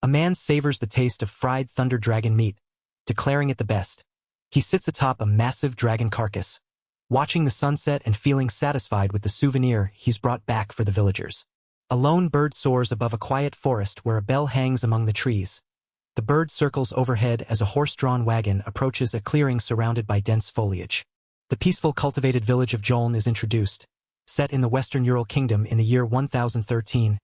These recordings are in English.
A man savors the taste of fried thunder dragon meat, declaring it the best. He sits atop a massive dragon carcass, watching the sunset and feeling satisfied with the souvenir he's brought back for the villagers. A lone bird soars above a quiet forest where a bell hangs among the trees. The bird circles overhead as a horse-drawn wagon approaches a clearing surrounded by dense foliage. The peaceful cultivated village of Joln is introduced. Set in the Western Ural Kingdom in the year 1013,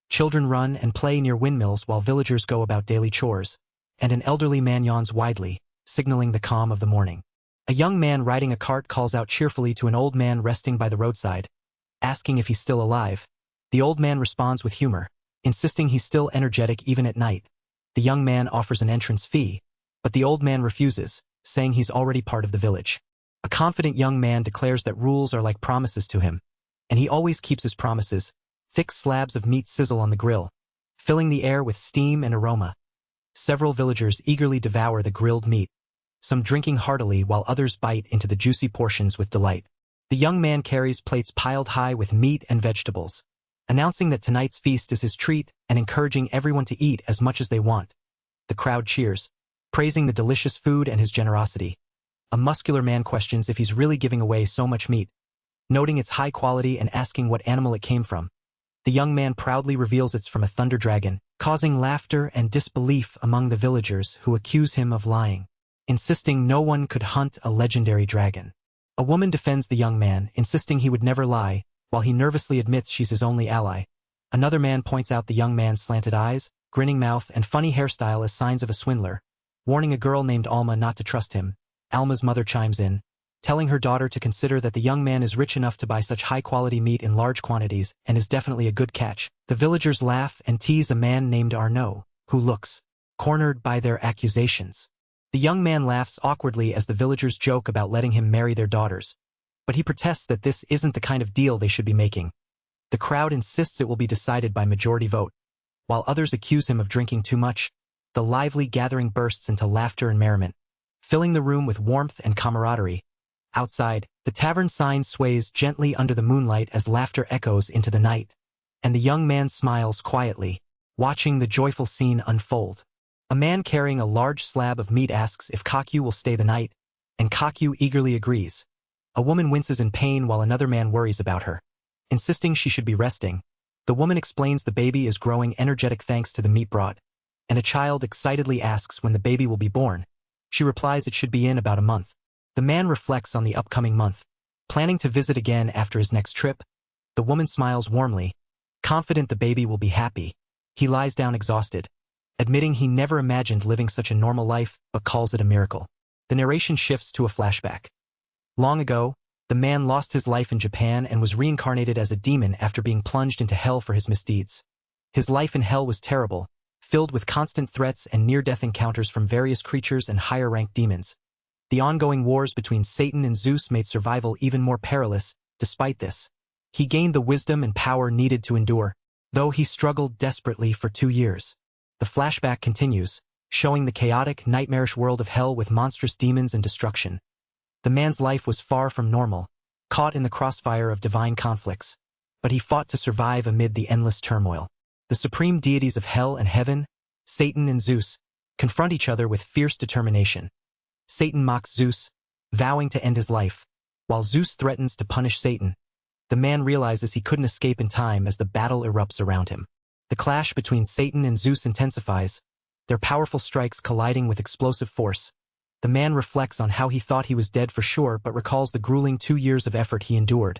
children run and play near windmills while villagers go about daily chores, and an elderly man yawns widely, signaling the calm of the morning. A young man riding a cart calls out cheerfully to an old man resting by the roadside, asking if he's still alive. The old man responds with humor, insisting he's still energetic even at night. The young man offers an entrance fee, but the old man refuses, saying he's already part of the village. A confident young man declares that rules are like promises to him, and he always keeps his promises. Thick slabs of meat sizzle on the grill, filling the air with steam and aroma. Several villagers eagerly devour the grilled meat, some drinking heartily while others bite into the juicy portions with delight. The young man carries plates piled high with meat and vegetables, announcing that tonight's feast is his treat and encouraging everyone to eat as much as they want. The crowd cheers, praising the delicious food and his generosity. A muscular man questions if he's really giving away so much meat, noting its high quality and asking what animal it came from. The young man proudly reveals it's from a thunder dragon, causing laughter and disbelief among the villagers who accuse him of lying, insisting no one could hunt a legendary dragon. A woman defends the young man, insisting he would never lie, while he nervously admits she's his only ally. Another man points out the young man's slanted eyes, grinning mouth, and funny hairstyle as signs of a swindler, warning a girl named Alma not to trust him. Alma's mother chimes in, telling her daughter to consider that the young man is rich enough to buy such high-quality meat in large quantities and is definitely a good catch. The villagers laugh and tease a man named Arnaud, who looks cornered by their accusations. The young man laughs awkwardly as the villagers joke about letting him marry their daughters, but he protests that this isn't the kind of deal they should be making. The crowd insists it will be decided by majority vote, while others accuse him of drinking too much. The lively gathering bursts into laughter and merriment, filling the room with warmth and camaraderie. Outside, the tavern sign sways gently under the moonlight as laughter echoes into the night, and the young man smiles quietly, watching the joyful scene unfold. A man carrying a large slab of meat asks if Kakyu will stay the night, and Kakyu eagerly agrees. A woman winces in pain while another man worries about her, insisting she should be resting. The woman explains the baby is growing energetic thanks to the meat brought, and a child excitedly asks when the baby will be born. She replies it should be in about a month. The man reflects on the upcoming month, planning to visit again after his next trip. The woman smiles warmly, confident the baby will be happy. He lies down exhausted, admitting he never imagined living such a normal life, but calls it a miracle. The narration shifts to a flashback. Long ago, the man lost his life in Japan and was reincarnated as a demon after being plunged into hell for his misdeeds. His life in hell was terrible, filled with constant threats and near-death encounters from various creatures and higher-ranked demons. The ongoing wars between Satan and Zeus made survival even more perilous. Despite this, he gained the wisdom and power needed to endure, though he struggled desperately for 2 years. The flashback continues, showing the chaotic, nightmarish world of hell with monstrous demons and destruction. The man's life was far from normal, caught in the crossfire of divine conflicts, but he fought to survive amid the endless turmoil. The supreme deities of hell and heaven, Satan and Zeus, confront each other with fierce determination. Satan mocks Zeus, vowing to end his life, while Zeus threatens to punish Satan. The man realizes he couldn't escape in time as the battle erupts around him. The clash between Satan and Zeus intensifies, their powerful strikes colliding with explosive force. The man reflects on how he thought he was dead for sure but recalls the grueling 2 years of effort he endured.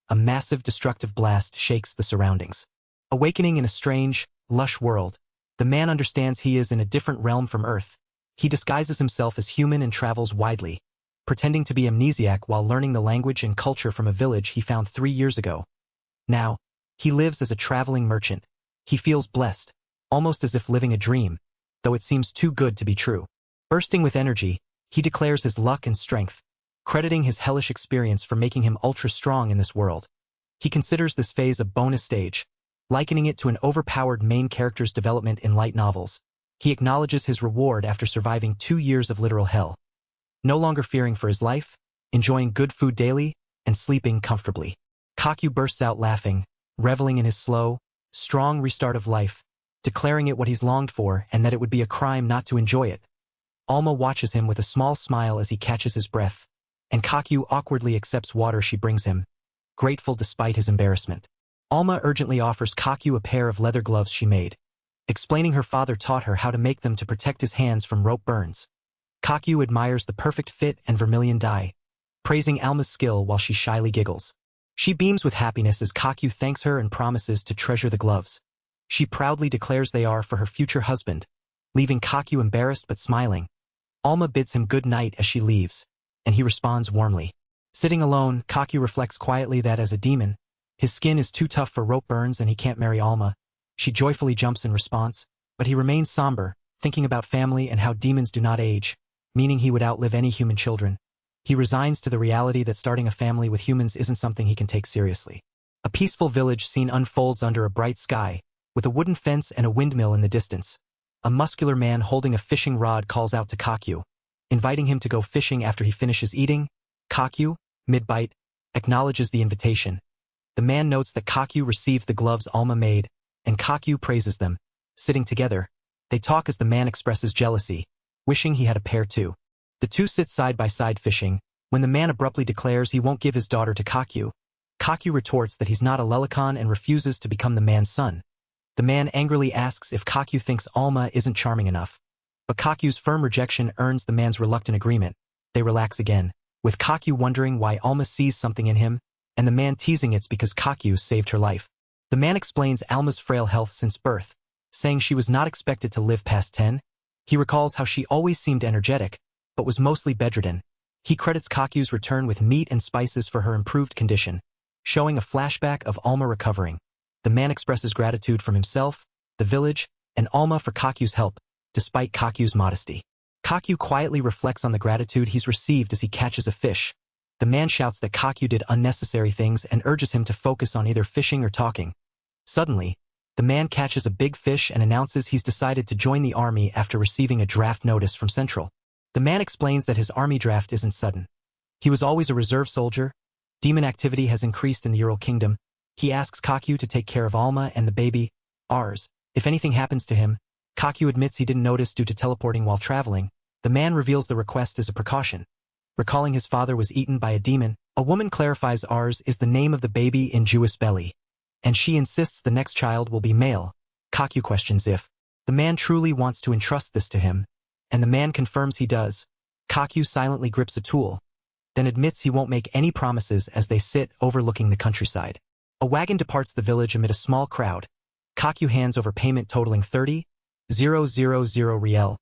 A massive destructive blast shakes the surroundings. Awakening in a strange, lush world, the man understands he is in a different realm from Earth. He disguises himself as human and travels widely, pretending to be amnesiac while learning the language and culture from a village he found 3 years ago. Now, he lives as a traveling merchant. He feels blessed, almost as if living a dream, though it seems too good to be true. Bursting with energy, he declares his luck and strength, crediting his hellish experience for making him ultra-strong in this world. He considers this phase a bonus stage, likening it to an overpowered main character's development in light novels. He acknowledges his reward after surviving 2 years of literal hell. No longer fearing for his life, enjoying good food daily, and sleeping comfortably. Kakyu bursts out laughing, reveling in his slow, strong restart of life, declaring it what he's longed for and that it would be a crime not to enjoy it. Alma watches him with a small smile as he catches his breath, and Kakyu awkwardly accepts water she brings him, grateful despite his embarrassment. Alma urgently offers Kakyu a pair of leather gloves she made, explaining her father taught her how to make them to protect his hands from rope burns. Kakyu admires the perfect fit and vermilion dye, praising Alma's skill while she shyly giggles. She beams with happiness as Kakyu thanks her and promises to treasure the gloves. She proudly declares they are for her future husband, leaving Kakyu embarrassed but smiling. Alma bids him good night as she leaves, and he responds warmly. Sitting alone, Kakyu reflects quietly that as a demon, his skin is too tough for rope burns and he can't marry Alma. She joyfully jumps in response, but he remains somber, thinking about family and how demons do not age, meaning he would outlive any human children. He resigns to the reality that starting a family with humans isn't something he can take seriously. A peaceful village scene unfolds under a bright sky, with a wooden fence and a windmill in the distance. A muscular man holding a fishing rod calls out to Kakyu, inviting him to go fishing after he finishes eating. Kakyu, mid-bite, acknowledges the invitation. The man notes that Kakyu received the gloves Alma made, and Kakyu praises them. Sitting together, they talk as the man expresses jealousy, wishing he had a pair too. The two sit side by side fishing, when the man abruptly declares he won't give his daughter to Kakyu. Kakyu retorts that he's not a leprechaun and refuses to become the man's son. The man angrily asks if Kakyu thinks Alma isn't charming enough. But Kakyu's firm rejection earns the man's reluctant agreement. They relax again, with Kakyu wondering why Alma sees something in him, and the man teasing it's because Kakyu saved her life. The man explains Alma's frail health since birth, saying she was not expected to live past 10. He recalls how she always seemed energetic, but was mostly bedridden. He credits Kakyu's return with meat and spices for her improved condition, showing a flashback of Alma recovering. The man expresses gratitude from himself, the village, and Alma for Kakyu's help, despite Kakyu's modesty. Kakyu quietly reflects on the gratitude he's received as he catches a fish. The man shouts that Kakyu did unnecessary things and urges him to focus on either fishing or talking. Suddenly, the man catches a big fish and announces he's decided to join the army after receiving a draft notice from Central. The man explains that his army draft isn't sudden. He was always a reserve soldier. Demon activity has increased in the Ural Kingdom. He asks Kakyu to take care of Alma and the baby, Ars. If anything happens to him, Kakyu admits he didn't notice due to teleporting while traveling. The man reveals the request as a precaution. Recalling his father was eaten by a demon, a woman clarifies Ars is the name of the baby in Jewish belly, and she insists the next child will be male. Kakyu questions if the man truly wants to entrust this to him, and the man confirms he does. Kakyu silently grips a tool, then admits he won't make any promises as they sit overlooking the countryside. A wagon departs the village amid a small crowd. Kakyu hands over payment totaling 30,000 riel.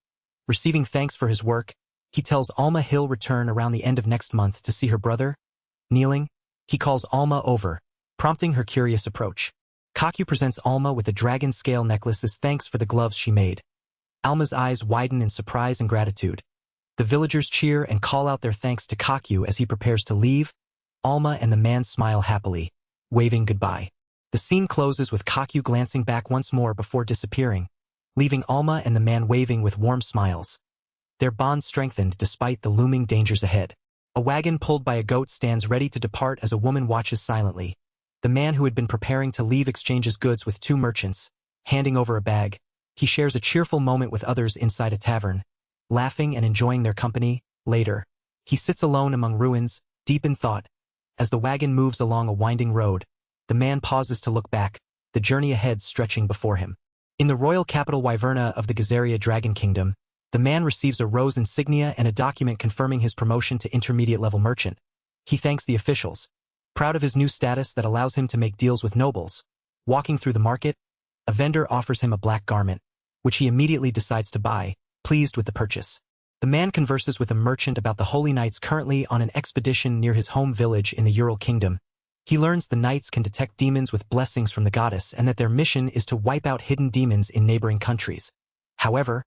Receiving thanks for his work, he tells Alma he'll return around the end of next month to see her brother. Kneeling, he calls Alma over, prompting her curious approach. Kakyu presents Alma with a dragon scale necklace as thanks for the gloves she made. Alma's eyes widen in surprise and gratitude. The villagers cheer and call out their thanks to Kakyu as he prepares to leave. Alma and the man smile happily, waving goodbye. The scene closes with Kakyu glancing back once more before disappearing, leaving Alma and the man waving with warm smiles. Their bond strengthened despite the looming dangers ahead. A wagon pulled by a goat stands ready to depart as a woman watches silently. The man who had been preparing to leave exchanges goods with two merchants, handing over a bag. He shares a cheerful moment with others inside a tavern, laughing and enjoying their company. Later, he sits alone among ruins, deep in thought. As the wagon moves along a winding road, the man pauses to look back, the journey ahead stretching before him. In the royal capital Wyverna of the Gazaria Dragon Kingdom, the man receives a rose insignia and a document confirming his promotion to intermediate-level merchant. He thanks the officials, proud of his new status that allows him to make deals with nobles. Walking through the market, a vendor offers him a black garment, which he immediately decides to buy, pleased with the purchase. The man converses with a merchant about the holy knights currently on an expedition near his home village in the Ural Kingdom. He learns the knights can detect demons with blessings from the goddess and that their mission is to wipe out hidden demons in neighboring countries. However,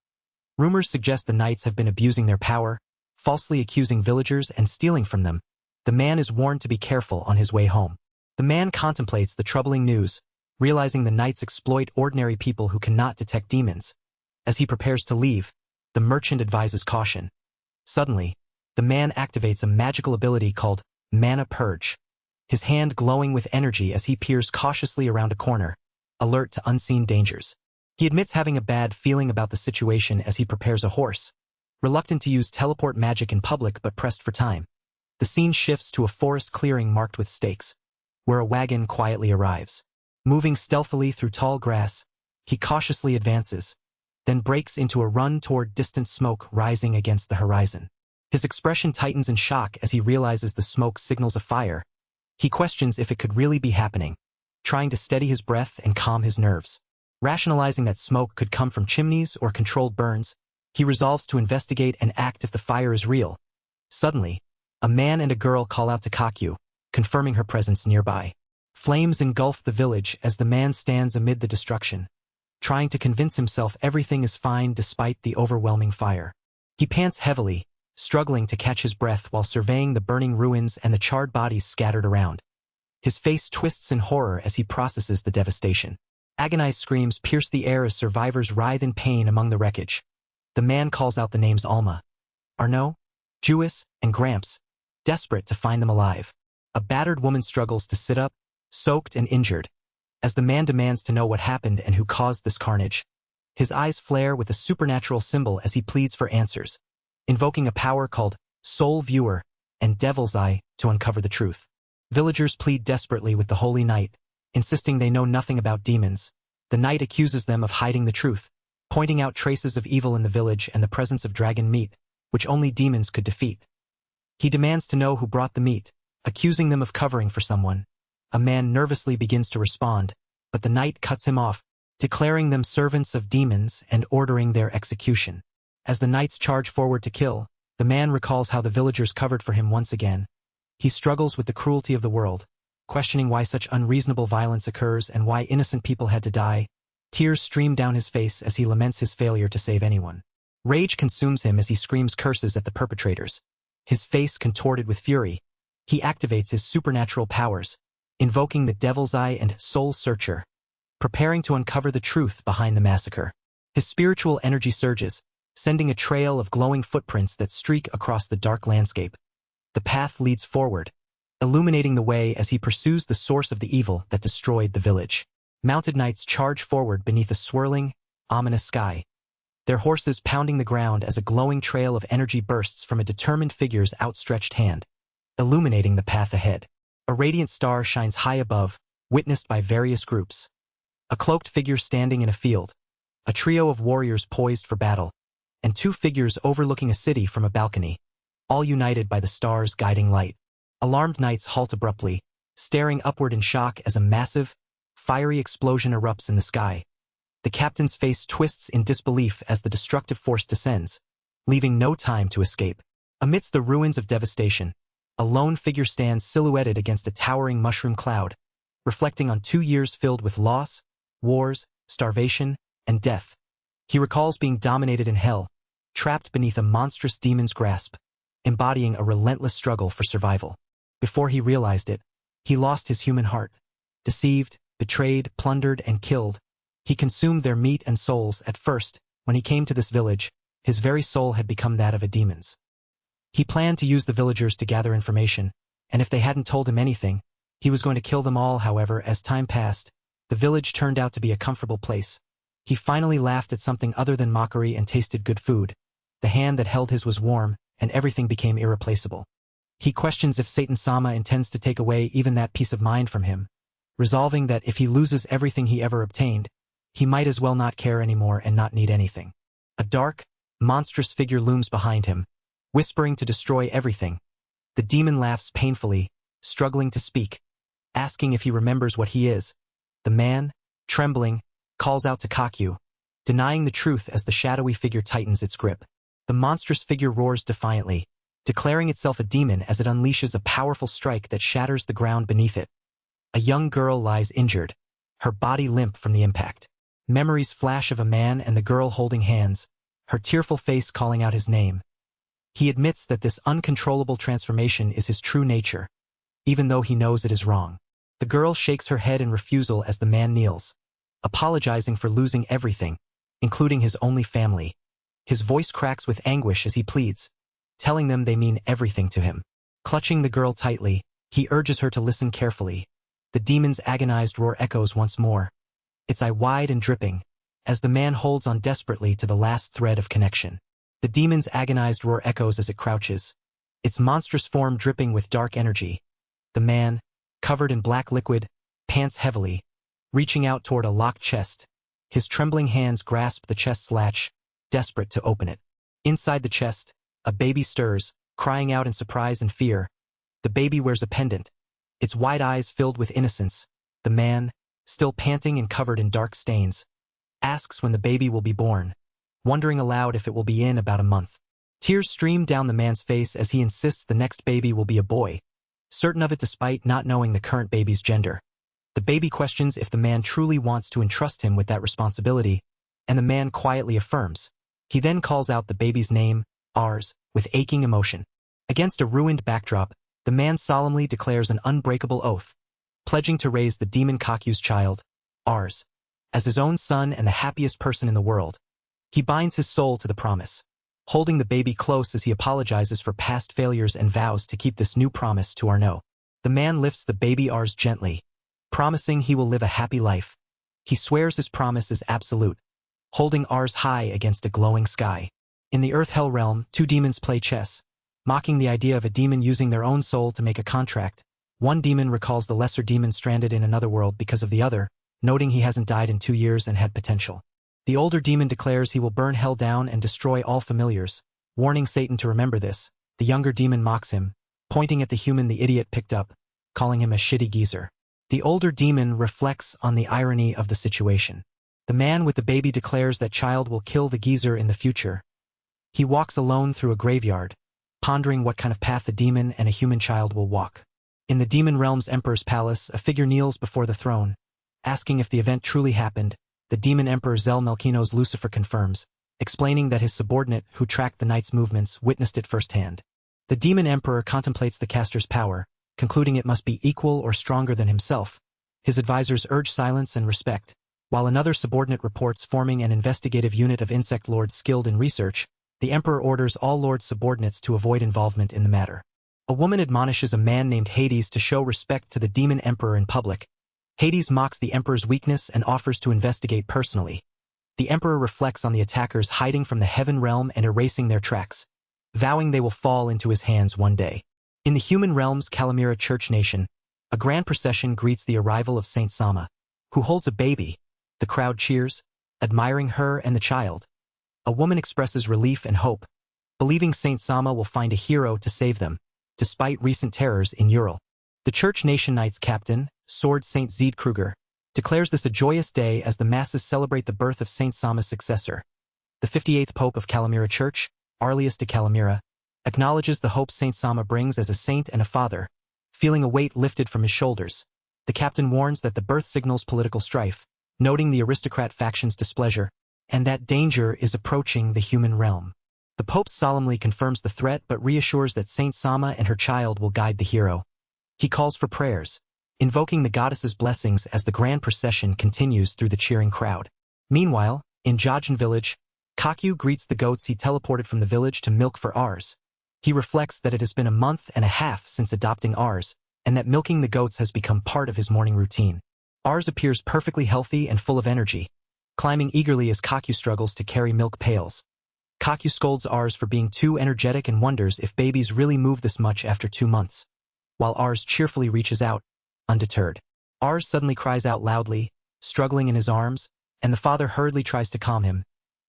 rumors suggest the knights have been abusing their power, falsely accusing villagers and stealing from them. The man is warned to be careful on his way home. The man contemplates the troubling news, realizing the knights exploit ordinary people who cannot detect demons. As he prepares to leave, the merchant advises caution. Suddenly, the man activates a magical ability called Mana Purge, his hand glowing with energy as he peers cautiously around a corner, alert to unseen dangers. He admits having a bad feeling about the situation as he prepares a horse, reluctant to use teleport magic in public but pressed for time. The scene shifts to a forest clearing marked with stakes, where a wagon quietly arrives. Moving stealthily through tall grass, he cautiously advances, then breaks into a run toward distant smoke rising against the horizon. His expression tightens in shock as he realizes the smoke signals a fire. He questions if it could really be happening, trying to steady his breath and calm his nerves. Rationalizing that smoke could come from chimneys or controlled burns, he resolves to investigate and act if the fire is real. Suddenly, a man and a girl call out to Kakyu, confirming her presence nearby. Flames engulf the village as the man stands amid the destruction, trying to convince himself everything is fine despite the overwhelming fire. He pants heavily, struggling to catch his breath while surveying the burning ruins and the charred bodies scattered around. His face twists in horror as he processes the devastation. Agonized screams pierce the air as survivors writhe in pain among the wreckage. The man calls out the names Alma, Arnaud, Jewess, and Gramps, desperate to find them alive. A battered woman struggles to sit up, soaked and injured, as the man demands to know what happened and who caused this carnage. His eyes flare with a supernatural symbol as he pleads for answers, invoking a power called Soul Viewer and Devil's Eye to uncover the truth. Villagers plead desperately with the Holy Knight, insisting they know nothing about demons. The knight accuses them of hiding the truth, pointing out traces of evil in the village and the presence of dragon meat, which only demons could defeat. He demands to know who brought the meat, accusing them of covering for someone. A man nervously begins to respond, but the knight cuts him off, declaring them servants of demons and ordering their execution. As the knights charge forward to kill, the man recalls how the villagers covered for him once again. He struggles with the cruelty of the world, questioning why such unreasonable violence occurs and why innocent people had to die. Tears stream down his face as he laments his failure to save anyone. Rage consumes him as he screams curses at the perpetrators. His face contorted with fury, he activates his supernatural powers, invoking the Devil's Eye and Soul Searcher, preparing to uncover the truth behind the massacre. His spiritual energy surges, sending a trail of glowing footprints that streak across the dark landscape. The path leads forward, illuminating the way as he pursues the source of the evil that destroyed the village. Mounted knights charge forward beneath a swirling, ominous sky, their horses pounding the ground as a glowing trail of energy bursts from a determined figure's outstretched hand, illuminating the path ahead. A radiant star shines high above, witnessed by various groups. A cloaked figure standing in a field, a trio of warriors poised for battle, and two figures overlooking a city from a balcony, all united by the star's guiding light. Alarmed knights halt abruptly, staring upward in shock as a massive, fiery explosion erupts in the sky. The captain's face twists in disbelief as the destructive force descends, leaving no time to escape. Amidst the ruins of devastation, a lone figure stands silhouetted against a towering mushroom cloud, reflecting on 2 years filled with loss, wars, starvation, and death. He recalls being dominated in hell, trapped beneath a monstrous demon's grasp, embodying a relentless struggle for survival. Before he realized it, he lost his human heart. Deceived, betrayed, plundered, and killed, he consumed their meat and souls. At first, when he came to this village, his very soul had become that of a demon's. He planned to use the villagers to gather information, and if they hadn't told him anything, he was going to kill them all. However, as time passed, the village turned out to be a comfortable place. He finally laughed at something other than mockery and tasted good food. The hand that held his was warm, and everything became irreplaceable. He questions if Satan-sama intends to take away even that peace of mind from him, resolving that if he loses everything he ever obtained, he might as well not care anymore and not need anything. A dark, monstrous figure looms behind him, whispering to destroy everything. The demon laughs painfully, struggling to speak, asking if he remembers what he is. The man, trembling, calls out to Kakyu, denying the truth as the shadowy figure tightens its grip. The monstrous figure roars defiantly, declaring itself a demon as it unleashes a powerful strike that shatters the ground beneath it. A young girl lies injured, her body limp from the impact. Memories flash of a man and the girl holding hands, her tearful face calling out his name. He admits that this uncontrollable transformation is his true nature, even though he knows it is wrong. The girl shakes her head in refusal as the man kneels, apologizing for losing everything, including his only family. His voice cracks with anguish as he pleads, telling them they mean everything to him. Clutching the girl tightly, he urges her to listen carefully. The demon's agonized roar echoes once more, its eye wide and dripping, as the man holds on desperately to the last thread of connection. The demon's agonized roar echoes as it crouches, its monstrous form dripping with dark energy. The man, covered in black liquid, pants heavily, reaching out toward a locked chest. His trembling hands grasp the chest's latch, desperate to open it. Inside the chest, a baby stirs, crying out in surprise and fear. The baby wears a pendant, its wide eyes filled with innocence. The man, still panting and covered in dark stains, asks when the baby will be born, wondering aloud if it will be in about a month. Tears stream down the man's face as he insists the next baby will be a boy, certain of it despite not knowing the current baby's gender. The baby questions if the man truly wants to entrust him with that responsibility, and the man quietly affirms. He then calls out the baby's name, Ars, with aching emotion. Against a ruined backdrop, the man solemnly declares an unbreakable oath, pledging to raise the demon Kakyu's child, Ars, as his own son and the happiest person in the world. He binds his soul to the promise, holding the baby close as he apologizes for past failures and vows to keep this new promise to Arno. The man lifts the baby Ars gently, promising he will live a happy life. He swears his promise is absolute, holding Ars high against a glowing sky. In the Earth-Hell realm, two demons play chess, mocking the idea of a demon using their own soul to make a contract. One demon recalls the lesser demon stranded in another world because of the other, noting he hasn't died in 2 years and had potential. The older demon declares he will burn hell down and destroy all familiars, warning Satan to remember this. The younger demon mocks him, pointing at the human the idiot picked up, calling him a shitty geezer. The older demon reflects on the irony of the situation. The man with the baby declares that child will kill the geezer in the future. He walks alone through a graveyard, pondering what kind of path the demon and a human child will walk. In the demon realm's emperor's palace, a figure kneels before the throne, asking if the event truly happened. The demon emperor Zel Melkino's Lucifer confirms, explaining that his subordinate, who tracked the knight's movements, witnessed it firsthand. The demon emperor contemplates the caster's power, concluding it must be equal or stronger than himself. His advisors urge silence and respect, while another subordinate reports forming an investigative unit of insect lords skilled in research. The emperor orders all lord subordinates to avoid involvement in the matter. A woman admonishes a man named Hades to show respect to the demon emperor in public. Hades mocks the emperor's weakness and offers to investigate personally. The emperor reflects on the attackers hiding from the heaven realm and erasing their tracks, vowing they will fall into his hands one day. In the human realm's Calamira Church Nation, a grand procession greets the arrival of Saint Sama, who holds a baby. The crowd cheers, admiring her and the child. A woman expresses relief and hope, believing Saint Sama will find a hero to save them, despite recent terrors in Ural. The Church Nation Knight's captain, Sword Saint Zed Kruger, declares this a joyous day as the masses celebrate the birth of Saint Sama's successor. The 58th Pope of Calamira Church, Arlius de Calamira, acknowledges the hope Saint Sama brings as a saint and a father, feeling a weight lifted from his shoulders. The captain warns that the birth signals political strife, noting the aristocrat faction's displeasure, and that danger is approaching the human realm. The Pope solemnly confirms the threat but reassures that Saint Sama and her child will guide the hero. He calls for prayers, invoking the goddess's blessings as the grand procession continues through the cheering crowd. Meanwhile, in Jojin village, Kakyu greets the goats he teleported from the village to milk for Ars. He reflects that it has been a month and a half since adopting Ars, and that milking the goats has become part of his morning routine. Ars appears perfectly healthy and full of energy, climbing eagerly as Kakyu struggles to carry milk pails. Kakyu scolds Ars for being too energetic and wonders if babies really move this much after 2 months, while Ars cheerfully reaches out, undeterred. Ars suddenly cries out loudly, struggling in his arms, and the father hurriedly tries to calm him.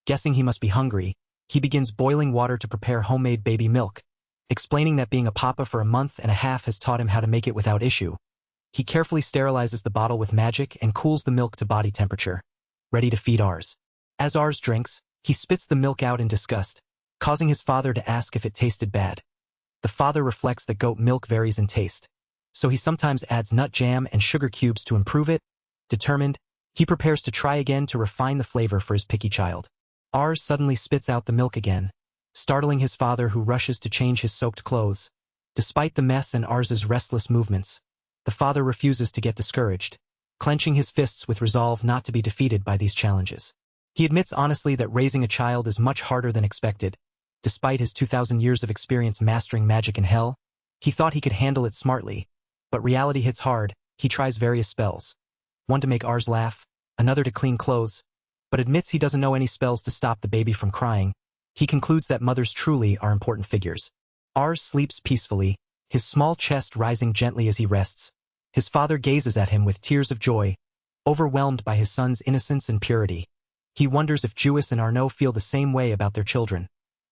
Guessing he must be hungry, he begins boiling water to prepare homemade baby milk, explaining that being a papa for a month and a half has taught him how to make it without issue. He carefully sterilizes the bottle with magic and cools the milk to body temperature, ready to feed Ars. As Ars drinks, he spits the milk out in disgust, causing his father to ask if it tasted bad. The father reflects that goat milk varies in taste, so he sometimes adds nut jam and sugar cubes to improve it. Determined, he prepares to try again to refine the flavor for his picky child. Ars suddenly spits out the milk again, startling his father, who rushes to change his soaked clothes. Despite the mess and Ars's restless movements, the father refuses to get discouraged, clenching his fists with resolve not to be defeated by these challenges. He admits honestly that raising a child is much harder than expected. Despite his 2,000 years of experience mastering magic in hell, he thought he could handle it smartly, but reality hits hard. He tries various spells, one to make Ars laugh, another to clean clothes, but admits he doesn't know any spells to stop the baby from crying. He concludes that mothers truly are important figures. Ars sleeps peacefully, his small chest rising gently as he rests. His father gazes at him with tears of joy, overwhelmed by his son's innocence and purity. He wonders if Jewess and Arnaud feel the same way about their children,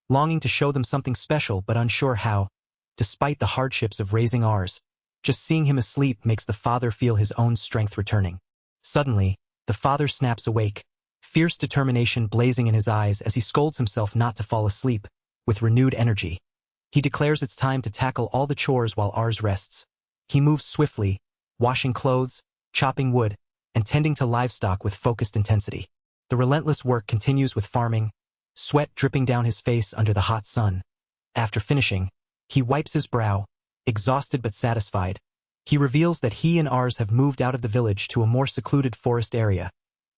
longing to show them something special but unsure how. Despite the hardships of raising Ars, just seeing him asleep makes the father feel his own strength returning. Suddenly, the father snaps awake, fierce determination blazing in his eyes as he scolds himself not to fall asleep. With renewed energy, he declares it's time to tackle all the chores while Ars rests. He moves swiftly, washing clothes, chopping wood, and tending to livestock with focused intensity. The relentless work continues with farming, sweat dripping down his face under the hot sun. After finishing, he wipes his brow, exhausted but satisfied. He reveals that he and Ars have moved out of the village to a more secluded forest area,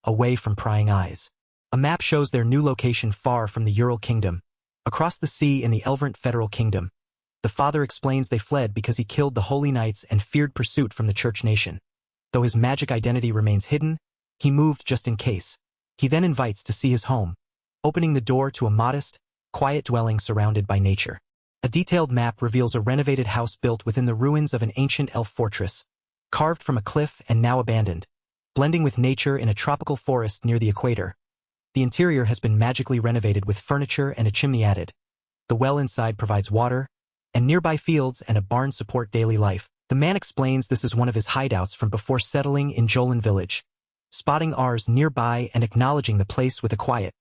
away from prying eyes. A map shows their new location far from the Ural Kingdom, across the sea in the Elverant Federal Kingdom. The father explains they fled because he killed the Holy Knights and feared pursuit from the Church Nation. Though his magic identity remains hidden, he moved just in case. He then invites to see his home, opening the door to a modest, quiet dwelling surrounded by nature. A detailed map reveals a renovated house built within the ruins of an ancient elf fortress, carved from a cliff and now abandoned, blending with nature in a tropical forest near the equator. The interior has been magically renovated with furniture and a chimney added. The well inside provides water, and nearby fields and a barn support daily life. The man explains this is one of his hideouts from before settling in Jolan village, spotting Ars nearby and acknowledging the place with a quiet.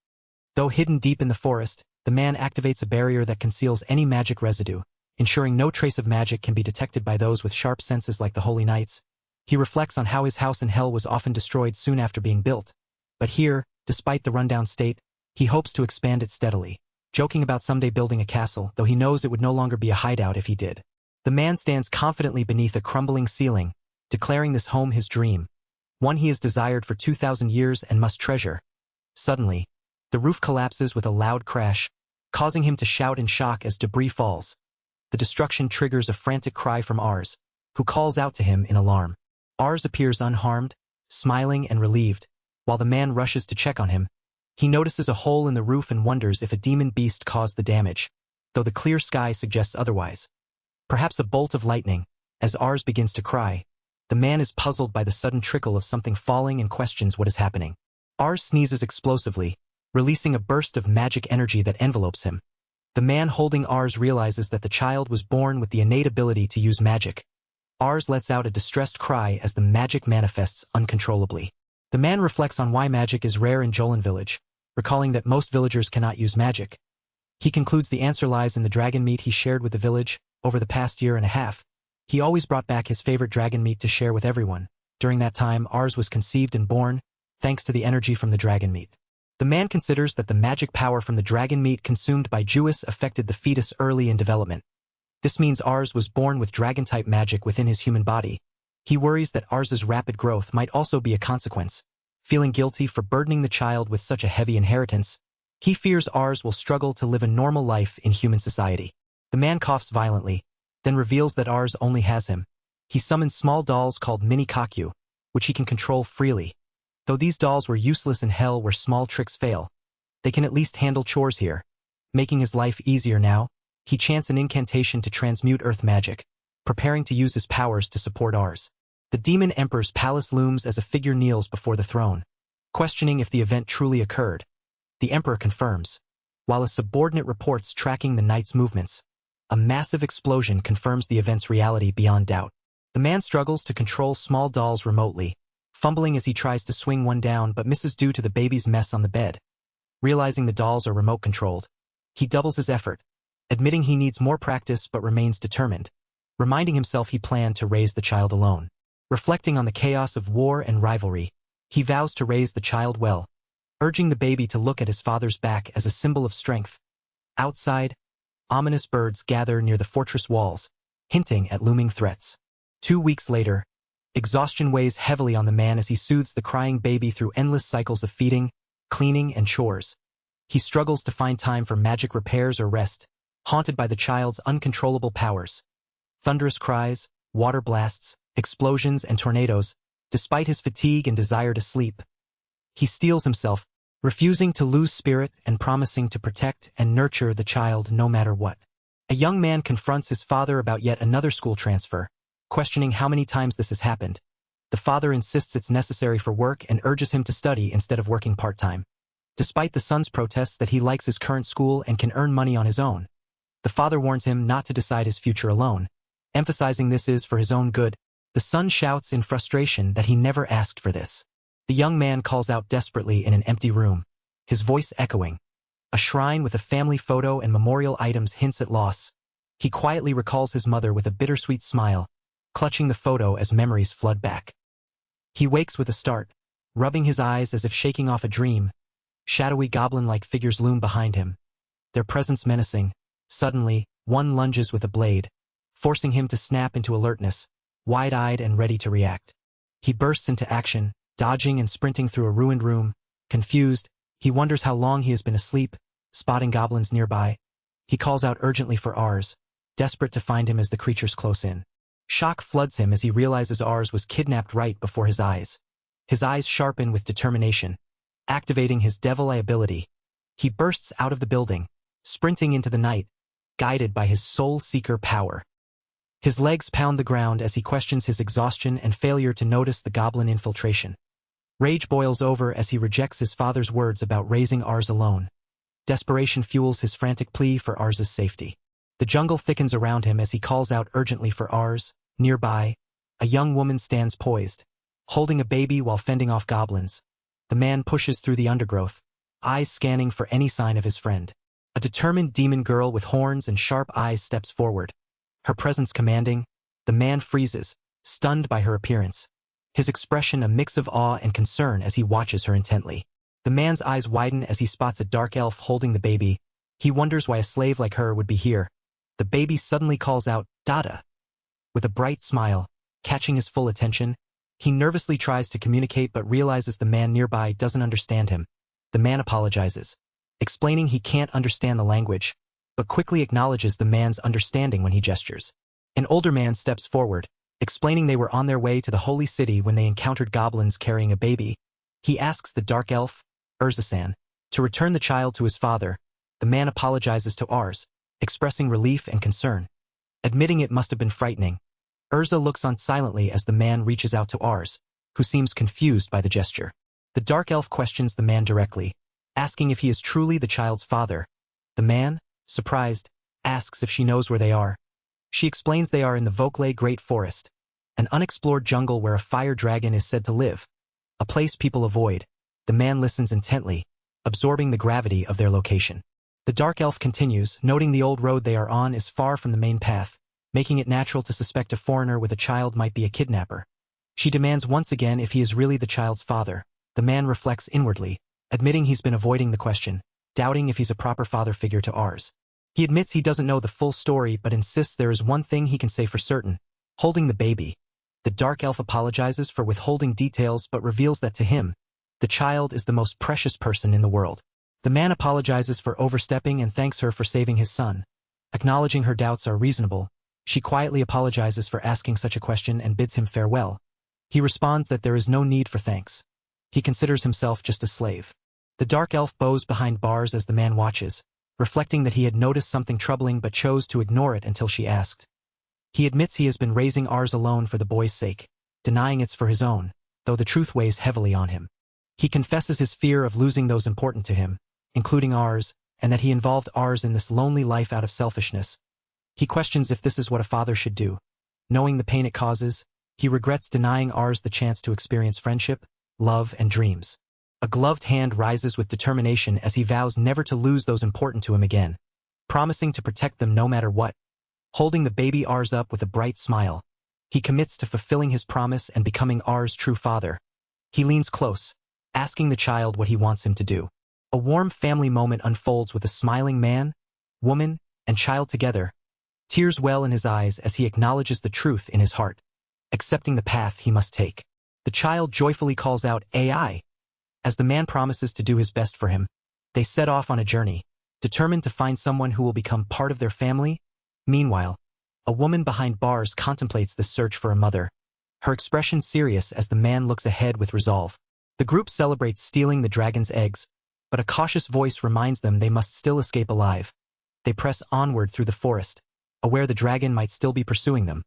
Though hidden deep in the forest, the man activates a barrier that conceals any magic residue, ensuring no trace of magic can be detected by those with sharp senses like the Holy Knights. He reflects on how his house in hell was often destroyed soon after being built, but here, despite the rundown state, he hopes to expand it steadily, joking about someday building a castle, though he knows it would no longer be a hideout if he did. The man stands confidently beneath a crumbling ceiling, declaring this home his dream, one he has desired for 2,000 years and must treasure. Suddenly, the roof collapses with a loud crash, causing him to shout in shock as debris falls. The destruction triggers a frantic cry from Ars, who calls out to him in alarm. Ars appears unharmed, smiling and relieved. While the man rushes to check on him, he notices a hole in the roof and wonders if a demon beast caused the damage, though the clear sky suggests otherwise. Perhaps a bolt of lightning. As Ars begins to cry, the man is puzzled by the sudden trickle of something falling and questions what is happening. Ars sneezes explosively, releasing a burst of magic energy that envelopes him. The man holding Ars realizes that the child was born with the innate ability to use magic. Ars lets out a distressed cry as the magic manifests uncontrollably. The man reflects on why magic is rare in Jolan village, recalling that most villagers cannot use magic. He concludes the answer lies in the dragon meat he shared with the village. Over the past year and a half, he always brought back his favorite dragon meat to share with everyone. During that time, Ars was conceived and born, thanks to the energy from the dragon meat. The man considers that the magic power from the dragon meat consumed by Jewess affected the fetus early in development. This means Ars was born with dragon-type magic within his human body. He worries that Ars's rapid growth might also be a consequence. Feeling guilty for burdening the child with such a heavy inheritance, he fears Ars will struggle to live a normal life in human society. The man coughs violently, then reveals that Ars only has him. He summons small dolls called mini-kaku, which he can control freely. Though these dolls were useless in hell where small tricks fail, they can at least handle chores here. Making his life easier now, he chants an incantation to transmute earth magic, preparing to use his powers to support Ars. The demon emperor's palace looms as a figure kneels before the throne, questioning if the event truly occurred. The emperor confirms, while a subordinate reports tracking the knight's movements. A massive explosion confirms the event's reality beyond doubt. The man struggles to control small dolls remotely, fumbling as he tries to swing one down but misses due to the baby's mess on the bed. Realizing the dolls are remote-controlled, he doubles his effort, admitting he needs more practice but remains determined, reminding himself he planned to raise the child alone. Reflecting on the chaos of war and rivalry, he vows to raise the child well, urging the baby to look at his father's back as a symbol of strength. Outside, ominous birds gather near the fortress walls, hinting at looming threats. 2 weeks later, exhaustion weighs heavily on the man as he soothes the crying baby through endless cycles of feeding, cleaning, and chores. He struggles to find time for magic repairs or rest, haunted by the child's uncontrollable powers. Thunderous cries, water blasts, explosions, and tornadoes, despite his fatigue and desire to sleep. He steels himself, refusing to lose spirit and promising to protect and nurture the child no matter what. A young man confronts his father about yet another school transfer, questioning how many times this has happened. The father insists it's necessary for work and urges him to study instead of working part-time. Despite the son's protests that he likes his current school and can earn money on his own, the father warns him not to decide his future alone, emphasizing this is for his own good. The son shouts in frustration that he never asked for this. The young man calls out desperately in an empty room, his voice echoing. A shrine with a family photo and memorial items hints at loss. He quietly recalls his mother with a bittersweet smile, clutching the photo as memories flood back. He wakes with a start, rubbing his eyes as if shaking off a dream. Shadowy goblin-like figures loom behind him, their presence menacing. Suddenly, one lunges with a blade, forcing him to snap into alertness, wide-eyed and ready to react. He bursts into action, dodging and sprinting through a ruined room. Confused, he wonders how long he has been asleep, spotting goblins nearby. He calls out urgently for Ars, desperate to find him as the creatures close in. Shock floods him as he realizes Ars was kidnapped right before his eyes. His eyes sharpen with determination, activating his devil-eye ability. He bursts out of the building, sprinting into the night, guided by his soul-seeker power. His legs pound the ground as he questions his exhaustion and failure to notice the goblin infiltration. Rage boils over as he rejects his father's words about raising Ars alone. Desperation fuels his frantic plea for Ars's safety. The jungle thickens around him as he calls out urgently for Ars. Nearby, a young woman stands poised, holding a baby while fending off goblins. The man pushes through the undergrowth, eyes scanning for any sign of his friend. A determined demon girl with horns and sharp eyes steps forward. Her presence commanding, the man freezes, stunned by her appearance. His expression a mix of awe and concern as he watches her intently. The man's eyes widen as he spots a dark elf holding the baby. He wonders why a slave like her would be here. The baby suddenly calls out, "Dada!" With a bright smile, catching his full attention, he nervously tries to communicate but realizes the man nearby doesn't understand him. The man apologizes, explaining he can't understand the language, but quickly acknowledges the man's understanding when he gestures. An older man steps forward, explaining they were on their way to the holy city when they encountered goblins carrying a baby. He asks the dark elf, Urza-san, to return the child to his father. The man apologizes to Ars, expressing relief and concern, admitting it must have been frightening. Urza looks on silently as the man reaches out to Ars, who seems confused by the gesture. The dark elf questions the man directly, asking if he is truly the child's father. The man, surprised, asks if she knows where they are. She explains they are in the Vokle Great Forest, an unexplored jungle where a fire dragon is said to live, a place people avoid. The man listens intently, absorbing the gravity of their location. The dark elf continues, noting the old road they are on is far from the main path, making it natural to suspect a foreigner with a child might be a kidnapper. She demands once again if he is really the child's father. The man reflects inwardly, admitting he's been avoiding the question, doubting if he's a proper father figure to Ars. He admits he doesn't know the full story but insists there is one thing he can say for certain, holding the baby. The dark elf apologizes for withholding details but reveals that to him, the child is the most precious person in the world. The man apologizes for overstepping and thanks her for saving his son. Acknowledging her doubts are reasonable, she quietly apologizes for asking such a question and bids him farewell. He responds that there is no need for thanks. He considers himself just a slave. The dark elf bows behind bars as the man watches, reflecting that he had noticed something troubling but chose to ignore it until she asked. He admits he has been raising Ars alone for the boy's sake, denying it's for his own, though the truth weighs heavily on him. He confesses his fear of losing those important to him, including Ars, and that he involved Ars in this lonely life out of selfishness. He questions if this is what a father should do. Knowing the pain it causes, he regrets denying Ars the chance to experience friendship, love, and dreams. A gloved hand rises with determination as he vows never to lose those important to him again, promising to protect them no matter what. Holding the baby Ars up with a bright smile, he commits to fulfilling his promise and becoming Ars' true father. He leans close, asking the child what he wants him to do. A warm family moment unfolds with a smiling man, woman, and child together. Tears well in his eyes as he acknowledges the truth in his heart, accepting the path he must take. The child joyfully calls out, "AI!" As the man promises to do his best for him. They set off on a journey, determined to find someone who will become part of their family. Meanwhile, a woman behind bars contemplates the search for a mother, her expression serious as the man looks ahead with resolve. The group celebrates stealing the dragon's eggs, but a cautious voice reminds them they must still escape alive. They press onward through the forest, aware the dragon might still be pursuing them.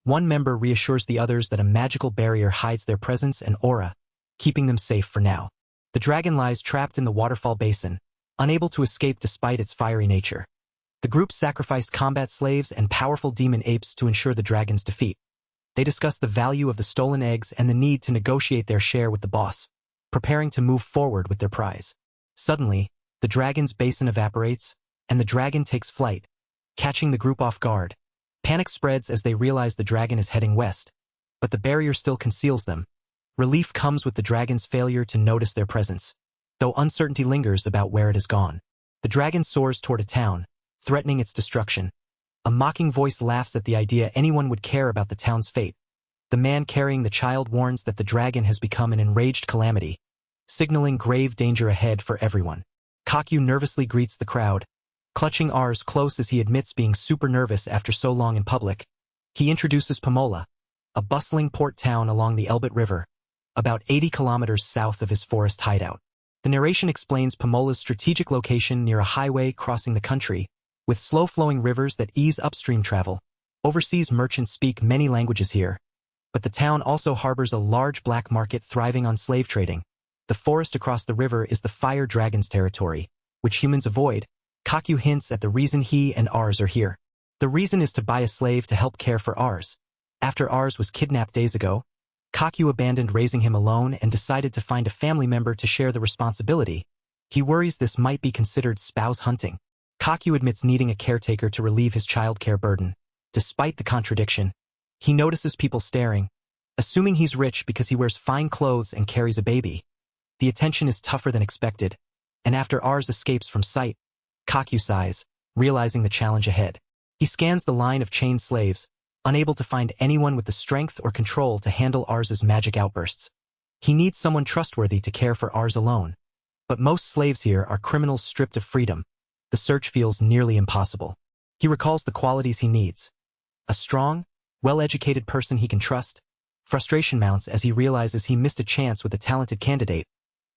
One member reassures the others that a magical barrier hides their presence and aura, keeping them safe for now. The dragon lies trapped in the waterfall basin, unable to escape despite its fiery nature. The group sacrificed combat slaves and powerful demon apes to ensure the dragon's defeat. They discuss the value of the stolen eggs and the need to negotiate their share with the boss, preparing to move forward with their prize. Suddenly, the dragon's basin evaporates, and the dragon takes flight, catching the group off guard. Panic spreads as they realize the dragon is heading west, but the barrier still conceals them. Relief comes with the dragon's failure to notice their presence, though uncertainty lingers about where it has gone. The dragon soars toward a town, threatening its destruction. A mocking voice laughs at the idea anyone would care about the town's fate. The man carrying the child warns that the dragon has become an enraged calamity, signaling grave danger ahead for everyone. Kakyu nervously greets the crowd, clutching R's close as he admits being super nervous after so long in public. He introduces Pomola, a bustling port town along the Elbit River, about 80 kilometers south of his forest hideout. The narration explains Pomola's strategic location near a highway crossing the country, with slow-flowing rivers that ease upstream travel. Overseas merchants speak many languages here, but the town also harbors a large black market thriving on slave trading. The forest across the river is the fire dragon's territory, which humans avoid. Kakyu hints at the reason he and Rs are here. The reason is to buy a slave to help care for Rs. After Rs was kidnapped days ago, Kakyu abandoned raising him alone and decided to find a family member to share the responsibility. He worries this might be considered spouse hunting. Kakyu admits needing a caretaker to relieve his childcare burden. Despite the contradiction, he notices people staring, assuming he's rich because he wears fine clothes and carries a baby. The attention is tougher than expected, and after Rs escapes from sight, Kakyu sighs, realizing the challenge ahead. He scans the line of chained slaves, unable to find anyone with the strength or control to handle Rs's magic outbursts. He needs someone trustworthy to care for Rs alone. But most slaves here are criminals stripped of freedom. The search feels nearly impossible. He recalls the qualities he needs. A strong, well-educated person he can trust. Frustration mounts as he realizes he missed a chance with a talented candidate.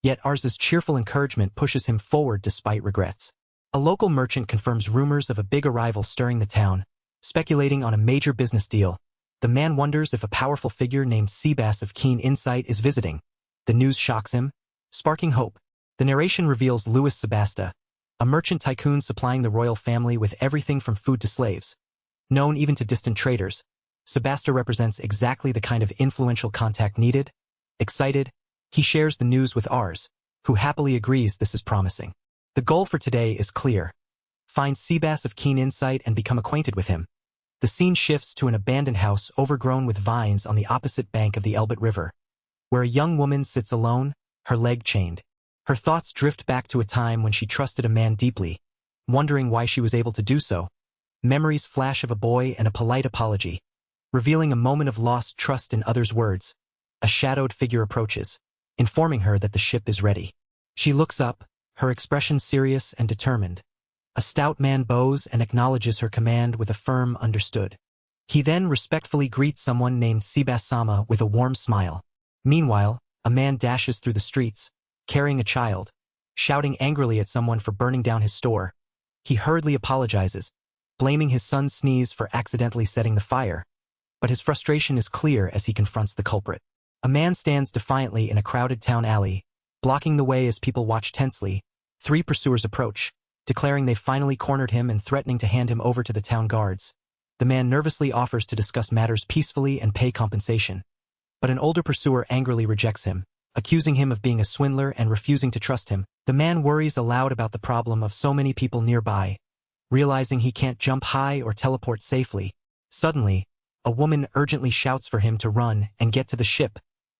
Yet Rs's cheerful encouragement pushes him forward despite regrets. A local merchant confirms rumors of a big arrival stirring the town, speculating on a major business deal. The man wonders if a powerful figure named Seabass of keen insight is visiting. The news shocks him, sparking hope. The narration reveals Louis Sebasta, a merchant tycoon supplying the royal family with everything from food to slaves. Known even to distant traders, Sebasta represents exactly the kind of influential contact needed. Excited, he shares the news with Rs, who happily agrees this is promising. The goal for today is clear. Find Seabass of keen insight and become acquainted with him. The scene shifts to an abandoned house overgrown with vines on the opposite bank of the Elbit River, where a young woman sits alone, her leg chained. Her thoughts drift back to a time when she trusted a man deeply, wondering why she was able to do so. Memories flash of a boy and a polite apology, revealing a moment of lost trust in others' words. A shadowed figure approaches, informing her that the ship is ready. She looks up, her expression serious and determined. A stout man bows and acknowledges her command with a firm understood. He then respectfully greets someone named Seabass-sama with a warm smile. Meanwhile, a man dashes through the streets, carrying a child, shouting angrily at someone for burning down his store. He hurriedly apologizes, blaming his son's sneeze for accidentally setting the fire. But his frustration is clear as he confronts the culprit. A man stands defiantly in a crowded town alley, blocking the way as people watch tensely. 3 pursuers approach, declaring they finally cornered him and threatening to hand him over to the town guards. The man nervously offers to discuss matters peacefully and pay compensation. But an older pursuer angrily rejects him, accusing him of being a swindler and refusing to trust him. The man worries aloud about the problem of so many people nearby, realizing he can't jump high or teleport safely. Suddenly, a woman urgently shouts for him to run and get to the ship,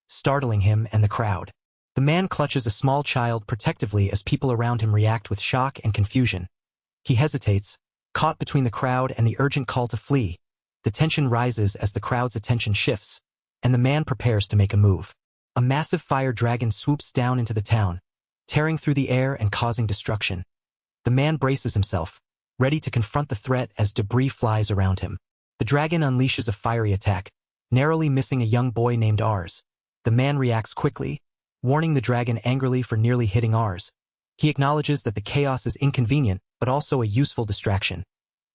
startling him and the crowd. The man clutches a small child protectively as people around him react with shock and confusion. He hesitates, caught between the crowd and the urgent call to flee. The tension rises as the crowd's attention shifts, and the man prepares to make a move. A massive fire dragon swoops down into the town, tearing through the air and causing destruction. The man braces himself, ready to confront the threat as debris flies around him. The dragon unleashes a fiery attack, narrowly missing a young boy named Rs. The man reacts quickly, warning the dragon angrily for nearly hitting Rs. He acknowledges that the chaos is inconvenient, but also a useful distraction.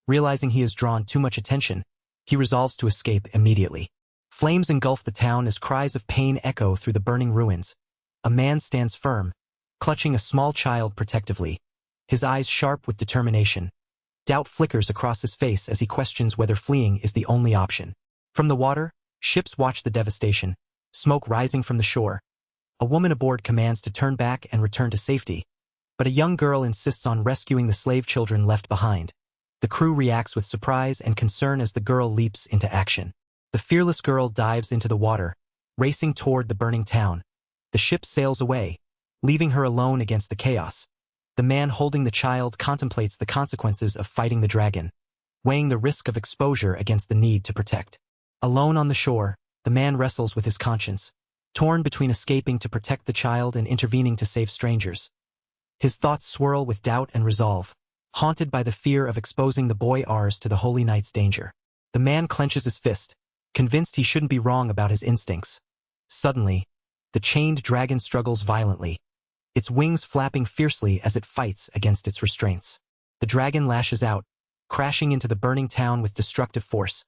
Realizing he has drawn too much attention, he resolves to escape immediately. Flames engulf the town as cries of pain echo through the burning ruins. A man stands firm, clutching a small child protectively, his eyes sharp with determination. Doubt flickers across his face as he questions whether fleeing is the only option. From the water, ships watch the devastation, smoke rising from the shore. A woman aboard commands to turn back and return to safety, but a young girl insists on rescuing the slave children left behind. The crew reacts with surprise and concern as the girl leaps into action. The fearless girl dives into the water, racing toward the burning town. The ship sails away, leaving her alone against the chaos. The man holding the child contemplates the consequences of fighting the dragon, weighing the risk of exposure against the need to protect. Alone on the shore, the man wrestles with his conscience, torn between escaping to protect the child and intervening to save strangers. His thoughts swirl with doubt and resolve, haunted by the fear of exposing the boy Ars to the Holy Knight's danger. The man clenches his fist, convinced he shouldn't be wrong about his instincts. Suddenly, the chained dragon struggles violently, its wings flapping fiercely as it fights against its restraints. The dragon lashes out, crashing into the burning town with destructive force.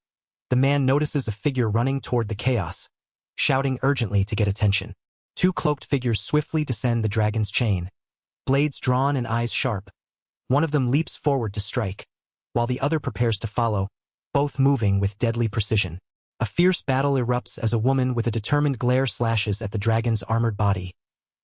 The man notices a figure running toward the chaos, shouting urgently to get attention. Two cloaked figures swiftly descend the dragon's chain, blades drawn and eyes sharp. One of them leaps forward to strike, while the other prepares to follow, both moving with deadly precision. A fierce battle erupts as a woman with a determined glare slashes at the dragon's armored body.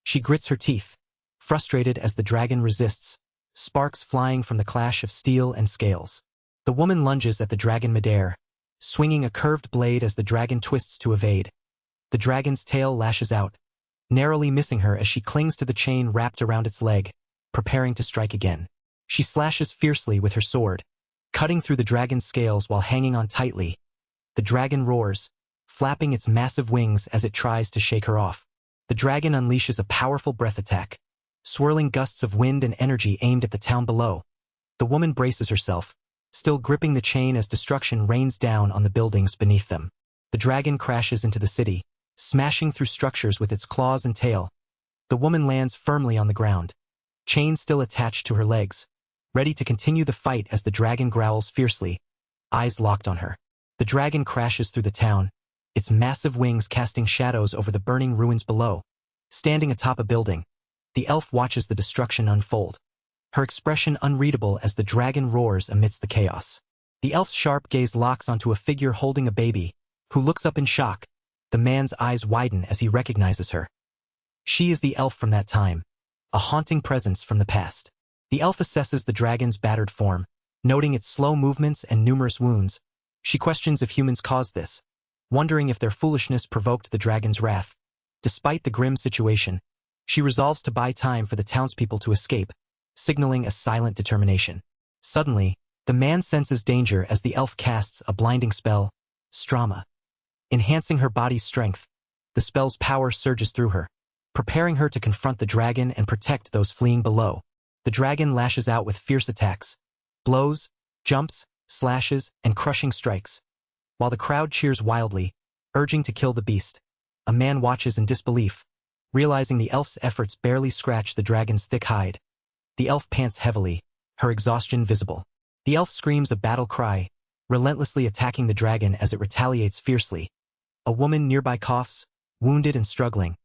She grits her teeth, frustrated as the dragon resists, sparks flying from the clash of steel and scales. The woman lunges at the dragon midair, swinging a curved blade as the dragon twists to evade. The dragon's tail lashes out, narrowly missing her as she clings to the chain wrapped around its leg, preparing to strike again. She slashes fiercely with her sword, cutting through the dragon's scales while hanging on tightly. The dragon roars, flapping its massive wings as it tries to shake her off. The dragon unleashes a powerful breath attack, swirling gusts of wind and energy aimed at the town below. The woman braces herself, still gripping the chain as destruction rains down on the buildings beneath them. The dragon crashes into the city, smashing through structures with its claws and tail. The woman lands firmly on the ground, chain still attached to her legs, ready to continue the fight as the dragon growls fiercely, eyes locked on her. The dragon crashes through the town, its massive wings casting shadows over the burning ruins below. Standing atop a building, the elf watches the destruction unfold, her expression unreadable as the dragon roars amidst the chaos. The elf's sharp gaze locks onto a figure holding a baby, who looks up in shock. The man's eyes widen as he recognizes her. She is the elf from that time, a haunting presence from the past. The elf assesses the dragon's battered form, noting its slow movements and numerous wounds. She questions if humans caused this, wondering if their foolishness provoked the dragon's wrath. Despite the grim situation, she resolves to buy time for the townspeople to escape, signaling a silent determination. Suddenly, the man senses danger as the elf casts a blinding spell, Strama. Enhancing her body's strength, the spell's power surges through her, preparing her to confront the dragon and protect those fleeing below. The dragon lashes out with fierce attacks, blows, jumps, slashes, and crushing strikes. While the crowd cheers wildly, urging to kill the beast, a man watches in disbelief, realizing the elf's efforts barely scratch the dragon's thick hide. The elf pants heavily, her exhaustion visible. The elf screams a battle cry, relentlessly attacking the dragon as it retaliates fiercely. A woman nearby coughs, wounded and struggling.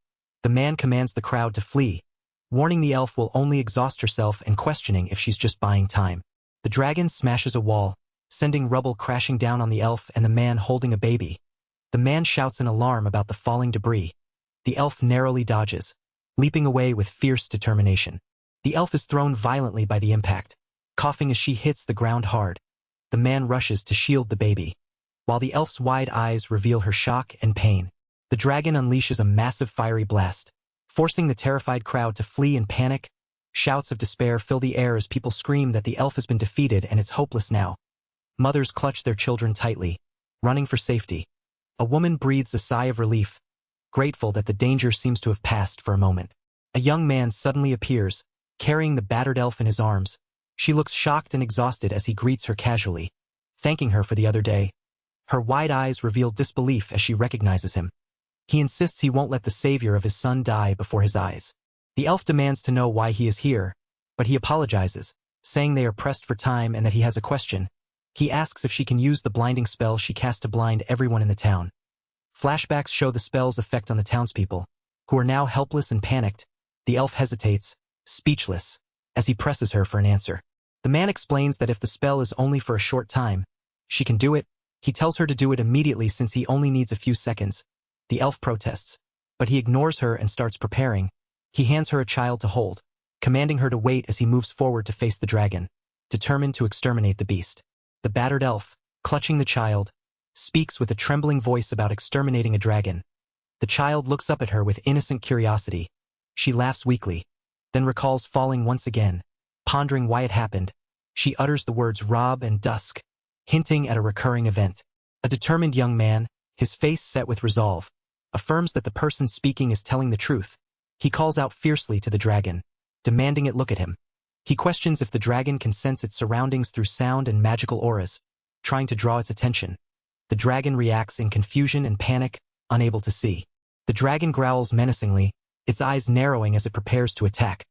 The man commands the crowd to flee, warning the elf will only exhaust herself and questioning if she's just buying time. The dragon smashes a wall, sending rubble crashing down on the elf and the man holding a baby. The man shouts in alarm about the falling debris. The elf narrowly dodges, leaping away with fierce determination. The elf is thrown violently by the impact, coughing as she hits the ground hard. The man rushes to shield the baby, while the elf's wide eyes reveal her shock and pain. The dragon unleashes a massive fiery blast, forcing the terrified crowd to flee in panic. Shouts of despair fill the air as people scream that the elf has been defeated and it's hopeless now. Mothers clutch their children tightly, running for safety. A woman breathes a sigh of relief, grateful that the danger seems to have passed for a moment. A young man suddenly appears, carrying the battered elf in his arms. She looks shocked and exhausted as he greets her casually, thanking her for the other day. Her wide eyes reveal disbelief as she recognizes him. He insists he won't let the savior of his son die before his eyes. The elf demands to know why he is here, but he apologizes, saying they are pressed for time and that he has a question. He asks if she can use the blinding spell she cast to blind everyone in the town. Flashbacks show the spell's effect on the townspeople, who are now helpless and panicked. The elf hesitates, speechless, as he presses her for an answer. The man explains that if the spell is only for a short time, she can do it. He tells her to do it immediately since he only needs a few seconds. The elf protests, but he ignores her and starts preparing. He hands her a child to hold, commanding her to wait as he moves forward to face the dragon, determined to exterminate the beast. The battered elf, clutching the child, speaks with a trembling voice about exterminating a dragon. The child looks up at her with innocent curiosity. She laughs weakly, then recalls falling once again, pondering why it happened. She utters the words Rob and Dusk, hinting at a recurring event. A determined young man, his face set with resolve, affirms that the person speaking is telling the truth. He calls out fiercely to the dragon, demanding it look at him. He questions if the dragon can sense its surroundings through sound and magical auras, trying to draw its attention. The dragon reacts in confusion and panic, unable to see. The dragon growls menacingly, its eyes narrowing as it prepares to attack.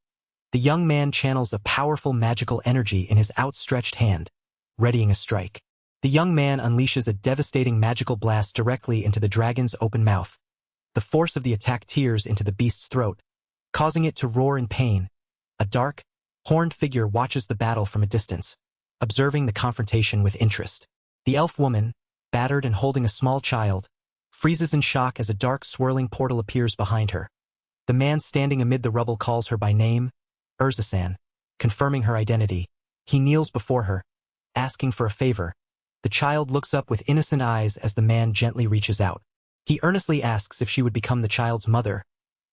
The young man channels a powerful magical energy in his outstretched hand, readying a strike. The young man unleashes a devastating magical blast directly into the dragon's open mouth. The force of the attack tears into the beast's throat, causing it to roar in pain. A dark, horned figure watches the battle from a distance, observing the confrontation with interest. The elf woman, battered and holding a small child, freezes in shock as a dark swirling portal appears behind her. The man standing amid the rubble calls her by name, Urza-san, confirming her identity. He kneels before her, asking for a favor. The child looks up with innocent eyes as the man gently reaches out. He earnestly asks if she would become the child's mother.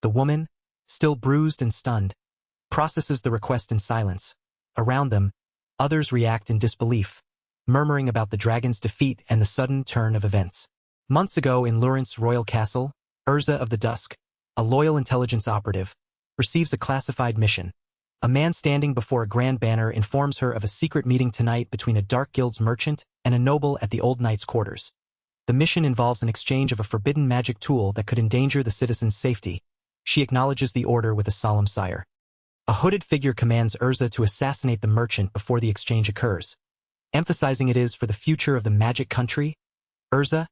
The woman, still bruised and stunned, processes the request in silence. Around them, others react in disbelief, murmuring about the dragon's defeat and the sudden turn of events. Months ago in Lurent's royal castle, Urza of the Dusk, a loyal intelligence operative, receives a classified mission. A man standing before a grand banner informs her of a secret meeting tonight between a Dark Guild's merchant and a noble at the Old Knight's quarters. The mission involves an exchange of a forbidden magic tool that could endanger the citizens' safety. She acknowledges the order with a solemn sigh. A hooded figure commands Urza to assassinate the merchant before the exchange occurs, emphasizing it is for the future of the magic country. Urza,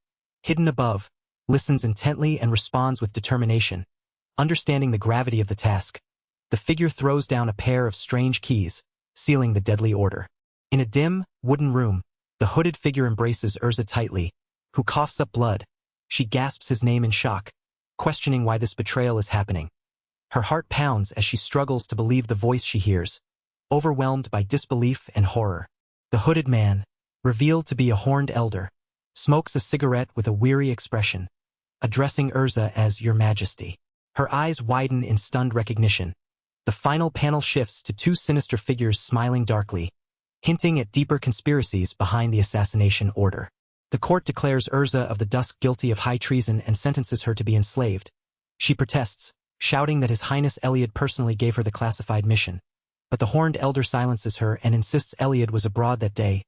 hidden above, listens intently and responds with determination. Understanding the gravity of the task, the figure throws down a pair of strange keys, sealing the deadly order. In a dim, wooden room, the hooded figure embraces Urza tightly, who coughs up blood. She gasps his name in shock, questioning why this betrayal is happening. Her heart pounds as she struggles to believe the voice she hears, overwhelmed by disbelief and horror. The hooded man, revealed to be a horned elder, smokes a cigarette with a weary expression, addressing Urza as Your Majesty. Her eyes widen in stunned recognition. The final panel shifts to two sinister figures smiling darkly, hinting at deeper conspiracies behind the assassination order. The court declares Urza of the Dusk guilty of high treason and sentences her to be enslaved. She protests, shouting that His Highness Eliad personally gave her the classified mission. But the horned elder silences her and insists Eliad was abroad that day.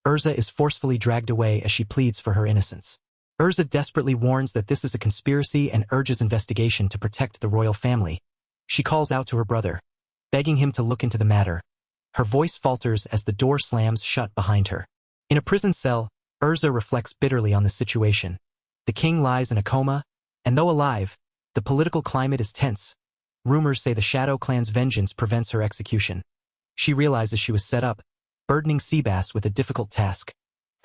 Urza is forcefully dragged away as she pleads for her innocence. Urza desperately warns that this is a conspiracy and urges investigation to protect the royal family. She calls out to her brother, begging him to look into the matter. Her voice falters as the door slams shut behind her. In a prison cell, Urza reflects bitterly on the situation. The king lies in a coma, and though alive, the political climate is tense. Rumors say the Shadow Clan's vengeance prevents her execution. She realizes she was set up, burdening Seabass with a difficult task.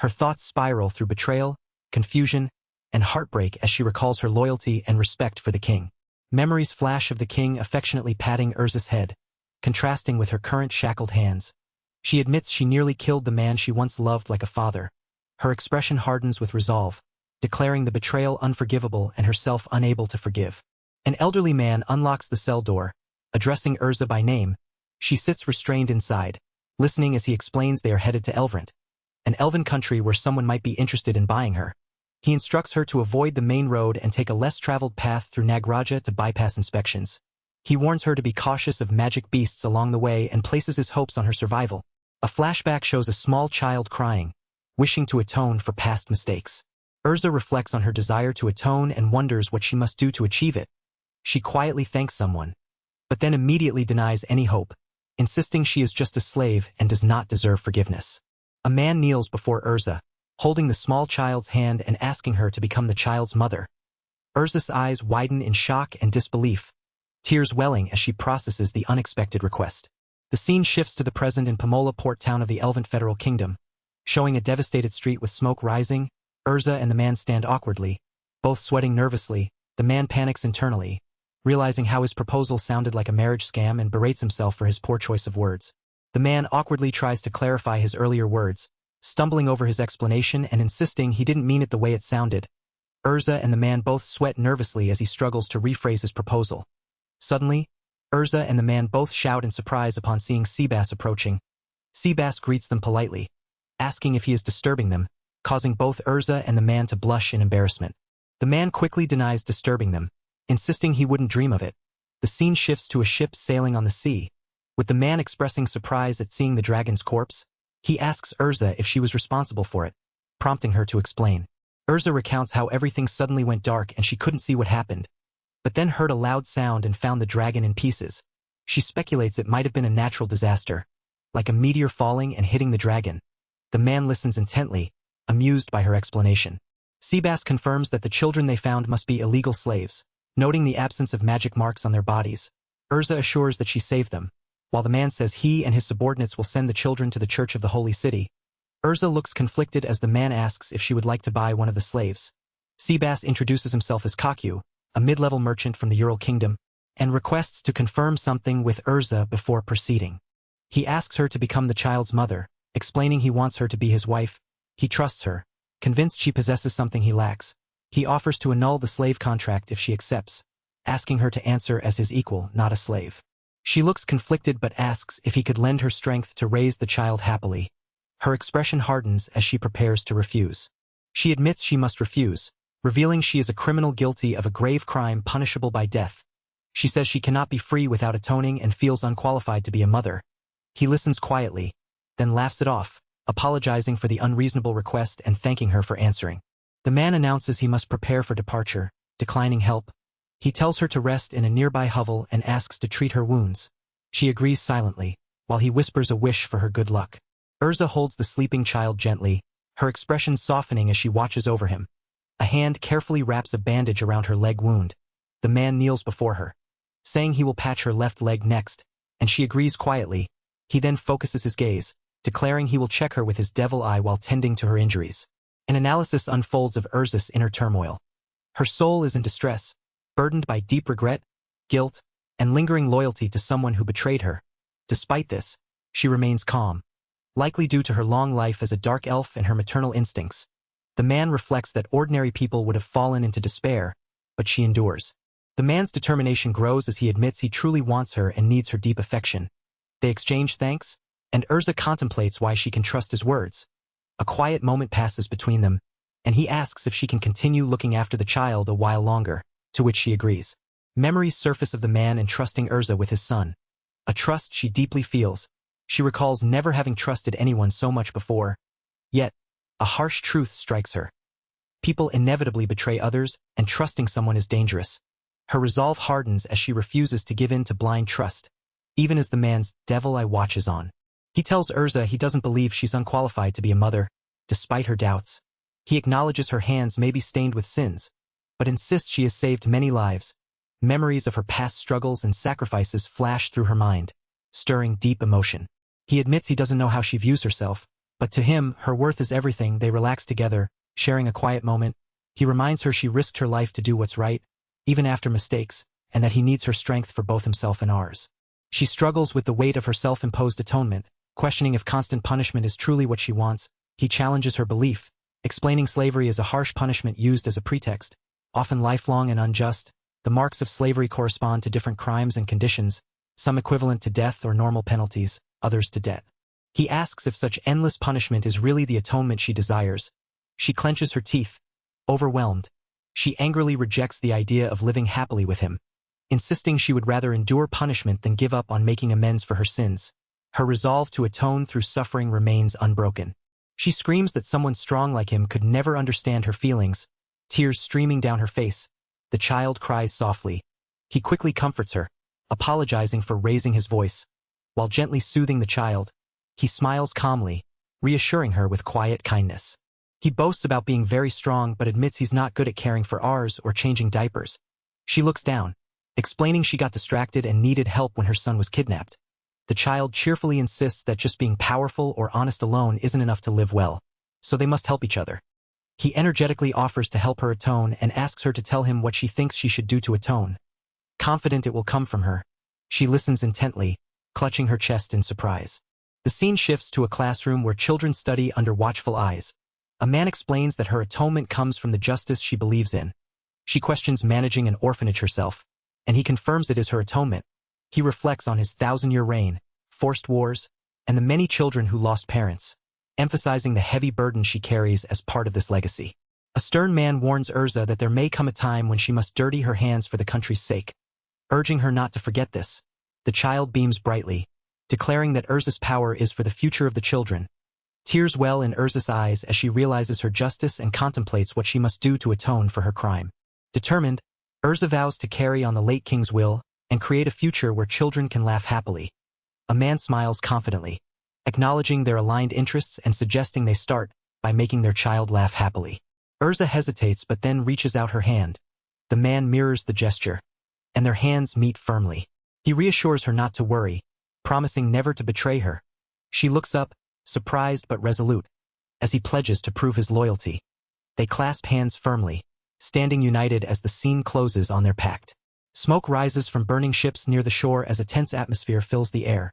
Her thoughts spiral through betrayal, confusion, and heartbreak as she recalls her loyalty and respect for the king. Memories flash of the king affectionately patting Urza's head, contrasting with her current shackled hands. She admits she nearly killed the man she once loved like a father. Her expression hardens with resolve, declaring the betrayal unforgivable and herself unable to forgive. An elderly man unlocks the cell door, addressing Urza by name. She sits restrained inside, listening as he explains they are headed to Elvrant, an elven country where someone might be interested in buying her. He instructs her to avoid the main road and take a less-traveled path through Nagraja to bypass inspections. He warns her to be cautious of magic beasts along the way and places his hopes on her survival. A flashback shows a small child crying, wishing to atone for past mistakes. Urza reflects on her desire to atone and wonders what she must do to achieve it. She quietly thanks someone, but then immediately denies any hope, insisting she is just a slave and does not deserve forgiveness. A man kneels before Urza, holding the small child's hand and asking her to become the child's mother. Urza's eyes widen in shock and disbelief, tears welling as she processes the unexpected request. The scene shifts to the present in Pomola port town of the Elven Federal Kingdom, showing a devastated street with smoke rising. Urza and the man stand awkwardly, both sweating nervously. The man panics internally, realizing how his proposal sounded like a marriage scam, and berates himself for his poor choice of words. The man awkwardly tries to clarify his earlier words, stumbling over his explanation and insisting he didn't mean it the way it sounded. Urza and the man both sweat nervously as he struggles to rephrase his proposal. Suddenly, Urza and the man both shout in surprise upon seeing Seabass approaching. Seabass greets them politely, asking if he is disturbing them, causing both Urza and the man to blush in embarrassment. The man quickly denies disturbing them, insisting he wouldn't dream of it. The scene shifts to a ship sailing on the sea, with the man expressing surprise at seeing the dragon's corpse. He asks Urza if she was responsible for it, prompting her to explain. Urza recounts how everything suddenly went dark and she couldn't see what happened, but then heard a loud sound and found the dragon in pieces. She speculates it might have been a natural disaster, like a meteor falling and hitting the dragon. The man listens intently, amused by her explanation. Seabass confirms that the children they found must be illegal slaves, noting the absence of magic marks on their bodies. Urza assures that she saved them, while the man says he and his subordinates will send the children to the Church of the Holy City. Urza looks conflicted as the man asks if she would like to buy one of the slaves. Seabass introduces himself as Kakyu, a mid-level merchant from the Ural Kingdom, and requests to confirm something with Urza before proceeding. He asks her to become the child's mother, explaining he wants her to be his wife. He trusts her, convinced she possesses something he lacks. He offers to annul the slave contract if she accepts, asking her to answer as his equal, not a slave. She looks conflicted but asks if he could lend her strength to raise the child happily. Her expression hardens as she prepares to refuse. She admits she must refuse, revealing she is a criminal guilty of a grave crime punishable by death. She says she cannot be free without atoning and feels unqualified to be a mother. He listens quietly, then laughs it off, apologizing for the unreasonable request and thanking her for answering. The man announces he must prepare for departure, declining help. He tells her to rest in a nearby hovel and asks to treat her wounds. She agrees silently, while he whispers a wish for her good luck. Urza holds the sleeping child gently, her expression softening as she watches over him. A hand carefully wraps a bandage around her leg wound. The man kneels before her, saying he will patch her left leg next, and she agrees quietly. He then focuses his gaze, declaring he will check her with his devil eye while tending to her injuries. An analysis unfolds of Urza's inner turmoil. Her soul is in distress, burdened by deep regret, guilt, and lingering loyalty to someone who betrayed her. Despite this, she remains calm, likely due to her long life as a dark elf and her maternal instincts. The man reflects that ordinary people would have fallen into despair, but she endures. The man's determination grows as he admits he truly wants her and needs her deep affection. They exchange thanks, and Urza contemplates why she can trust his words. A quiet moment passes between them, and he asks if she can continue looking after the child a while longer, to which she agrees. Memories surface of the man entrusting Urza with his son. A trust she deeply feels. She recalls never having trusted anyone so much before. Yet, a harsh truth strikes her. People inevitably betray others, and trusting someone is dangerous. Her resolve hardens as she refuses to give in to blind trust, even as the man's devil eye watches on. He tells Urza he doesn't believe she's unqualified to be a mother, despite her doubts. He acknowledges her hands may be stained with sins, but insists she has saved many lives. Memories of her past struggles and sacrifices flash through her mind, stirring deep emotion. He admits he doesn't know how she views herself, but to him, her worth is everything. They relax together, sharing a quiet moment. He reminds her she risked her life to do what's right, even after mistakes, and that he needs her strength for both himself and ours. She struggles with the weight of her self-imposed atonement, questioning if constant punishment is truly what she wants. He challenges her belief, explaining slavery as a harsh punishment used as a pretext, often lifelong and unjust. The marks of slavery correspond to different crimes and conditions, some equivalent to death or normal penalties, others to debt. He asks if such endless punishment is really the atonement she desires. She clenches her teeth, overwhelmed. She angrily rejects the idea of living happily with him, insisting she would rather endure punishment than give up on making amends for her sins. Her resolve to atone through suffering remains unbroken. She screams that someone strong like him could never understand her feelings, tears streaming down her face. The child cries softly. He quickly comforts her, apologizing for raising his voice. While gently soothing the child, he smiles calmly, reassuring her with quiet kindness. He boasts about being very strong but admits he's not good at caring for ours or changing diapers. She looks down, explaining she got distracted and needed help when her son was kidnapped. The child cheerfully insists that just being powerful or honest alone isn't enough to live well, so they must help each other. He energetically offers to help her atone and asks her to tell him what she thinks she should do to atone. Confident it will come from her, she listens intently, clutching her chest in surprise. The scene shifts to a classroom where children study under watchful eyes. A man explains that her atonement comes from the justice she believes in. She questions managing an orphanage herself, and he confirms it is her atonement. He reflects on his 1,000-year reign, forced wars, and the many children who lost parents, emphasizing the heavy burden she carries as part of this legacy. A stern man warns Urza that there may come a time when she must dirty her hands for the country's sake, urging her not to forget this. The child beams brightly, declaring that Urza's power is for the future of the children. Tears well in Urza's eyes as she realizes her justice and contemplates what she must do to atone for her crime. Determined, Urza vows to carry on the late king's will and create a future where children can laugh happily. A man smiles confidently, acknowledging their aligned interests and suggesting they start by making their child laugh happily. Urza hesitates but then reaches out her hand. The man mirrors the gesture, and their hands meet firmly. He reassures her not to worry, promising never to betray her. She looks up, surprised but resolute, as he pledges to prove his loyalty. They clasp hands firmly, standing united as the scene closes on their pact. Smoke rises from burning ships near the shore as a tense atmosphere fills the air.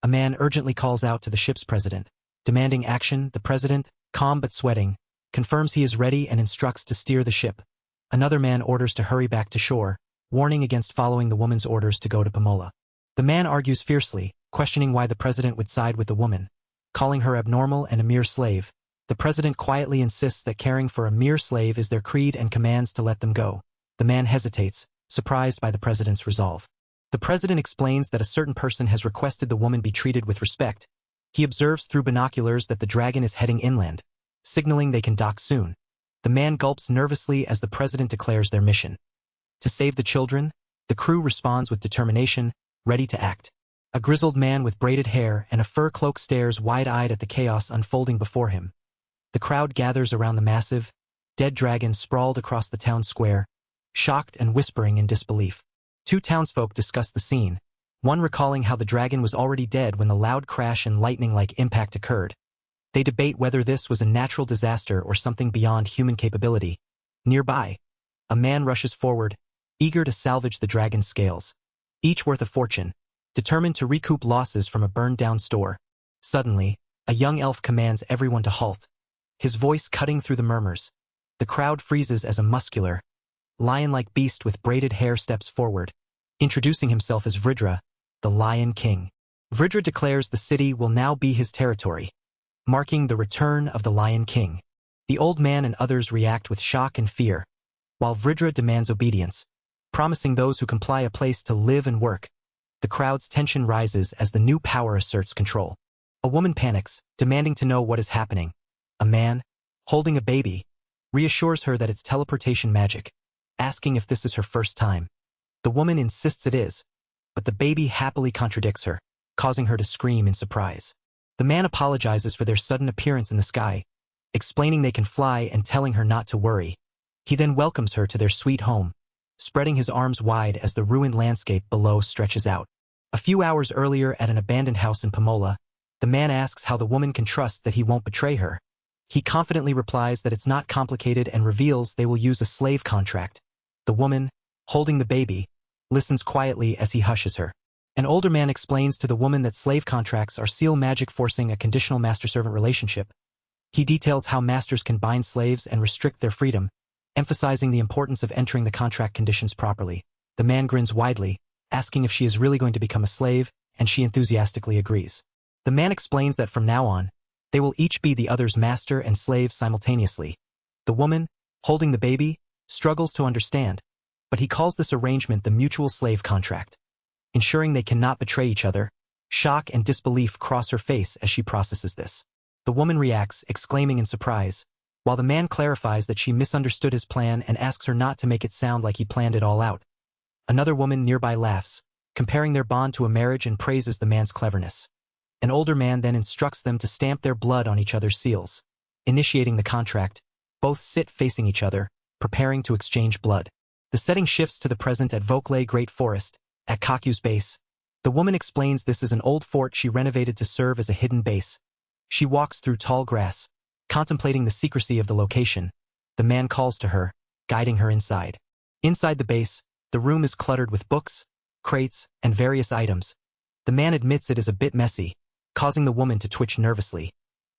A man urgently calls out to the ship's president, demanding action. The president, calm but sweating, confirms he is ready and instructs to steer the ship. Another man orders to hurry back to shore, warning against following the woman's orders to go to Pamola. The man argues fiercely, questioning why the president would side with the woman, calling her abnormal and a mere slave. The president quietly insists that caring for a mere slave is their creed and commands to let them go. The man hesitates, surprised by the president's resolve. The president explains that a certain person has requested the woman be treated with respect. He observes through binoculars that the dragon is heading inland, signaling they can dock soon. The man gulps nervously as the president declares their mission to save the children. The crew responds with determination, ready to act. A grizzled man with braided hair and a fur cloak stares wide-eyed at the chaos unfolding before him. The crowd gathers around the massive, dead dragon sprawled across the town square, shocked and whispering in disbelief. Two townsfolk discuss the scene, one recalling how the dragon was already dead when the loud crash and lightning-like impact occurred. They debate whether this was a natural disaster or something beyond human capability. Nearby, a man rushes forward, eager to salvage the dragon's scales, each worth a fortune, determined to recoup losses from a burned-down store. Suddenly, a young elf commands everyone to halt, his voice cutting through the murmurs. The crowd freezes as a muscular, lion-like beast with braided hair steps forward, introducing himself as Vridra, the Lion King. Vridra declares the city will now be his territory, marking the return of the Lion King. The old man and others react with shock and fear, while Vridra demands obedience, promising those who comply a place to live and work. The crowd's tension rises as the new power asserts control. A woman panics, demanding to know what is happening. A man, holding a baby, reassures her that it's teleportation magic, asking if this is her first time. The woman insists it is, but the baby happily contradicts her, causing her to scream in surprise. The man apologizes for their sudden appearance in the sky, explaining they can fly and telling her not to worry. He then welcomes her to their sweet home, spreading his arms wide as the ruined landscape below stretches out. A few hours earlier at an abandoned house in Pamola, the man asks how the woman can trust that he won't betray her. He confidently replies that it's not complicated and reveals they will use a slave contract. The woman, holding the baby, listens quietly as he hushes her. An older man explains to the woman that slave contracts are seal magic forcing a conditional master-servant relationship. He details how masters can bind slaves and restrict their freedom, emphasizing the importance of entering the contract conditions properly. The man grins widely, asking if she is really going to become a slave, and she enthusiastically agrees. The man explains that from now on, they will each be the other's master and slave simultaneously. The woman, holding the baby, struggles to understand, but he calls this arrangement the mutual slave contract, ensuring they cannot betray each other. Shock and disbelief cross her face as she processes this. The woman reacts, exclaiming in surprise, while the man clarifies that she misunderstood his plan and asks her not to make it sound like he planned it all out. Another woman nearby laughs, comparing their bond to a marriage and praises the man's cleverness. An older man then instructs them to stamp their blood on each other's seals. Initiating the contract, both sit facing each other, preparing to exchange blood. The setting shifts to the present at Vokle Great Forest, at Kaku's base. The woman explains this is an old fort she renovated to serve as a hidden base. She walks through tall grass, contemplating the secrecy of the location. The man calls to her, guiding her inside. Inside the base, the room is cluttered with books, crates, and various items. The man admits it is a bit messy, causing the woman to twitch nervously.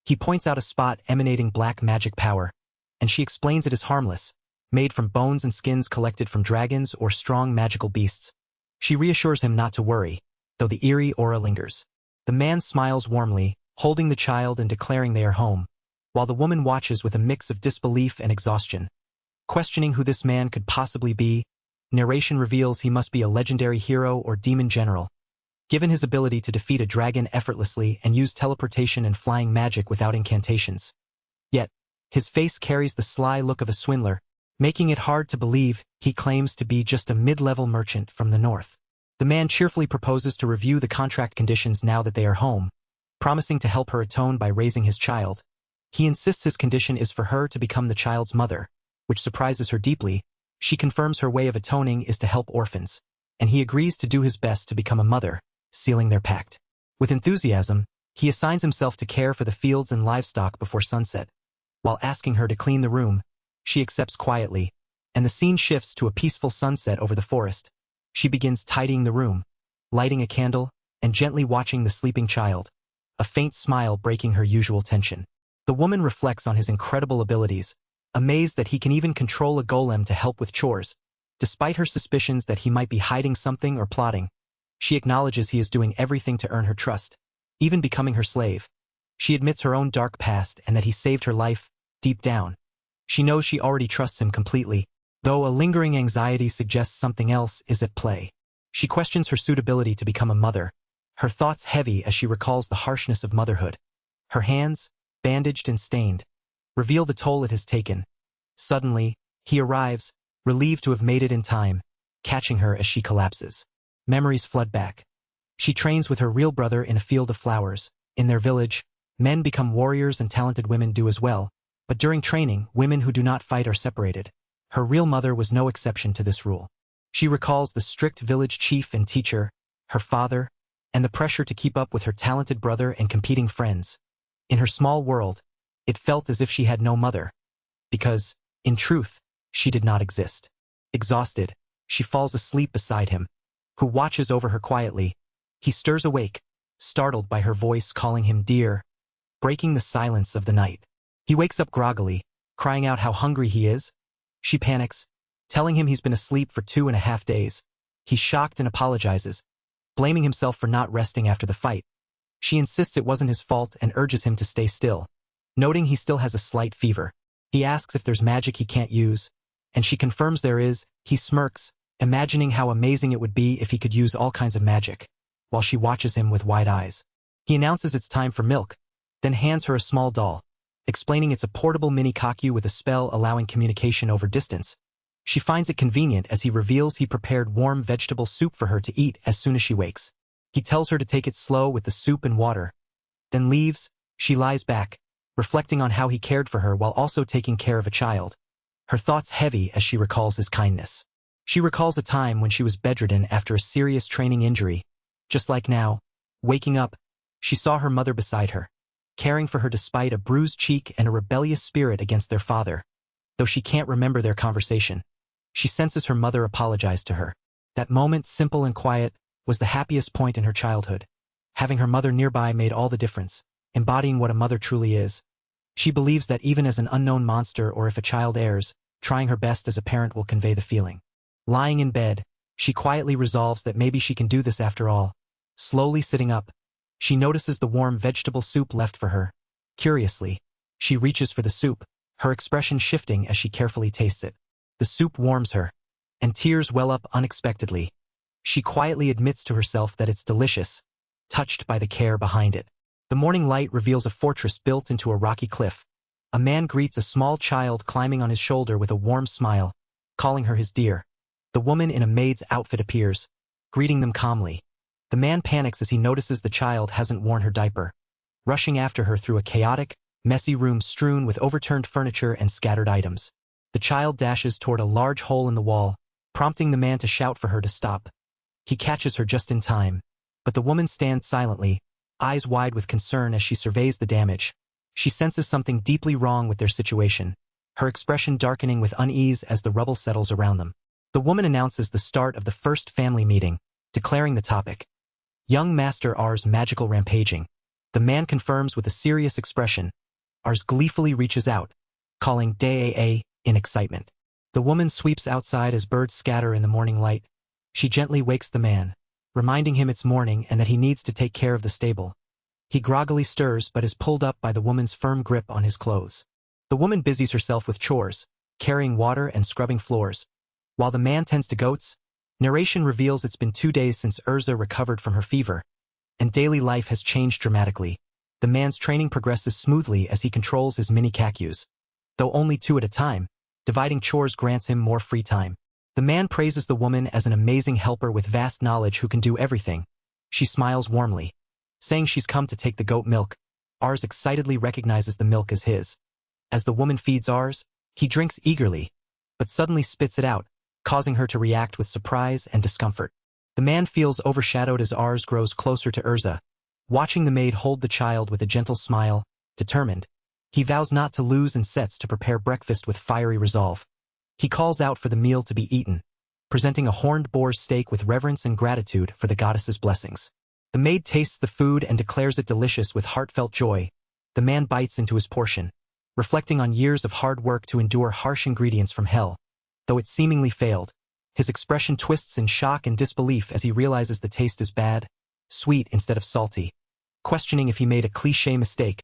He points out a spot emanating black magic power, and she explains it is harmless, made from bones and skins collected from dragons or strong magical beasts. She reassures him not to worry, though the eerie aura lingers. The man smiles warmly, holding the child and declaring they are home, while the woman watches with a mix of disbelief and exhaustion. Questioning who this man could possibly be, narration reveals he must be a legendary hero or demon general. Given his ability to defeat a dragon effortlessly and use teleportation and flying magic without incantations. Yet, his face carries the sly look of a swindler, making it hard to believe he claims to be just a mid-level merchant from the north. The man cheerfully proposes to review the contract conditions now that they are home, promising to help her atone by raising his child. He insists his condition is for her to become the child's mother, which surprises her deeply. She confirms her way of atoning is to help orphans, and he agrees to do his best to become a mother, sealing their pact. With enthusiasm, he assigns himself to care for the fields and livestock before sunset. While asking her to clean the room, she accepts quietly, and the scene shifts to a peaceful sunset over the forest. She begins tidying the room, lighting a candle, and gently watching the sleeping child, a faint smile breaking her usual tension. The woman reflects on his incredible abilities, amazed that he can even control a golem to help with chores. Despite her suspicions that he might be hiding something or plotting, she acknowledges he is doing everything to earn her trust, even becoming her slave. She admits her own dark past and that he saved her life. Deep down, she knows she already trusts him completely, though a lingering anxiety suggests something else is at play. She questions her suitability to become a mother, her thoughts heavy as she recalls the harshness of motherhood. Her hands, bandaged and stained, reveal the toll it has taken. Suddenly, he arrives, relieved to have made it in time, catching her as she collapses. Memories flood back. She trains with her real brother in a field of flowers. In their village, men become warriors and talented women do as well, but during training, women who do not fight are separated. Her real mother was no exception to this rule. She recalls the strict village chief and teacher, her father, and the pressure to keep up with her talented brother and competing friends. In her small world, it felt as if she had no mother, because, in truth, she did not exist. Exhausted, she falls asleep beside him, who watches over her quietly. He stirs awake, startled by her voice calling him dear, breaking the silence of the night. He wakes up groggily, crying out how hungry he is. She panics, telling him he's been asleep for 2.5 days. He's shocked and apologizes, blaming himself for not resting after the fight. She insists it wasn't his fault and urges him to stay still, noting he still has a slight fever. He asks if there's magic he can't use, and she confirms there is. He smirks, imagining how amazing it would be if he could use all kinds of magic, while she watches him with wide eyes. He announces it's time for milk, then hands her a small doll, explaining it's a portable mini Kaku with a spell allowing communication over distance. She finds it convenient as he reveals he prepared warm vegetable soup for her to eat as soon as she wakes. He tells her to take it slow with the soup and water, then leaves. She lies back, reflecting on how he cared for her while also taking care of a child. Her thoughts heavy as she recalls his kindness. She recalls a time when she was bedridden after a serious training injury. Just like now, waking up, she saw her mother beside her, caring for her despite a bruised cheek and a rebellious spirit against their father. Though she can't remember their conversation, she senses her mother apologized to her. That moment, simple and quiet, was the happiest point in her childhood. Having her mother nearby made all the difference, embodying what a mother truly is. She believes that even as an unknown monster or if a child errs, trying her best as a parent will convey the feeling. Lying in bed, she quietly resolves that maybe she can do this after all. Slowly sitting up, she notices the warm vegetable soup left for her. Curiously, she reaches for the soup, her expression shifting as she carefully tastes it. The soup warms her, and tears well up unexpectedly. She quietly admits to herself that it's delicious, touched by the care behind it. The morning light reveals a fortress built into a rocky cliff. A man greets a small child climbing on his shoulder with a warm smile, calling her his dear. The woman in a maid's outfit appears, greeting them calmly. The man panics as he notices the child hasn't worn her diaper, rushing after her through a chaotic, messy room strewn with overturned furniture and scattered items. The child dashes toward a large hole in the wall, prompting the man to shout for her to stop. He catches her just in time, but the woman stands silently, eyes wide with concern as she surveys the damage. She senses something deeply wrong with their situation, her expression darkening with unease as the rubble settles around them. The woman announces the start of the first family meeting, declaring the topic, Young Master R's Magical Rampaging. The man confirms with a serious expression. Rs gleefully reaches out, calling Daa in excitement. The woman sweeps outside as birds scatter in the morning light. She gently wakes the man, reminding him it's morning and that he needs to take care of the stable. He groggily stirs but is pulled up by the woman's firm grip on his clothes. The woman busies herself with chores, carrying water and scrubbing floors, while the man tends to goats. Narration reveals it's been 2 days since Urza recovered from her fever, and daily life has changed dramatically. The man's training progresses smoothly as he controls his mini cacus. Though only 2 at a time, dividing chores grants him more free time. The man praises the woman as an amazing helper with vast knowledge who can do everything. She smiles warmly, saying she's come to take the goat milk. Rs excitedly recognizes the milk as his. As the woman feeds Rs, he drinks eagerly, but suddenly spits it out, causing her to react with surprise and discomfort. The man feels overshadowed as Rs grows closer to Urza, watching the maid hold the child with a gentle smile, determined. He vows not to lose and sets to prepare breakfast with fiery resolve. He calls out for the meal to be eaten, presenting a horned boar's steak with reverence and gratitude for the goddess's blessings. The maid tastes the food and declares it delicious with heartfelt joy. The man bites into his portion, reflecting on years of hard work to endure harsh ingredients from hell. Though it seemingly failed, his expression twists in shock and disbelief as he realizes the taste is bad, sweet instead of salty. Questioning if he made a cliché mistake,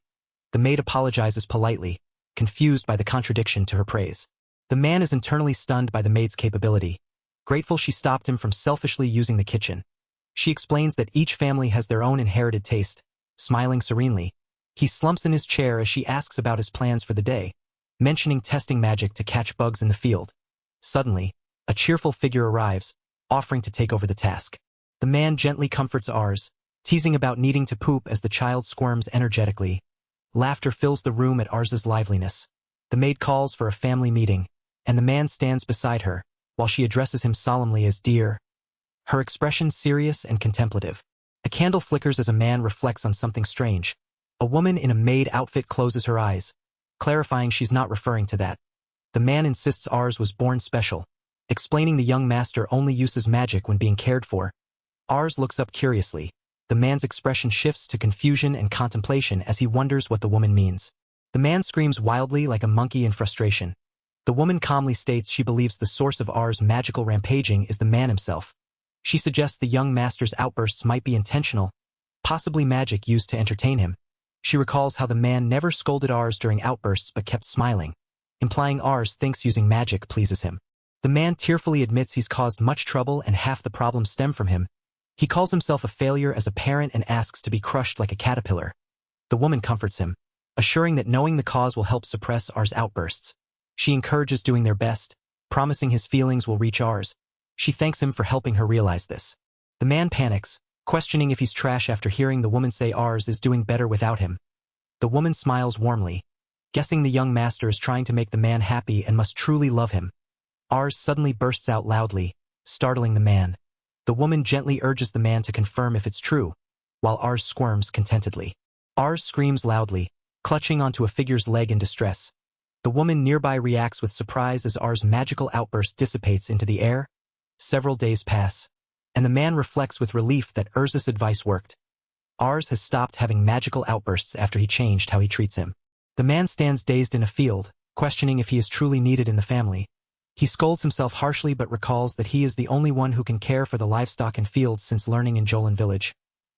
the maid apologizes politely, confused by the contradiction to her praise. The man is internally stunned by the maid's capability, grateful she stopped him from selfishly using the kitchen. She explains that each family has their own inherited taste, smiling serenely. He slumps in his chair as she asks about his plans for the day, mentioning testing magic to catch bugs in the field. Suddenly, a cheerful figure arrives, offering to take over the task. The man gently comforts Rs, teasing about needing to poop as the child squirms energetically. Laughter fills the room at Rs's liveliness. The maid calls for a family meeting, and the man stands beside her, while she addresses him solemnly as dear, her expression serious and contemplative. A candle flickers as a man reflects on something strange. A woman in a maid outfit closes her eyes, clarifying she's not referring to that. The man insists Rs was born special, explaining the young master only uses magic when being cared for. Rs looks up curiously. The man's expression shifts to confusion and contemplation as he wonders what the woman means. The man screams wildly like a monkey in frustration. The woman calmly states she believes the source of R's magical rampaging is the man himself. She suggests the young master's outbursts might be intentional, possibly magic used to entertain him. She recalls how the man never scolded Rs during outbursts but kept smiling, implying Rs thinks using magic pleases him. The man tearfully admits he's caused much trouble and half the problems stem from him. He calls himself a failure as a parent and asks to be crushed like a caterpillar. The woman comforts him, assuring that knowing the cause will help suppress R's outbursts. She encourages doing their best, promising his feelings will reach Rs. She thanks him for helping her realize this. The man panics, questioning if he's trash after hearing the woman say Rs is doing better without him. The woman smiles warmly, guessing the young master is trying to make the man happy and must truly love him. Rs suddenly bursts out loudly, startling the man. The woman gently urges the man to confirm if it's true, while Rs squirms contentedly. Rs screams loudly, clutching onto a figure's leg in distress. The woman nearby reacts with surprise as R's magical outburst dissipates into the air. Several days pass, and the man reflects with relief that Urza's advice worked. Rs has stopped having magical outbursts after he changed how he treats him. The man stands dazed in a field, questioning if he is truly needed in the family. He scolds himself harshly but recalls that he is the only one who can care for the livestock and fields since learning in Jolan village.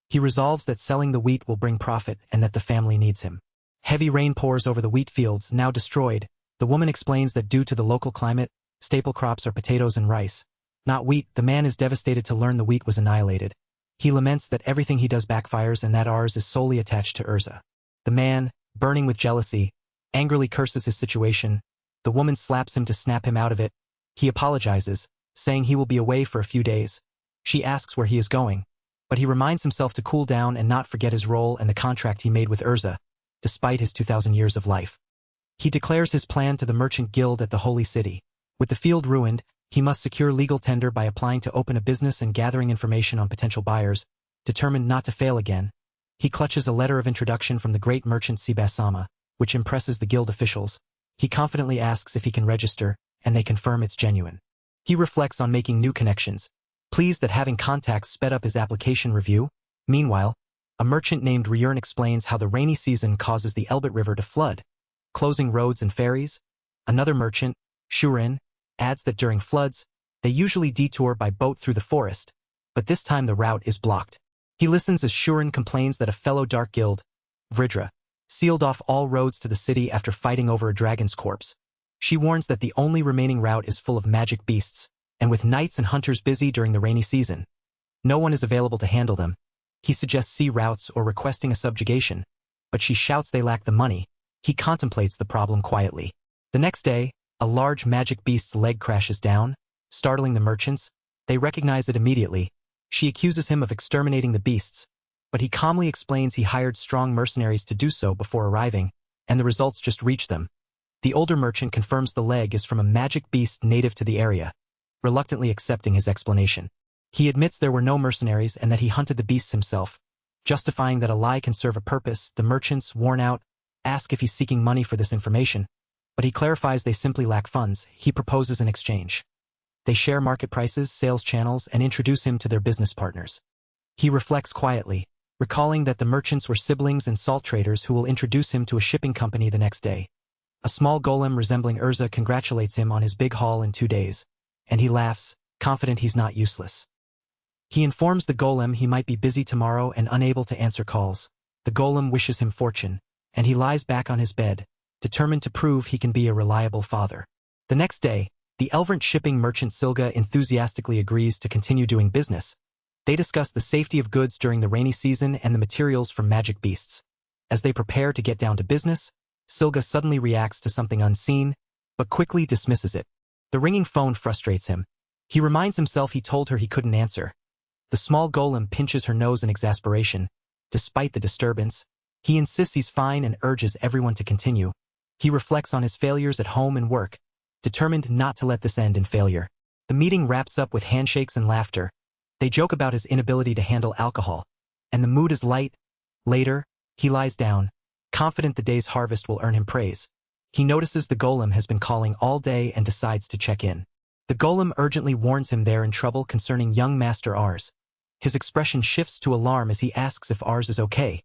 He resolves that selling the wheat will bring profit and that the family needs him. Heavy rain pours over the wheat fields, now destroyed. The woman explains that due to the local climate, staple crops are potatoes and rice, not wheat. The man is devastated to learn the wheat was annihilated. He laments that everything he does backfires and that Rs is solely attached to Urza. The man, burning with jealousy, angrily curses his situation. The woman slaps him to snap him out of it. He apologizes, saying he will be away for a few days. She asks where he is going, but he reminds himself to cool down and not forget his role and the contract he made with Urza, despite his 2,000 years of life. He declares his plan to the merchant guild at the Holy City. With the field ruined, he must secure legal tender by applying to open a business and gathering information on potential buyers, determined not to fail again. He clutches a letter of introduction from the great merchant Sibasama, which impresses the guild officials. He confidently asks if he can register, and they confirm it's genuine. He reflects on making new connections, pleased that having contacts sped up his application review. Meanwhile, a merchant named Ryurn explains how the rainy season causes the Elbit River to flood, closing roads and ferries. Another merchant, Shurin, adds that during floods, they usually detour by boat through the forest, but this time the route is blocked. He listens as Shurin complains that a fellow Dark Guild, Vridra, sealed off all roads to the city after fighting over a dragon's corpse. She warns that the only remaining route is full of magic beasts, and with knights and hunters busy during the rainy season, no one is available to handle them. He suggests sea routes or requesting a subjugation, but she shouts they lack the money. He contemplates the problem quietly. The next day, a large magic beast's leg crashes down, startling the merchants. They recognize it immediately. She accuses him of exterminating the beasts, but he calmly explains he hired strong mercenaries to do so before arriving, and the results just reach them. The older merchant confirms the leg is from a magic beast native to the area, reluctantly accepting his explanation. He admits there were no mercenaries and that he hunted the beasts himself, justifying that a lie can serve a purpose. The merchants, worn out, ask if he's seeking money for this information, but he clarifies they simply lack funds. He proposes an exchange. They share market prices, sales channels, and introduce him to their business partners. He reflects quietly, recalling that the merchants were siblings and salt traders who will introduce him to a shipping company the next day. A small golem resembling Urza congratulates him on his big haul in 2 days, and he laughs, confident he's not useless. He informs the golem he might be busy tomorrow and unable to answer calls. The golem wishes him fortune, and he lies back on his bed, determined to prove he can be a reliable father. The next day, the Elvernt shipping merchant Silga enthusiastically agrees to continue doing business. They discuss the safety of goods during the rainy season and the materials from magic beasts. As they prepare to get down to business, Silga suddenly reacts to something unseen, but quickly dismisses it. The ringing phone frustrates him. He reminds himself he told her he couldn't answer. The small golem pinches her nose in exasperation. Despite the disturbance, he insists he's fine and urges everyone to continue. He reflects on his failures at home and work, determined not to let this end in failure. The meeting wraps up with handshakes and laughter. They joke about his inability to handle alcohol, and the mood is light. Later, he lies down, confident the day's harvest will earn him praise. He notices the golem has been calling all day and decides to check in. The golem urgently warns him they're in trouble concerning young Master Ars. His expression shifts to alarm as he asks if Ars is okay,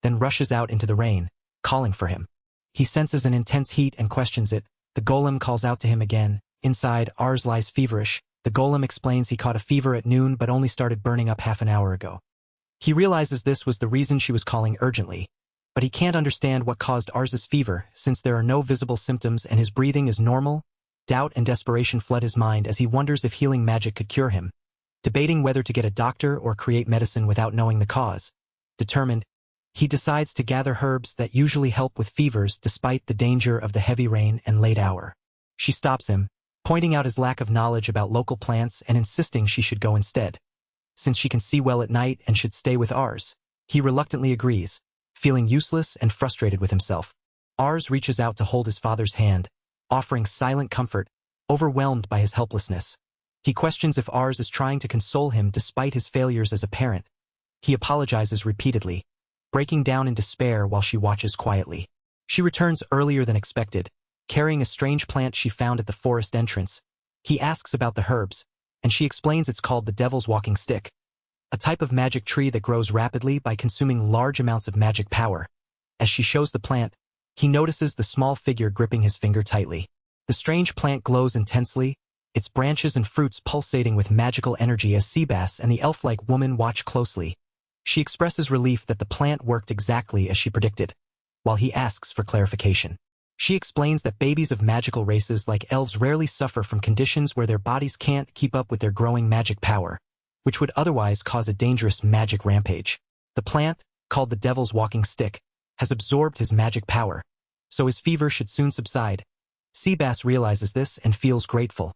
then rushes out into the rain, calling for him. He senses an intense heat and questions it. The golem calls out to him again. Inside, Ars lies feverish. The golem explains he caught a fever at noon but only started burning up half an hour ago. He realizes this was the reason she was calling urgently, but he can't understand what caused Ars's fever since there are no visible symptoms and his breathing is normal. Doubt and desperation flood his mind as he wonders if healing magic could cure him. Debating whether to get a doctor or create medicine without knowing the cause. Determined, he decides to gather herbs that usually help with fevers despite the danger of the heavy rain and late hour. She stops him, pointing out his lack of knowledge about local plants and insisting she should go instead. Since she can see well at night and should stay with Ars, he reluctantly agrees, feeling useless and frustrated with himself. Ars reaches out to hold his father's hand, offering silent comfort, overwhelmed by his helplessness. He questions if Ars is trying to console him despite his failures as a parent. He apologizes repeatedly, breaking down in despair while she watches quietly. She returns earlier than expected, carrying a strange plant she found at the forest entrance. He asks about the herbs, and she explains it's called the Devil's Walking Stick, a type of magic tree that grows rapidly by consuming large amounts of magic power. As she shows the plant, he notices the small figure gripping his finger tightly. The strange plant glows intensely, its branches and fruits pulsating with magical energy as Seabass and the elf-like woman watch closely. She expresses relief that the plant worked exactly as she predicted, while he asks for clarification. She explains that babies of magical races like elves rarely suffer from conditions where their bodies can't keep up with their growing magic power, which would otherwise cause a dangerous magic rampage. The plant, called the Devil's Walking Stick, has absorbed his magic power, so his fever should soon subside. Seabass realizes this and feels grateful.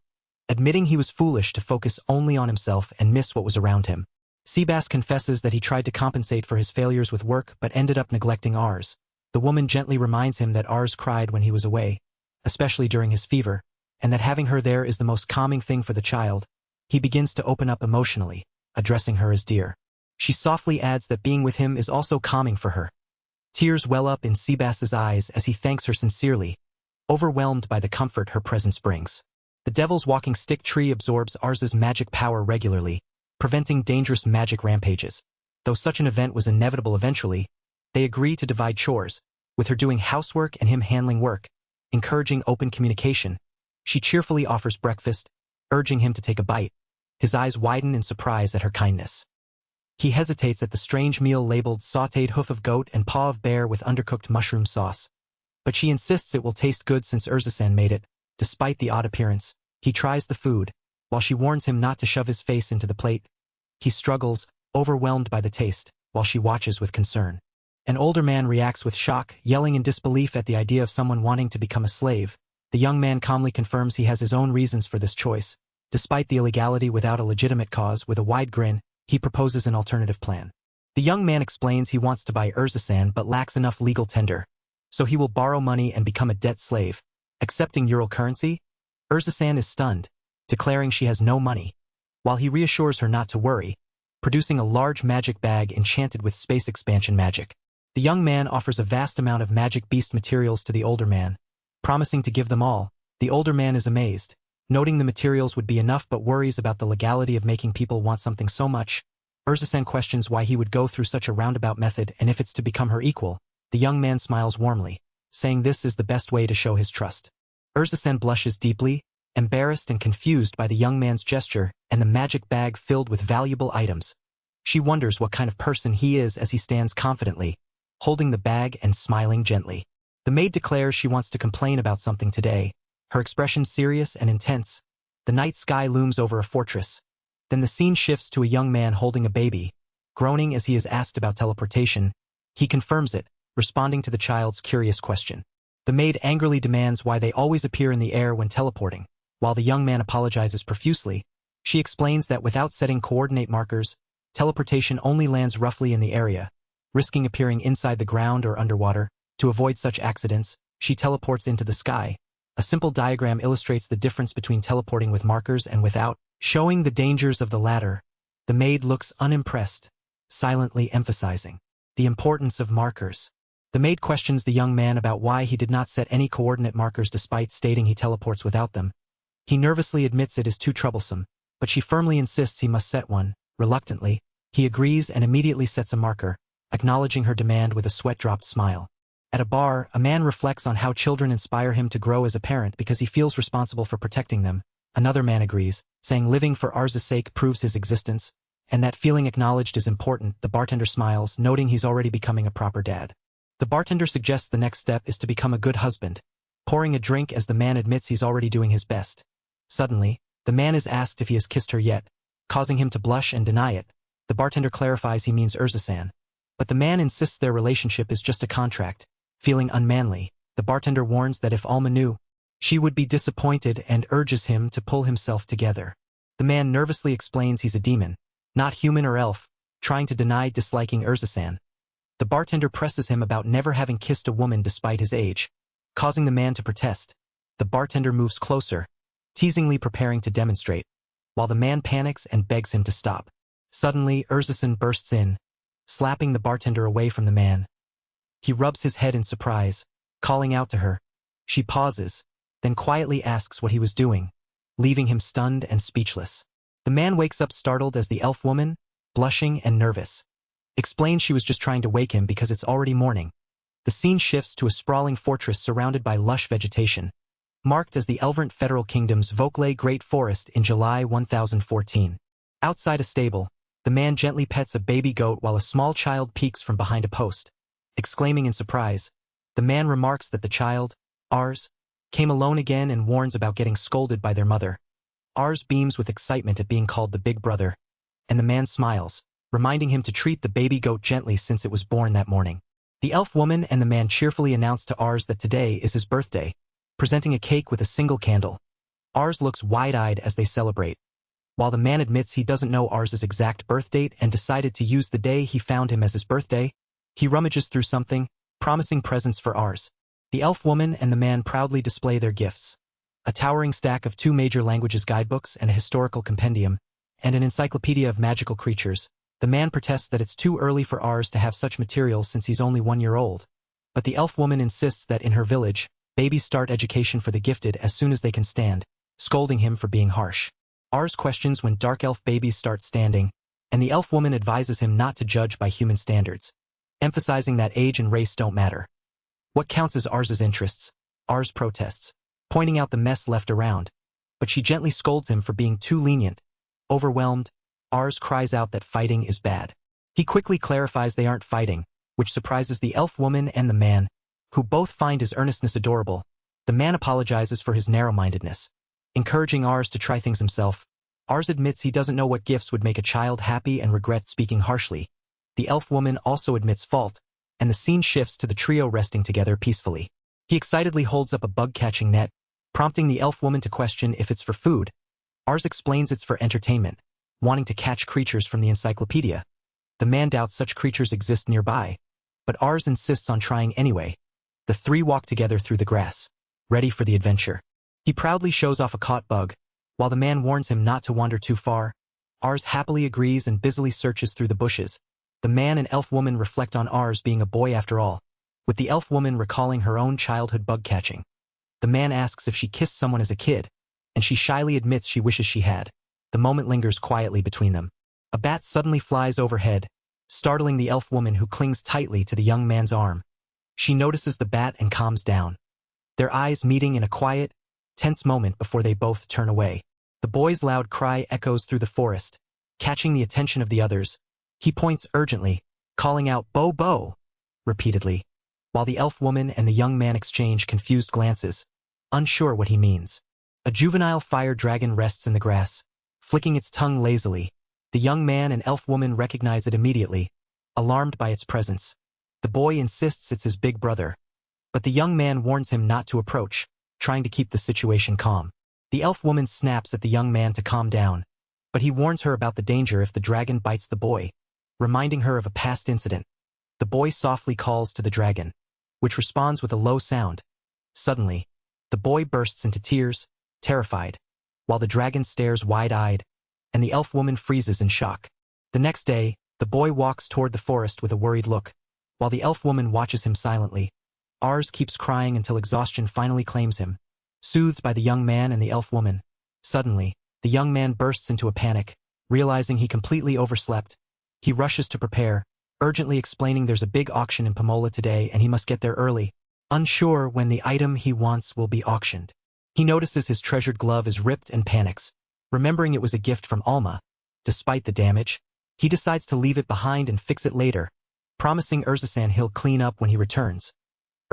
admitting he was foolish to focus only on himself and miss what was around him. Seabass confesses that he tried to compensate for his failures with work but ended up neglecting Ars. The woman gently reminds him that Ars cried when he was away, especially during his fever, and that having her there is the most calming thing for the child. He begins to open up emotionally, addressing her as dear. She softly adds that being with him is also calming for her. Tears well up in Seabass's eyes as he thanks her sincerely, overwhelmed by the comfort her presence brings. The Devil's Walking Stick tree absorbs Ars's magic power regularly, preventing dangerous magic rampages. Though such an event was inevitable eventually, they agree to divide chores, with her doing housework and him handling work, encouraging open communication. She cheerfully offers breakfast, urging him to take a bite. His eyes widen in surprise at her kindness. He hesitates at the strange meal labeled sautéed hoof of goat and paw of bear with undercooked mushroom sauce. But she insists it will taste good since Urza-san made it. Despite the odd appearance, he tries the food, while she warns him not to shove his face into the plate. He struggles, overwhelmed by the taste, while she watches with concern. An older man reacts with shock, yelling in disbelief at the idea of someone wanting to become a slave. The young man calmly confirms he has his own reasons for this choice. Despite the illegality without a legitimate cause, with a wide grin, he proposes an alternative plan. The young man explains he wants to buy Urza-san but lacks enough legal tender, so he will borrow money and become a debt slave. Accepting Ural currency? Urza-san is stunned, declaring she has no money, while he reassures her not to worry, producing a large magic bag enchanted with space expansion magic. The young man offers a vast amount of magic beast materials to the older man, promising to give them all. The older man is amazed, noting the materials would be enough but worries about the legality of making people want something so much. Urza-san questions why he would go through such a roundabout method and if it's to become her equal. The young man smiles warmly, saying this is the best way to show his trust. Urza-san blushes deeply, embarrassed and confused by the young man's gesture and the magic bag filled with valuable items. She wonders what kind of person he is as he stands confidently, holding the bag and smiling gently. The maid declares she wants to complain about something today, her expression serious and intense. The night sky looms over a fortress. Then the scene shifts to a young man holding a baby, groaning as he is asked about teleportation. He confirms it, responding to the child's curious question. The maid angrily demands why they always appear in the air when teleporting. While the young man apologizes profusely, she explains that without setting coordinate markers, teleportation only lands roughly in the area, risking appearing inside the ground or underwater. To avoid such accidents, she teleports into the sky. A simple diagram illustrates the difference between teleporting with markers and without, showing the dangers of the latter. The maid looks unimpressed, silently emphasizing the importance of markers. The maid questions the young man about why he did not set any coordinate markers despite stating he teleports without them. He nervously admits it is too troublesome, but she firmly insists he must set one. Reluctantly, he agrees and immediately sets a marker, acknowledging her demand with a sweat-dropped smile. At a bar, a man reflects on how children inspire him to grow as a parent because he feels responsible for protecting them. Another man agrees, saying living for Ars's sake proves his existence, and that feeling acknowledged is important. The bartender smiles, noting he's already becoming a proper dad. The bartender suggests the next step is to become a good husband, pouring a drink as the man admits he's already doing his best. Suddenly, the man is asked if he has kissed her yet, causing him to blush and deny it. The bartender clarifies he means Urza-san, but the man insists their relationship is just a contract. Feeling unmanly, the bartender warns that if Alma knew, she would be disappointed and urges him to pull himself together. The man nervously explains he's a demon, not human or elf, trying to deny disliking Urza-san. The bartender presses him about never having kissed a woman despite his age, causing the man to protest. The bartender moves closer, teasingly preparing to demonstrate, while the man panics and begs him to stop. Suddenly, Urza-san bursts in, slapping the bartender away from the man. He rubs his head in surprise, calling out to her. She pauses, then quietly asks what he was doing, leaving him stunned and speechless. The man wakes up startled as the elf woman, blushing and nervous, explains she was just trying to wake him because it's already morning. The scene shifts to a sprawling fortress surrounded by lush vegetation, marked as the Elverant Federal Kingdom's Vokle Great Forest in July 1014. Outside a stable, the man gently pets a baby goat while a small child peeks from behind a post. Exclaiming in surprise, the man remarks that the child, Ars, came alone again and warns about getting scolded by their mother. Ars beams with excitement at being called the big brother, and the man smiles, reminding him to treat the baby goat gently since it was born that morning. The elf woman and the man cheerfully announce to Ars that today is his birthday, presenting a cake with a single candle. Ars looks wide-eyed as they celebrate. While the man admits he doesn't know Ars's exact birth date and decided to use the day he found him as his birthday, he rummages through something, promising presents for Ars. The elf woman and the man proudly display their gifts. A towering stack of 2 major languages guidebooks and a historical compendium, and an encyclopedia of magical creatures. The man protests that it's too early for Ars to have such materials since he's only 1 year old. But the elf woman insists that in her village, babies start education for the gifted as soon as they can stand, scolding him for being harsh. Ars questions when dark elf babies start standing, and the elf woman advises him not to judge by human standards, emphasizing that age and race don't matter. What counts is Ars's interests. Ars protests, pointing out the mess left around, but she gently scolds him for being too lenient. Overwhelmed, Ars cries out that fighting is bad. He quickly clarifies they aren't fighting, which surprises the elf woman and the man, who both find his earnestness adorable. The man apologizes for his narrow-mindedness, encouraging Ars to try things himself. Ars admits he doesn't know what gifts would make a child happy and regrets speaking harshly. The elf woman also admits fault, and the scene shifts to the trio resting together peacefully. He excitedly holds up a bug-catching net, prompting the elf woman to question if it's for food. Ars explains it's for entertainment, wanting to catch creatures from the encyclopedia. The man doubts such creatures exist nearby, but Ars insists on trying anyway. The 3 walk together through the grass, ready for the adventure. He proudly shows off a caught bug, while the man warns him not to wander too far. Ars happily agrees and busily searches through the bushes. The man and elf woman reflect on Ars being a boy after all, with the elf woman recalling her own childhood bug catching. The man asks if she kissed someone as a kid, and she shyly admits she wishes she had. The moment lingers quietly between them. A bat suddenly flies overhead, startling the elf woman who clings tightly to the young man's arm. She notices the bat and calms down, their eyes meeting in a quiet, tense moment before they both turn away. The boy's loud cry echoes through the forest, catching the attention of the others. He points urgently, calling out "Bo Bo" repeatedly, while the elf woman and the young man exchange confused glances, unsure what he means. A juvenile fire dragon rests in the grass, flicking its tongue lazily. The young man and elf woman recognize it immediately, alarmed by its presence. The boy insists it's his big brother, but the young man warns him not to approach, trying to keep the situation calm. The elf woman snaps at the young man to calm down, but he warns her about the danger if the dragon bites the boy, reminding her of a past incident. The boy softly calls to the dragon, which responds with a low sound. Suddenly, the boy bursts into tears, terrified, while the dragon stares wide-eyed, and the elf woman freezes in shock. The next day, the boy walks toward the forest with a worried look, while the elf woman watches him silently. Ars keeps crying until exhaustion finally claims him, soothed by the young man and the elf woman. Suddenly, the young man bursts into a panic, realizing he completely overslept. He rushes to prepare, urgently explaining there's a big auction in Pomola today and he must get there early, unsure when the item he wants will be auctioned. He notices his treasured glove is ripped and panics, remembering it was a gift from Alma. Despite the damage, he decides to leave it behind and fix it later, promising Urza-san he'll clean up when he returns.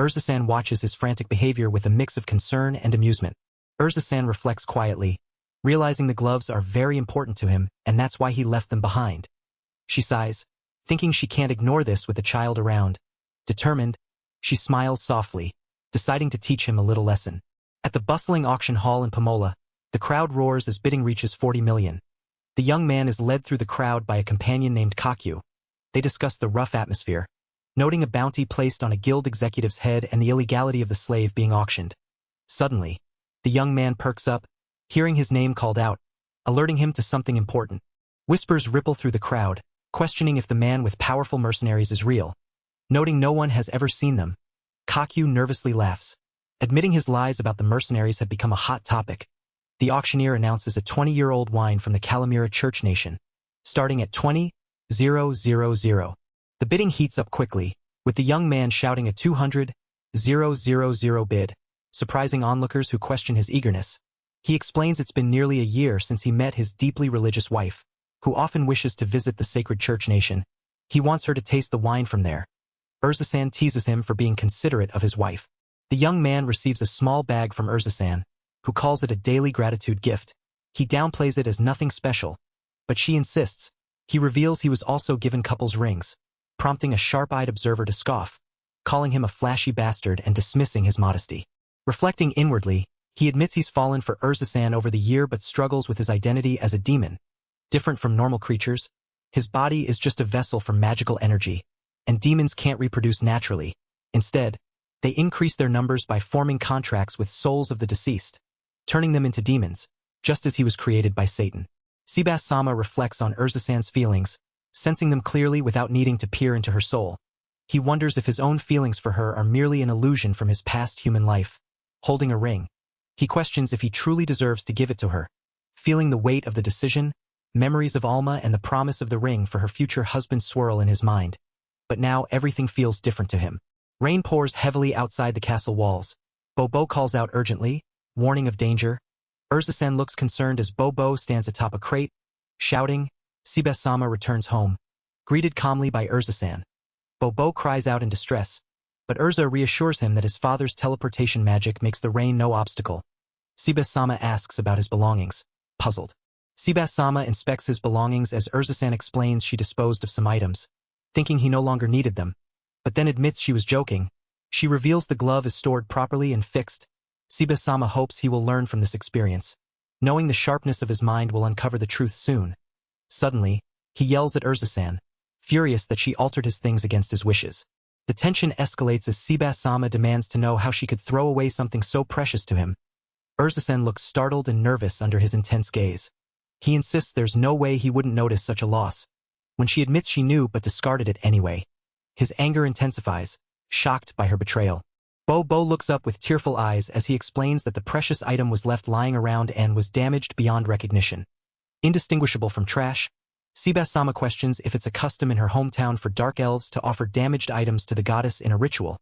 Urza-san watches his frantic behavior with a mix of concern and amusement. Urza-san reflects quietly, realizing the gloves are very important to him and that's why he left them behind. She sighs, thinking she can't ignore this with the child around. Determined, she smiles softly, deciding to teach him a little lesson. At the bustling auction hall in Pomola, the crowd roars as bidding reaches 40 million. The young man is led through the crowd by a companion named Kakyu. They discuss the rough atmosphere, noting a bounty placed on a guild executive's head and the illegality of the slave being auctioned. Suddenly, the young man perks up, hearing his name called out, alerting him to something important. Whispers ripple through the crowd, questioning if the man with powerful mercenaries is real. Noting no one has ever seen them, Kakyu nervously laughs, admitting his lies about the mercenaries have become a hot topic. The auctioneer announces a 20-year-old wine from the Calamira Church Nation, starting at 20,000. The bidding heats up quickly, with the young man shouting a 200,000 bid, surprising onlookers who question his eagerness. He explains it's been nearly a year since he met his deeply religious wife, who often wishes to visit the sacred church nation. He wants her to taste the wine from there. Urza-san teases him for being considerate of his wife. The young man receives a small bag from Urza-san, who calls it a daily gratitude gift. He downplays it as nothing special, but she insists. He reveals he was also given couples rings, prompting a sharp-eyed observer to scoff, calling him a flashy bastard and dismissing his modesty. Reflecting inwardly, He admits he's fallen for Urza-san over the year but struggles with his identity as a demon. Different from normal creatures, his body is just a vessel for magical energy, and demons can't reproduce naturally. Instead, they increase their numbers by forming contracts with souls of the deceased, turning them into demons, just as he was created by Satan. Tsubasa-sama reflects on Urza-san's feelings, sensing them clearly without needing to peer into her soul. He wonders if his own feelings for her are merely an illusion from his past human life. Holding a ring, he questions if he truly deserves to give it to her. Feeling the weight of the decision, memories of Alma and the promise of the ring for her future husband swirl in his mind. But now everything feels different to him. Rain pours heavily outside the castle walls. Bobo calls out urgently, warning of danger. Urza-san looks concerned as Bobo stands atop a crate, shouting. Tsubasa-sama returns home, greeted calmly by Urza-san. Bobo cries out in distress, but Urza reassures him that his father's teleportation magic makes the rain no obstacle. Tsubasa-sama asks about his belongings, puzzled. Tsubasa-sama inspects his belongings as Urza-san explains she disposed of some items, thinking he no longer needed them, but then admits she was joking. She reveals the glove is stored properly and fixed. Tsubasa-sama hopes he will learn from this experience, knowing the sharpness of his mind will uncover the truth soon. Suddenly, he yells at Urza-san, furious that she altered his things against his wishes. The tension escalates as Tsubasa-sama demands to know how she could throw away something so precious to him. Urza-san looks startled and nervous under his intense gaze. He insists there's no way he wouldn't notice such a loss, when she admits she knew but discarded it anyway. His anger intensifies, shocked by her betrayal. Bobo looks up with tearful eyes as he explains that the precious item was left lying around and was damaged beyond recognition. Indistinguishable from trash, Tsubasa-sama questions if it's a custom in her hometown for dark elves to offer damaged items to the goddess in a ritual.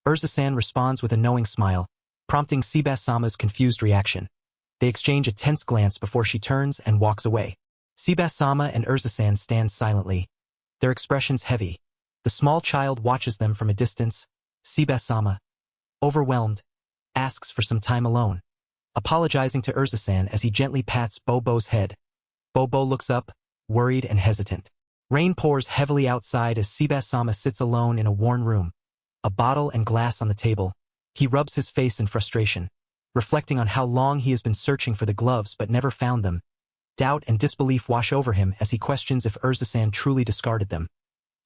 Urza-san responds with a knowing smile, prompting Tsubasa-sama's confused reaction. They exchange a tense glance before she turns and walks away. Tsubasa-sama and Urza-san stand silently, their expressions heavy. The small child watches them from a distance. Tsubasa-sama, overwhelmed, asks for some time alone, apologizing to Urza-san as he gently pats Bobo's head. Bobo looks up, worried and hesitant. Rain pours heavily outside as Tsubasa-sama sits alone in a worn room. A bottle and glass on the table. He rubs his face in frustration, reflecting on how long he has been searching for the gloves but never found them. Doubt and disbelief wash over him as he questions if Urza-san truly discarded them.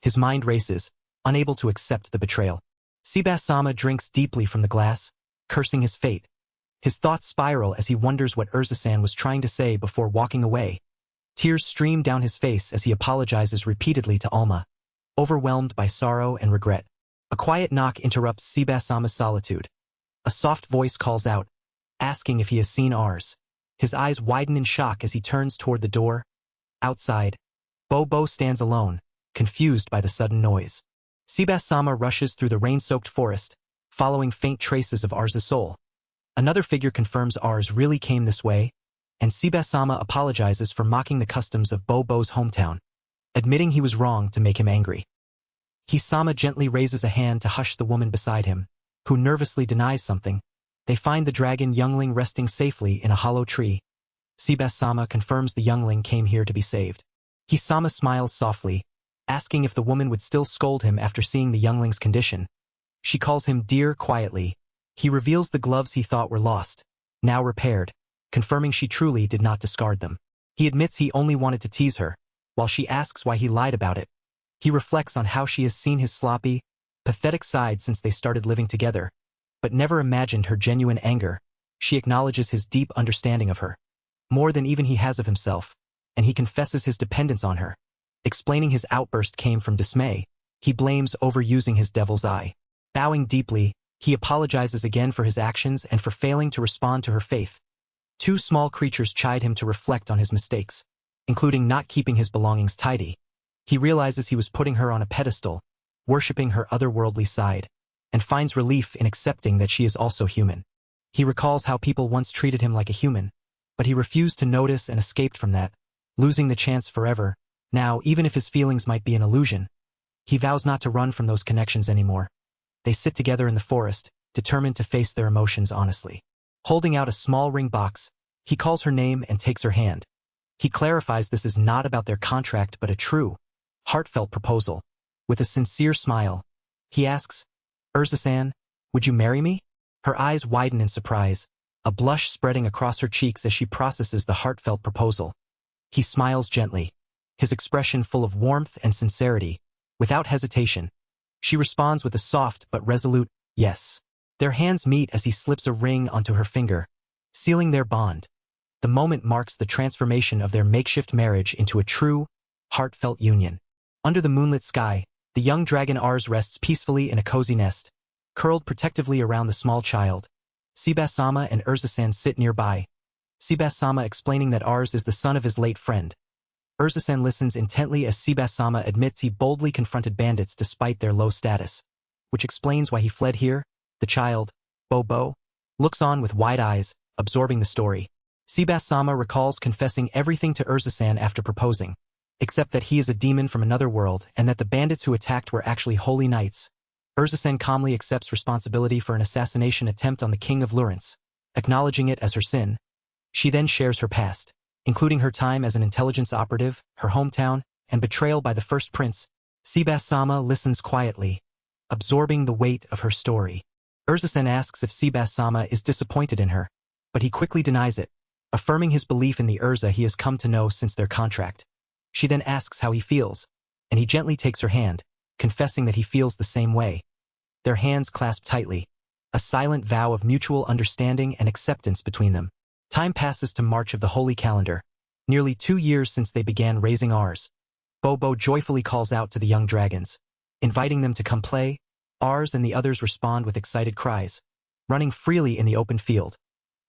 His mind races, unable to accept the betrayal. Tsubasa-sama drinks deeply from the glass, cursing his fate. His thoughts spiral as he wonders what Urza-san was trying to say before walking away. Tears stream down his face as he apologizes repeatedly to Alma, overwhelmed by sorrow and regret. A quiet knock interrupts Tsubasa-sama's solitude. A soft voice calls out, asking if he has seen ours. His eyes widen in shock as he turns toward the door. Outside, Bobo stands alone, confused by the sudden noise. Tsubasa-sama rushes through the rain-soaked forest, following faint traces of Ars's soul. Another figure confirms Ars really came this way, and Tsubasa-sama apologizes for mocking the customs of Bobo's hometown, admitting he was wrong to make him angry. Hisama gently raises a hand to hush the woman beside him, who nervously denies something. They find the dragon youngling resting safely in a hollow tree. Tsubasa-sama confirms the youngling came here to be saved. Hisama smiles softly, asking if the woman would still scold him after seeing the youngling's condition. She calls him dear quietly. He reveals the gloves he thought were lost, now repaired, confirming she truly did not discard them. He admits he only wanted to tease her, while she asks why he lied about it. He reflects on how she has seen his sloppy, pathetic side since they started living together, but never imagined her genuine anger. She acknowledges his deep understanding of her, more than even he has of himself, and he confesses his dependence on her. Explaining his outburst came from dismay, he blames overusing his devil's eye. Bowing deeply, he apologizes again for his actions and for failing to respond to her faith. Two small creatures chide him to reflect on his mistakes, including not keeping his belongings tidy. He realizes he was putting her on a pedestal, worshipping her otherworldly side, and finds relief in accepting that she is also human. He recalls how people once treated him like a human, but he refused to notice and escaped from that, losing the chance forever. Now, even if his feelings might be an illusion, he vows not to run from those connections anymore. They sit together in the forest, determined to face their emotions honestly. Holding out a small ring box, he calls her name and takes her hand. He clarifies this is not about their contract but a true, heartfelt proposal. With a sincere smile, he asks, Urza-san, would you marry me? Her eyes widen in surprise, a blush spreading across her cheeks as she processes the heartfelt proposal. He smiles gently, his expression full of warmth and sincerity. Without hesitation, she responds with a soft but resolute yes. Their hands meet as he slips a ring onto her finger, sealing their bond. The moment marks the transformation of their makeshift marriage into a true, heartfelt union. Under the moonlit sky, the young dragon Ars rests peacefully in a cozy nest, curled protectively around the small child. Sibas-sama and Urza-san sit nearby, Sibas-sama explaining that Ars is the son of his late friend. Urza-san listens intently as Sibas-sama admits he boldly confronted bandits despite their low status, which explains why he fled here. The child, Bobo, looks on with wide eyes, absorbing the story. Sibas-sama recalls confessing everything to Urza-san after proposing, except that he is a demon from another world and that the bandits who attacked were actually holy knights. Urza-san calmly accepts responsibility for an assassination attempt on the king of Lawrence, acknowledging it as her sin. She then shares her past, including her time as an intelligence operative, her hometown, and betrayal by the first prince. Sibas-sama listens quietly, absorbing the weight of her story. Urza-san asks if Sibas-sama is disappointed in her, but he quickly denies it, affirming his belief in the Urza he has come to know since their contract. She then asks how he feels, and he gently takes her hand, confessing that he feels the same way. Their hands clasp tightly, a silent vow of mutual understanding and acceptance between them. Time passes to March of the Holy Calendar, nearly 2 years since they began raising Ars. Bobo joyfully calls out to the young dragons, inviting them to come play. Ars and the others respond with excited cries, running freely in the open field.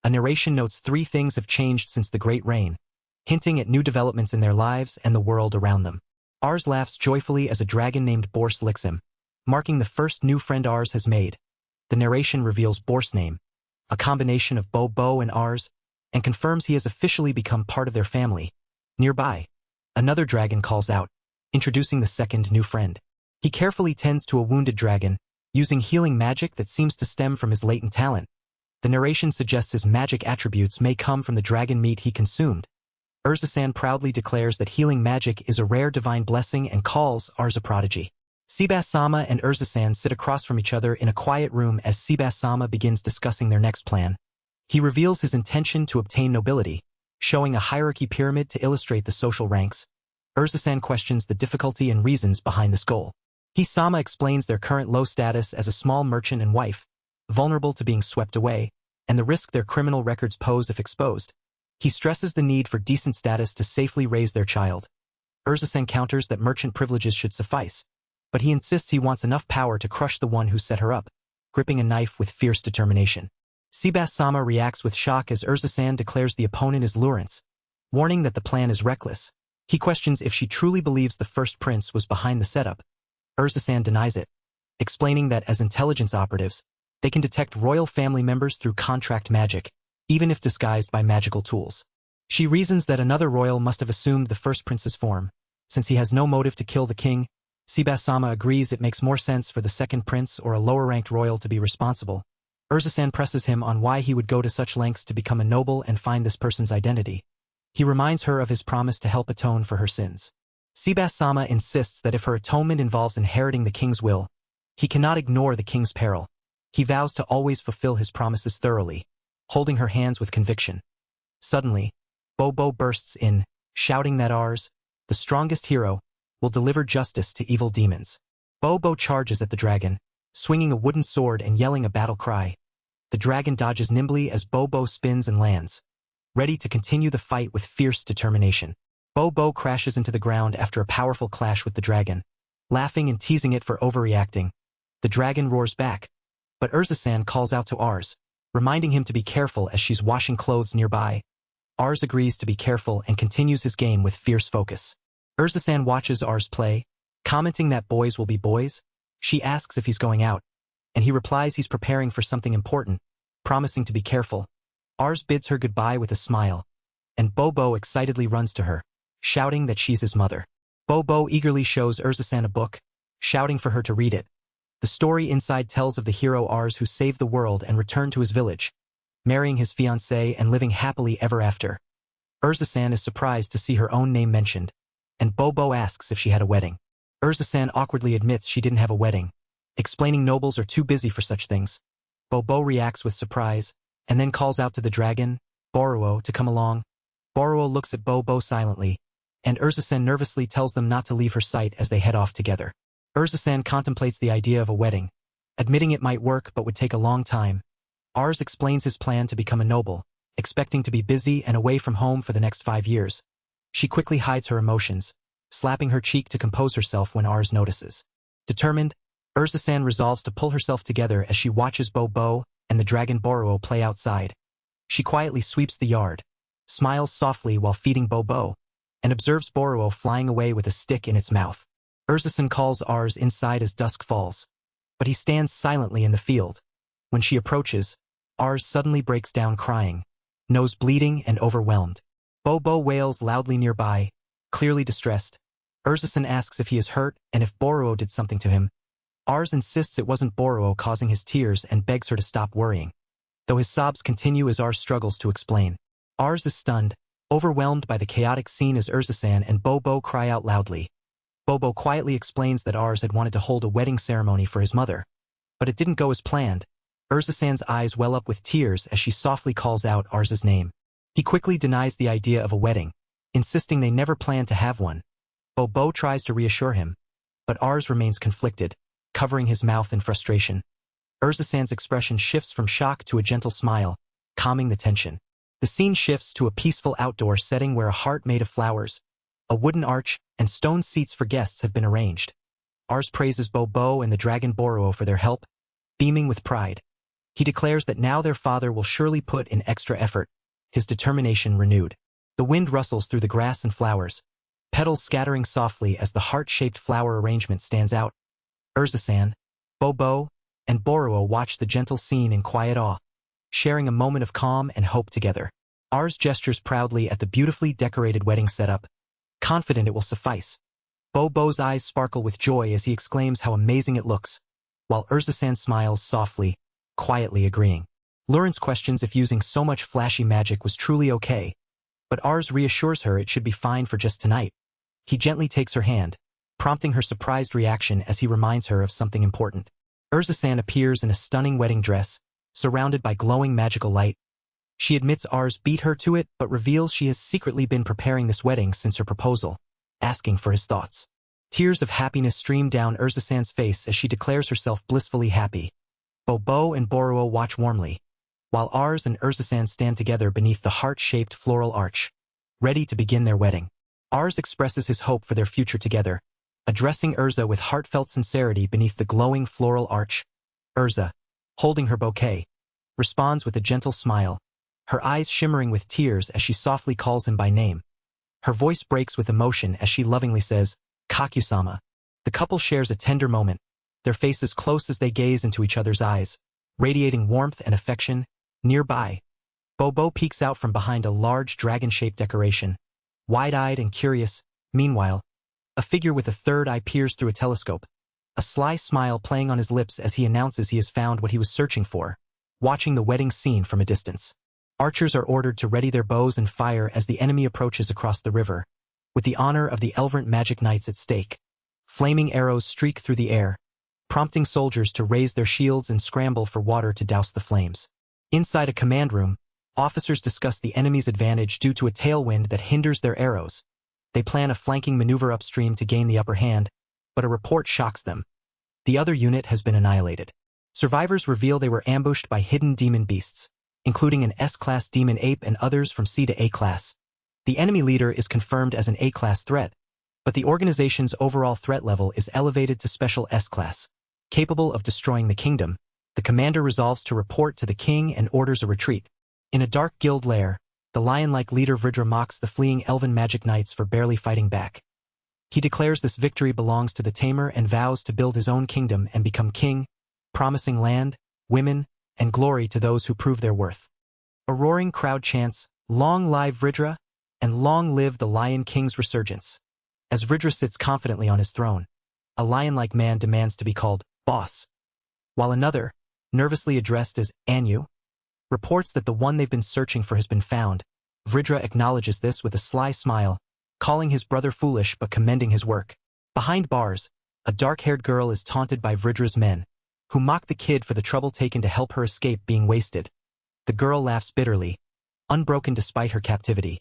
A narration notes 3 things have changed since the Great Rain, hinting at new developments in their lives and the world around them. Ars laughs joyfully as a dragon named Borse licks him, marking the first new friend Ars has made. The narration reveals Borse's name, a combination of Bobo and Ars, and confirms he has officially become part of their family. Nearby, another dragon calls out, introducing the second new friend. He carefully tends to a wounded dragon, using healing magic that seems to stem from his latent talent. The narration suggests his magic attributes may come from the dragon meat he consumed. Urza-san proudly declares that healing magic is a rare divine blessing and calls Ars a prodigy. Sibas-sama and Urza-san sit across from each other in a quiet room as Sibas-sama begins discussing their next plan. He reveals his intention to obtain nobility, showing a hierarchy pyramid to illustrate the social ranks. Urza-san questions the difficulty and reasons behind this goal. Hisama explains their current low status as a small merchant and wife, vulnerable to being swept away, and the risk their criminal records pose if exposed. He stresses the need for decent status to safely raise their child. Urza-san counters that merchant privileges should suffice, but he insists he wants enough power to crush the one who set her up, gripping a knife with fierce determination. Sibas-sama reacts with shock as Urza-san declares the opponent is Lawrence, warning that the plan is reckless. He questions if she truly believes the first prince was behind the setup. Urza-san denies it, explaining that as intelligence operatives, they can detect royal family members through contract magic, even if disguised by magical tools. She reasons that another royal must have assumed the first prince's form, since he has no motive to kill the king. Sibas-sama agrees it makes more sense for the second prince or a lower-ranked royal to be responsible. Urza-san presses him on why he would go to such lengths to become a noble and find this person's identity. He reminds her of his promise to help atone for her sins. Sibas-sama insists that if her atonement involves inheriting the king's will, he cannot ignore the king's peril. He vows to always fulfill his promises thoroughly, holding her hands with conviction. Suddenly, Bobo bursts in, shouting that Ars, the strongest hero, will deliver justice to evil demons. Bobo charges at the dragon, swinging a wooden sword and yelling a battle cry. The dragon dodges nimbly as Bobo spins and lands, ready to continue the fight with fierce determination. Bobo crashes into the ground after a powerful clash with the dragon, laughing and teasing it for overreacting. The dragon roars back, but Urza-san calls out to Ars, reminding him to be careful as she's washing clothes nearby. Ars agrees to be careful and continues his game with fierce focus. Urza-san watches Ars play, commenting that boys will be boys. She asks if he's going out, and he replies he's preparing for something important, promising to be careful. Ars bids her goodbye with a smile, and Bobo excitedly runs to her, shouting that she's his mother. Bobo eagerly shows Urza-san a book, shouting for her to read it. The story inside tells of the hero Ars who saved the world and returned to his village, marrying his fiancée and living happily ever after. Urza-san is surprised to see her own name mentioned, and Bobo asks if she had a wedding. Urza-san awkwardly admits she didn't have a wedding, explaining nobles are too busy for such things. Bobo reacts with surprise, and then calls out to the dragon, Boruo, to come along. Boruo looks at Bo silently, and Urza-san nervously tells them not to leave her sight as they head off together. Urza-san contemplates the idea of a wedding, admitting it might work but would take a long time. Ars explains his plan to become a noble, expecting to be busy and away from home for the next 5 years. She quickly hides her emotions, slapping her cheek to compose herself when Ars notices. Determined, Urza-san resolves to pull herself together as she watches Bo and the dragon Boruo play outside. She quietly sweeps the yard, smiles softly while feeding Bo, and observes Boruo flying away with a stick in its mouth. Urza-san calls Ars inside as dusk falls, but he stands silently in the field. When she approaches, Ars suddenly breaks down crying, nose bleeding and overwhelmed. Bo wails loudly nearby, clearly distressed. Urza-san asks if he is hurt and if Boruo did something to him. Ars insists it wasn't Boruo causing his tears and begs her to stop worrying, though his sobs continue as Ars struggles to explain. Ars is stunned, overwhelmed by the chaotic scene as Urza-san and Bo cry out loudly. Bo quietly explains that Ars had wanted to hold a wedding ceremony for his mother, but it didn't go as planned. Urza-san's eyes well up with tears as she softly calls out Ars's name. He quickly denies the idea of a wedding, insisting they never planned to have one. Bo tries to reassure him, but Ars remains conflicted, covering his mouth in frustration. Urza-san's expression shifts from shock to a gentle smile, calming the tension. The scene shifts to a peaceful outdoor setting where a heart made of flowers, a wooden arch, and stone seats for guests have been arranged. Ars praises Bo and the dragon Boruo for their help, beaming with pride. He declares that now their father will surely put in extra effort, his determination renewed. The wind rustles through the grass and flowers, petals scattering softly as the heart-shaped flower arrangement stands out. Urza-san, Bo, and Boruo watch the gentle scene in quiet awe, sharing a moment of calm and hope together. Ars gestures proudly at the beautifully decorated wedding setup, confident it will suffice. Bo's eyes sparkle with joy as he exclaims how amazing it looks, while Urza-san smiles softly, quietly agreeing. Lawrence questions if using so much flashy magic was truly okay, but Ars reassures her it should be fine for just tonight. He gently takes her hand, prompting her surprised reaction as he reminds her of something important. Urza-san appears in a stunning wedding dress, surrounded by glowing magical light. She admits Ars beat her to it but reveals she has secretly been preparing this wedding since her proposal, asking for his thoughts. Tears of happiness stream down Urza-san's face as she declares herself blissfully happy. Bo and Boruo watch warmly, while Ars and Urza-san stand together beneath the heart-shaped floral arch, ready to begin their wedding. Ars expresses his hope for their future together, addressing Urza with heartfelt sincerity beneath the glowing floral arch. Urza, holding her bouquet, responds with a gentle smile, her eyes shimmering with tears as she softly calls him by name. Her voice breaks with emotion as she lovingly says, Kaku-sama. The couple shares a tender moment, their faces close as they gaze into each other's eyes, radiating warmth and affection. Nearby, Bo peeks out from behind a large dragon-shaped decoration, wide-eyed and curious. Meanwhile, a figure with a third eye peers through a telescope, a sly smile playing on his lips as he announces he has found what he was searching for, watching the wedding scene from a distance. Archers are ordered to ready their bows and fire as the enemy approaches across the river, with the honor of the Elverant Magic Knights at stake. Flaming arrows streak through the air, prompting soldiers to raise their shields and scramble for water to douse the flames. Inside a command room, officers discuss the enemy's advantage due to a tailwind that hinders their arrows. They plan a flanking maneuver upstream to gain the upper hand, but a report shocks them. The other unit has been annihilated. Survivors reveal they were ambushed by hidden demon beasts, including an S-class demon ape and others from C to A class. The enemy leader is confirmed as an A-class threat, but the organization's overall threat level is elevated to special S-class. Capable of destroying the kingdom, the commander resolves to report to the king and orders a retreat. In a dark guild lair, the lion-like leader Vidra mocks the fleeing elven magic knights for barely fighting back. He declares this victory belongs to the tamer and vows to build his own kingdom and become king, promising land, women, and glory to those who prove their worth. A roaring crowd chants, "Long live Vidra," and "Long live the Lion King's resurgence." As Vidra sits confidently on his throne, a lion-like man demands to be called boss, while another, nervously addressed as Anu, reports that the one they've been searching for has been found. Vidra acknowledges this with a sly smile, calling his brother foolish but commending his work. Behind bars, a dark-haired girl is taunted by Vidra's men, who mock the kid for the trouble taken to help her escape being wasted. The girl laughs bitterly, unbroken despite her captivity.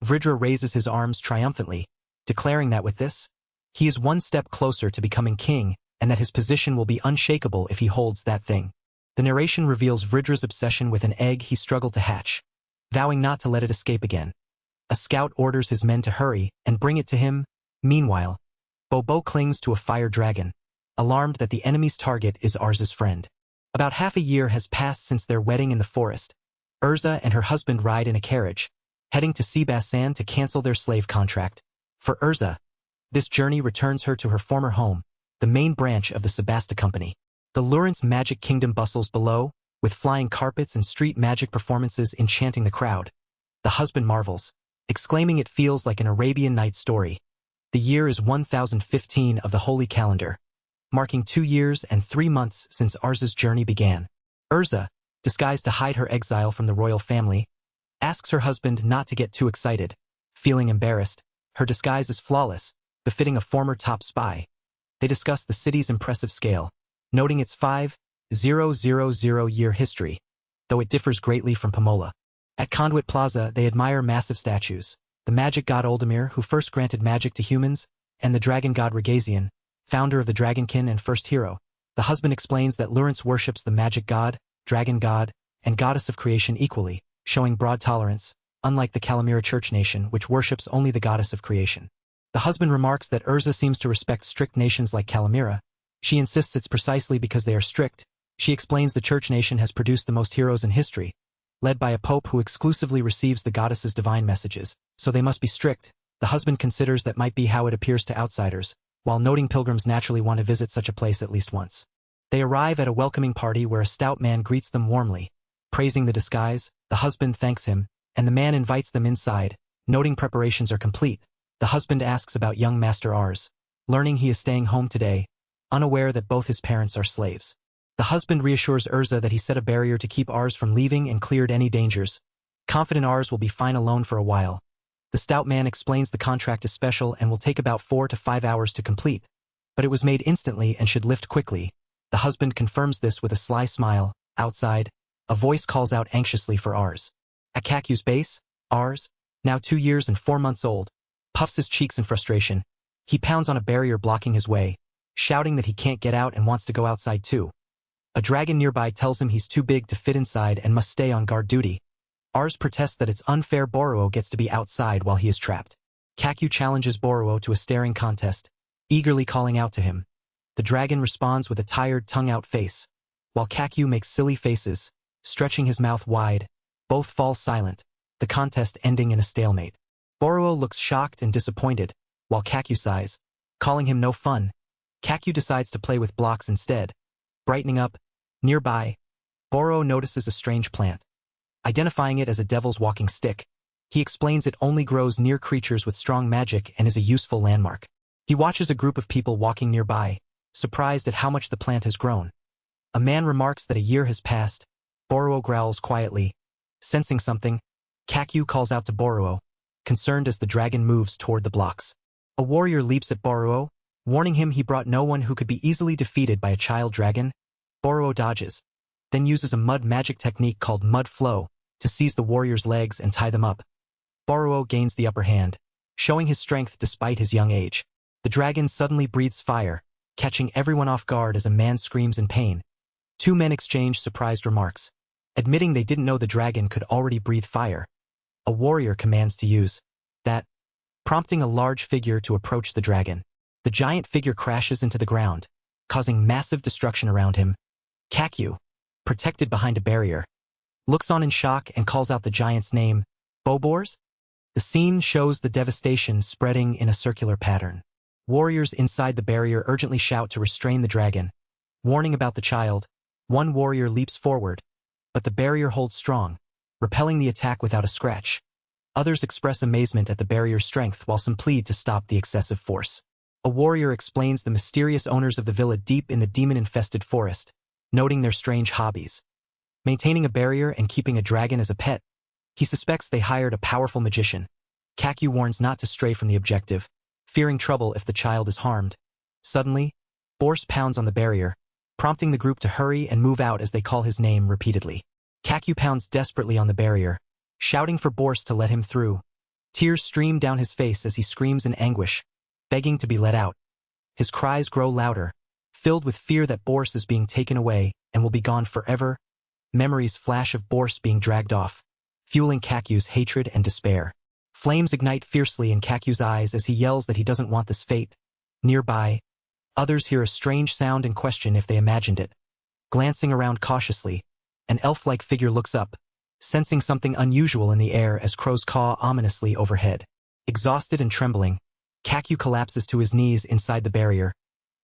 Vridra raises his arms triumphantly, declaring that with this, he is one step closer to becoming king and that his position will be unshakable if he holds that thing. The narration reveals Vridra's obsession with an egg he struggled to hatch, vowing not to let it escape again. A scout orders his men to hurry and bring it to him. Meanwhile, Bobo clings to a fire dragon, alarmed that the enemy's target is Arz's friend. About half a year has passed since their wedding in the forest. Urza and her husband ride in a carriage, heading to Sebasan to cancel their slave contract. For Urza, this journey returns her to her former home, the main branch of the Sebasta company. The Lawrence magic kingdom bustles below, with flying carpets and street magic performances enchanting the crowd. The husband marvels, exclaiming it feels like an Arabian Nights story. The year is 1015 of the Holy Calendar, marking 2 years and 3 months since Arz's journey began. Urza, disguised to hide her exile from the royal family, asks her husband not to get too excited. Feeling embarrassed, her disguise is flawless, befitting a former top spy. They discuss the city's impressive scale, noting its 5,000-year history, though it differs greatly from Pomola. At Conduit Plaza, they admire massive statues, the magic god Oldemir, who first granted magic to humans, and the dragon god Regazian, founder of the Dragonkin and first hero. The husband explains that Lawrence worships the magic god, dragon god, and goddess of creation equally, showing broad tolerance, unlike the Calamira church nation, which worships only the goddess of creation. The husband remarks that Urza seems to respect strict nations like Calamira. She insists it's precisely because they are strict. She explains the church nation has produced the most heroes in history, led by a pope who exclusively receives the goddess's divine messages, so they must be strict. The husband considers that might be how it appears to outsiders, while noting pilgrims naturally want to visit such a place at least once. They arrive at a welcoming party where a stout man greets them warmly. Praising the disguise, the husband thanks him, and the man invites them inside. Noting preparations are complete, the husband asks about young Master Arz, learning he is staying home today, unaware that both his parents are slaves. The husband reassures Urza that he set a barrier to keep Arz from leaving and cleared any dangers, confident Arz will be fine alone for a while. The stout man explains the contract is special and will take about 4 to 5 hours to complete, but it was made instantly and should lift quickly. The husband confirms this with a sly smile. Outside, a voice calls out anxiously for Arz. At Kaku's base, Arz, now 2 years and 4 months old, puffs his cheeks in frustration. He pounds on a barrier blocking his way, shouting that he can't get out and wants to go outside too. A dragon nearby tells him he's too big to fit inside and must stay on guard duty. Arz protests that it's unfair Boruo gets to be outside while he is trapped. Kaku challenges Boruo to a staring contest, eagerly calling out to him. The dragon responds with a tired tongue-out face, while Kaku makes silly faces, stretching his mouth wide. Both fall silent, the contest ending in a stalemate. Boruo looks shocked and disappointed, while Kaku sighs, calling him no fun. Kaku decides to play with blocks instead. Brightening up, nearby, Boruo notices a strange plant. Identifying it as a devil's walking stick, he explains it only grows near creatures with strong magic and is a useful landmark. He watches a group of people walking nearby, surprised at how much the plant has grown. A man remarks that a year has passed. Boruo growls quietly. Sensing something, Kaku calls out to Boruo, concerned as the dragon moves toward the blocks. A warrior leaps at Boruo, warning him he brought no one who could be easily defeated by a child dragon. Boruo dodges, then uses a mud magic technique called Mud Flow to seize the warrior's legs and tie them up. Boruo gains the upper hand, showing his strength despite his young age. The dragon suddenly breathes fire, catching everyone off guard as a man screams in pain. 2 men exchange surprised remarks, admitting they didn't know the dragon could already breathe fire. A warrior commands to use that, prompting a large figure to approach the dragon. The giant figure crashes into the ground, causing massive destruction around him. Kaku, protected behind a barrier, looks on in shock and calls out the giant's name, Bobors? The scene shows the devastation spreading in a circular pattern. Warriors inside the barrier urgently shout to restrain the dragon. Warning about the child, one warrior leaps forward, but the barrier holds strong, repelling the attack without a scratch. Others express amazement at the barrier's strength while some plead to stop the excessive force. A warrior explains the mysterious owners of the villa deep in the demon-infested forest, noting their strange hobbies. Maintaining a barrier and keeping a dragon as a pet, he suspects they hired a powerful magician. Kaku warns not to stray from the objective, fearing trouble if the child is harmed. Suddenly, Bors pounds on the barrier, prompting the group to hurry and move out as they call his name repeatedly. Kakyu pounds desperately on the barrier, shouting for Borse to let him through. Tears stream down his face as he screams in anguish, begging to be let out. His cries grow louder, filled with fear that Borse is being taken away and will be gone forever. Memories flash of Borse being dragged off, fueling Kakyu's hatred and despair. Flames ignite fiercely in Kakyu's eyes as he yells that he doesn't want this fate. Nearby, others hear a strange sound and question if they imagined it. Glancing around cautiously, an elf-like figure looks up, sensing something unusual in the air as crows caw ominously overhead. Exhausted and trembling, Kakyu collapses to his knees inside the barrier,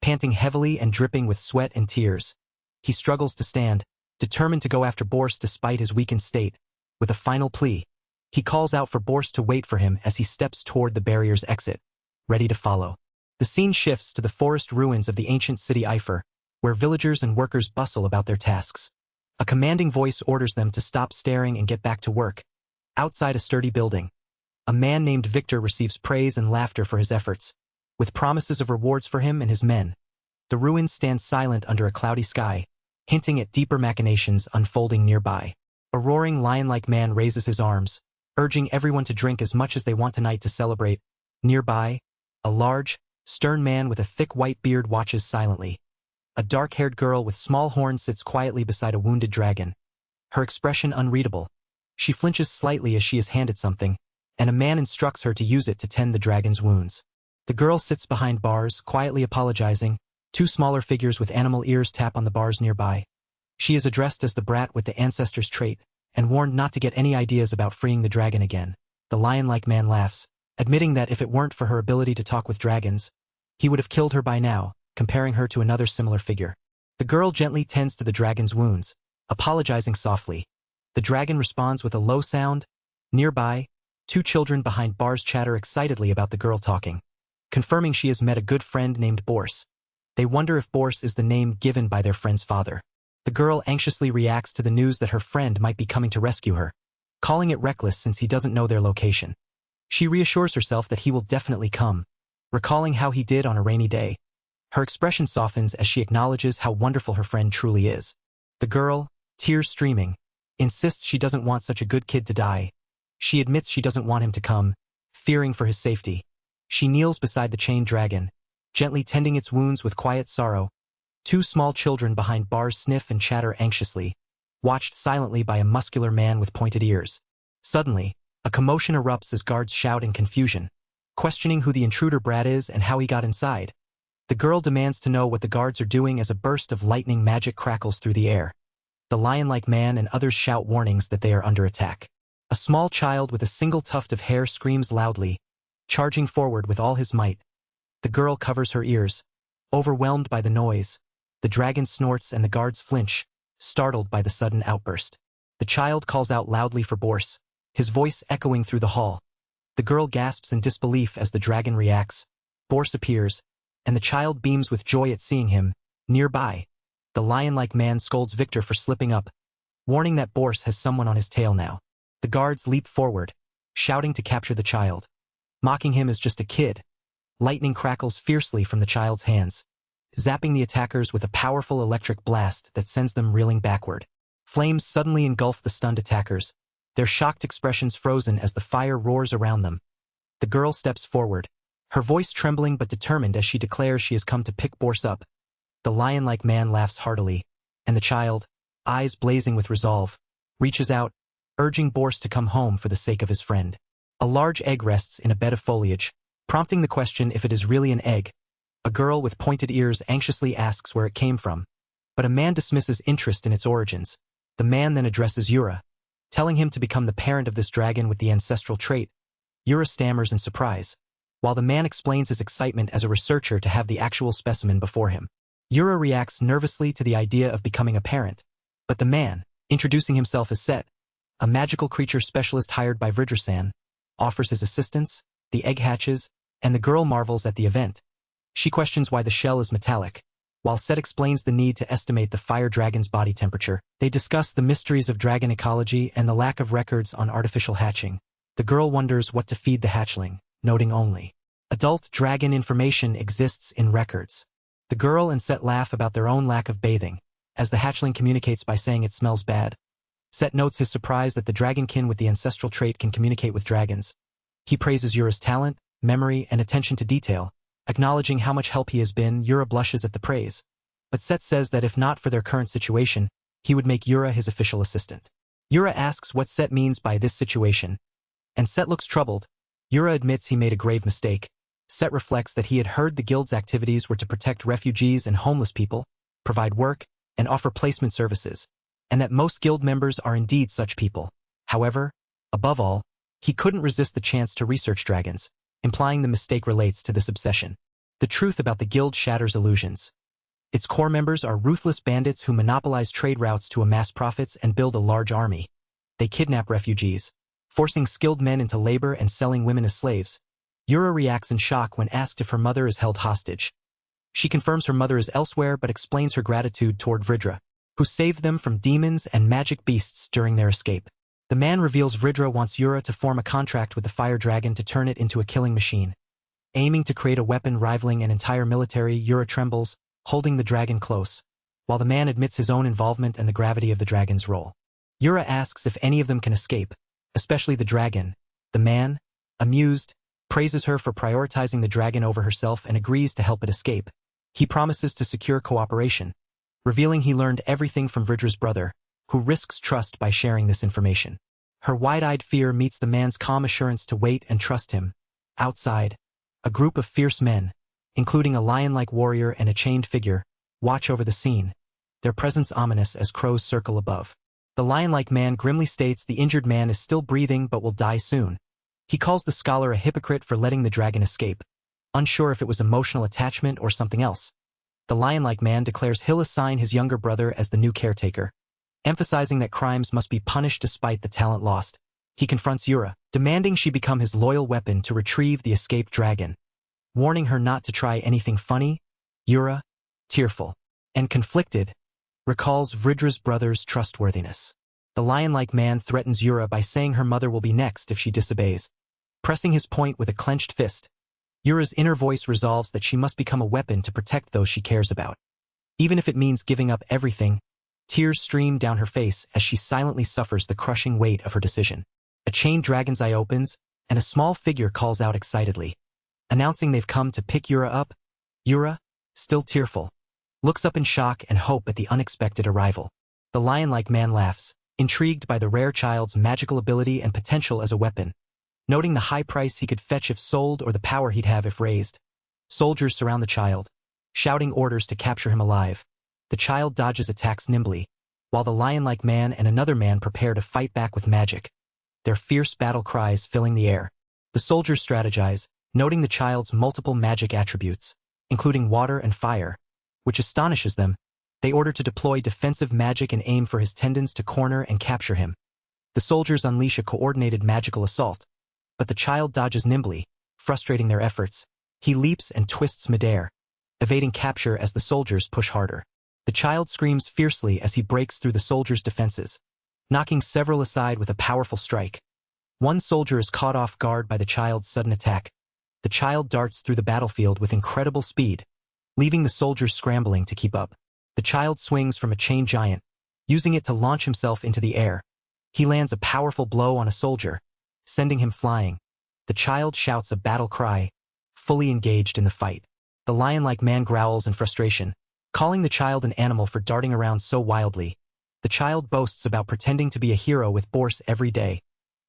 panting heavily and dripping with sweat and tears. He struggles to stand, determined to go after Borse despite his weakened state. With a final plea, he calls out for Borse to wait for him as he steps toward the barrier's exit, ready to follow. The scene shifts to the forest ruins of the ancient city Eifer, where villagers and workers bustle about their tasks. A commanding voice orders them to stop staring and get back to work. Outside a sturdy building, a man named Victor receives praise and laughter for his efforts, with promises of rewards for him and his men. The ruins stand silent under a cloudy sky, hinting at deeper machinations unfolding nearby. A roaring lion-like man raises his arms, urging everyone to drink as much as they want tonight to celebrate. Nearby, a large, stern man with a thick white beard watches silently. A dark-haired girl with small horns sits quietly beside a wounded dragon, her expression unreadable. She flinches slightly as she is handed something, and a man instructs her to use it to tend the dragon's wounds. The girl sits behind bars, quietly apologizing. Two smaller figures with animal ears tap on the bars nearby. She is addressed as the brat with the ancestor's trait, and warned not to get any ideas about freeing the dragon again. The lion-like man laughs, admitting that if it weren't for her ability to talk with dragons, he would have killed her by now, comparing her to another similar figure. The girl gently tends to the dragon's wounds, apologizing softly. The dragon responds with a low sound. Nearby, two children behind bars chatter excitedly about the girl talking, confirming she has met a good friend named Borse. They wonder if Borse is the name given by their friend's father. The girl anxiously reacts to the news that her friend might be coming to rescue her, calling it reckless since he doesn't know their location. She reassures herself that he will definitely come, recalling how he did on a rainy day. Her expression softens as she acknowledges how wonderful her friend truly is. The girl, tears streaming, insists she doesn't want such a good kid to die. She admits she doesn't want him to come, fearing for his safety. She kneels beside the chained dragon, gently tending its wounds with quiet sorrow. Two small children behind bars sniff and chatter anxiously, watched silently by a muscular man with pointed ears. Suddenly, a commotion erupts as guards shout in confusion, questioning who the intruder brat is and how he got inside. The girl demands to know what the guards are doing as a burst of lightning magic crackles through the air. The lion-like man and others shout warnings that they are under attack. A small child with a single tuft of hair screams loudly, charging forward with all his might. The girl covers her ears, overwhelmed by the noise. The dragon snorts and the guards flinch, startled by the sudden outburst. The child calls out loudly for Borse, his voice echoing through the hall. The girl gasps in disbelief as the dragon reacts. Borse appears, and the child beams with joy at seeing him. Nearby, the lion-like man scolds Victor for slipping up, warning that Borse has someone on his tail now. The guards leap forward, shouting to capture the child, mocking him as just a kid. Lightning crackles fiercely from the child's hands, zapping the attackers with a powerful electric blast that sends them reeling backward. Flames suddenly engulf the stunned attackers, their shocked expressions frozen as the fire roars around them. The girl steps forward, her voice trembling but determined as she declares she has come to pick Borse up. The lion-like man laughs heartily, and the child, eyes blazing with resolve, reaches out, urging Borse to come home for the sake of his friend. A large egg rests in a bed of foliage, prompting the question if it is really an egg. A girl with pointed ears anxiously asks where it came from, but a man dismisses interest in its origins. The man then addresses Yura, telling him to become the parent of this dragon with the ancestral trait. Yura stammers in surprise, while the man explains his excitement as a researcher to have the actual specimen before him. Yura reacts nervously to the idea of becoming a parent, but the man, introducing himself as Set, a magical creature specialist hired by Vridra-san, offers his assistance. The egg hatches, and the girl marvels at the event. She questions why the shell is metallic. While Set explains the need to estimate the fire dragon's body temperature, they discuss the mysteries of dragon ecology and the lack of records on artificial hatching. The girl wonders what to feed the hatchling, noting only, adult dragon information exists in records. The girl and Set laugh about their own lack of bathing, as the hatchling communicates by saying it smells bad. Set notes his surprise that the dragonkin with the ancestral trait can communicate with dragons. He praises Yura's talent, memory, and attention to detail. Acknowledging how much help he has been, Yura blushes at the praise. But Set says that if not for their current situation, he would make Yura his official assistant. Yura asks what Set means by this situation, and Set looks troubled. Yura admits he made a grave mistake. Set reflects that he had heard the guild's activities were to protect refugees and homeless people, provide work, and offer placement services, and that most guild members are indeed such people. However, above all, he couldn't resist the chance to research dragons, implying the mistake relates to this obsession. The truth about the guild shatters illusions. Its core members are ruthless bandits who monopolize trade routes to amass profits and build a large army. They kidnap refugees, forcing skilled men into labor and selling women as slaves. Yura reacts in shock when asked if her mother is held hostage. She confirms her mother is elsewhere but explains her gratitude toward Vridra, who saved them from demons and magic beasts during their escape. The man reveals Vridra wants Yura to form a contract with the fire dragon to turn it into a killing machine. Aiming to create a weapon rivaling an entire military, Yura trembles, holding the dragon close, while the man admits his own involvement and the gravity of the dragon's role. Yura asks if any of them can escape, especially the dragon. The man, amused, praises her for prioritizing the dragon over herself and agrees to help it escape. He promises to secure cooperation, revealing he learned everything from Vridra's brother, who risks trust by sharing this information. Her wide-eyed fear meets the man's calm assurance to wait and trust him. Outside, a group of fierce men, including a lion-like warrior and a chained figure, watch over the scene, their presence ominous as crows circle above. The lion-like man grimly states the injured man is still breathing but will die soon. He calls the scholar a hypocrite for letting the dragon escape, unsure if it was emotional attachment or something else. The lion-like man declares he'll assign his younger brother as the new caretaker, emphasizing that crimes must be punished despite the talent lost. He confronts Yura, demanding she become his loyal weapon to retrieve the escaped dragon. Warning her not to try anything funny, Yura, tearful and conflicted, recalls Vridra's brother's trustworthiness. The lion-like man threatens Yura by saying her mother will be next if she disobeys. Pressing his point with a clenched fist, Yura's inner voice resolves that she must become a weapon to protect those she cares about. Even if it means giving up everything, tears stream down her face as she silently suffers the crushing weight of her decision. A chained dragon's eye opens, and a small figure calls out excitedly, announcing they've come to pick Yura up. Yura, still tearful, looks up in shock and hope at the unexpected arrival. The lion-like man laughs, intrigued by the rare child's magical ability and potential as a weapon, noting the high price he could fetch if sold or the power he'd have if raised. Soldiers surround the child, shouting orders to capture him alive. The child dodges attacks nimbly, while the lion-like man and another man prepare to fight back with magic, their fierce battle cries filling the air. The soldiers strategize, noting the child's multiple magic attributes, including water and fire, which astonishes them. They order to deploy defensive magic and aim for his tendons to corner and capture him. The soldiers unleash a coordinated magical assault, but the child dodges nimbly, frustrating their efforts. He leaps and twists midair, evading capture as the soldiers push harder. The child screams fiercely as he breaks through the soldiers' defenses, knocking several aside with a powerful strike. One soldier is caught off guard by the child's sudden attack. The child darts through the battlefield with incredible speed, leaving the soldiers scrambling to keep up. The child swings from a chained giant, using it to launch himself into the air. He lands a powerful blow on a soldier, sending him flying. The child shouts a battle cry, fully engaged in the fight. The lion-like man growls in frustration, calling the child an animal for darting around so wildly. The child boasts about pretending to be a hero with Bourse every day,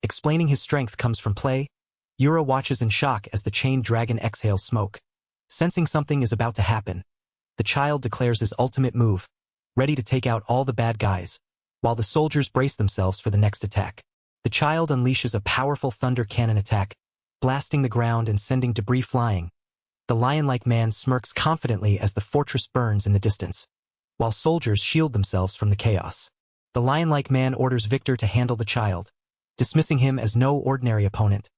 explaining his strength comes from play. Yura watches in shock as the chained dragon exhales smoke. Sensing something is about to happen, the child declares his ultimate move, ready to take out all the bad guys, while the soldiers brace themselves for the next attack. The child unleashes a powerful thunder cannon attack, blasting the ground and sending debris flying. The lion-like man smirks confidently as the fortress burns in the distance, while soldiers shield themselves from the chaos. The lion-like man orders Victor to handle the child, dismissing him as no ordinary opponent.